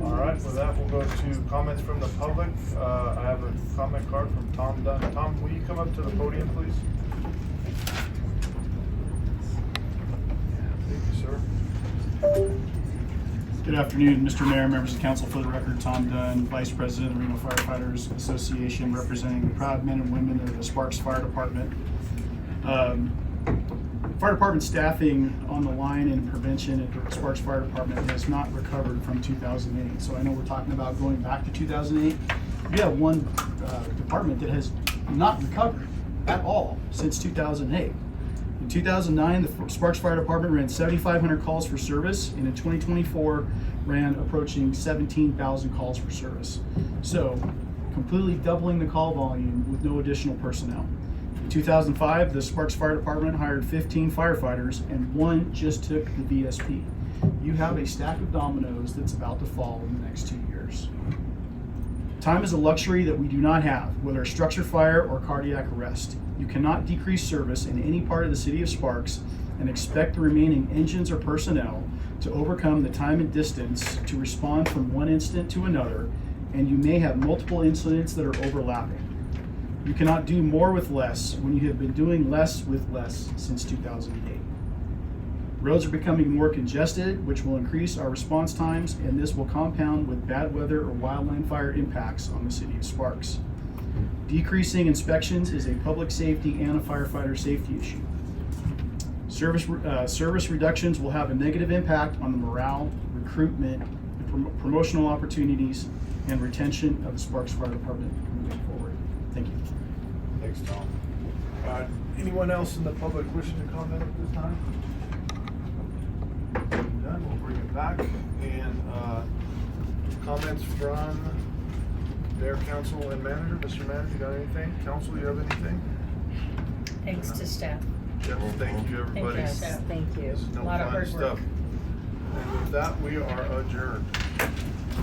All right, with that, we'll go to comments from the public. I have a comment card from Tom Dunn. Tom, will you come up to the podium, please? Thank you, sir. Good afternoon, Mr. Mayor, members of the council. For the record, Tom Dunn, Vice President of the Reno Firefighters Association, representing the proud men and women of the Sparks Fire Department. Fire department staffing on the line in prevention at the Sparks Fire Department has not recovered from 2008. So I know we're talking about going back to 2008. We have one department that has not recovered at all since 2008. In 2009, the Sparks Fire Department ran 7,500 calls for service, and in 2024 ran approaching 17,000 calls for service. So completely doubling the call volume with no additional personnel. In 2005, the Sparks Fire Department hired 15 firefighters and one just took the VSP. You have a stack of dominoes that's about to fall in the next 2 years. Time is a luxury that we do not have, whether a structure fire or cardiac arrest. You cannot decrease service in any part of the city of Sparks and expect the remaining engines or personnel to overcome the time and distance to respond from one incident to another, and you may have multiple incidents that are overlapping. You cannot do more with less when you have been doing less with less since 2008. Roads are becoming more congested, which will increase our response times, and this will compound with bad weather or wildland fire impacts on the city of Sparks. Decreasing inspections is a public safety and a firefighter safety issue. Service reductions will have a negative impact on the morale, recruitment, promotional opportunities, and retention of the Sparks Fire Department moving forward. Thank you. Thanks, Tom. Anyone else in the public wishing to comment at this time? Done, we'll bring it back. And comments from Mayor, Council, and Manager. Mr. Manager, you got anything? Council, you have anything? Thanks to staff. Jeff, thank you, everybody. Thank you. Thank you. This is no A lot of fun hard work. stuff. And with that, we are adjourned.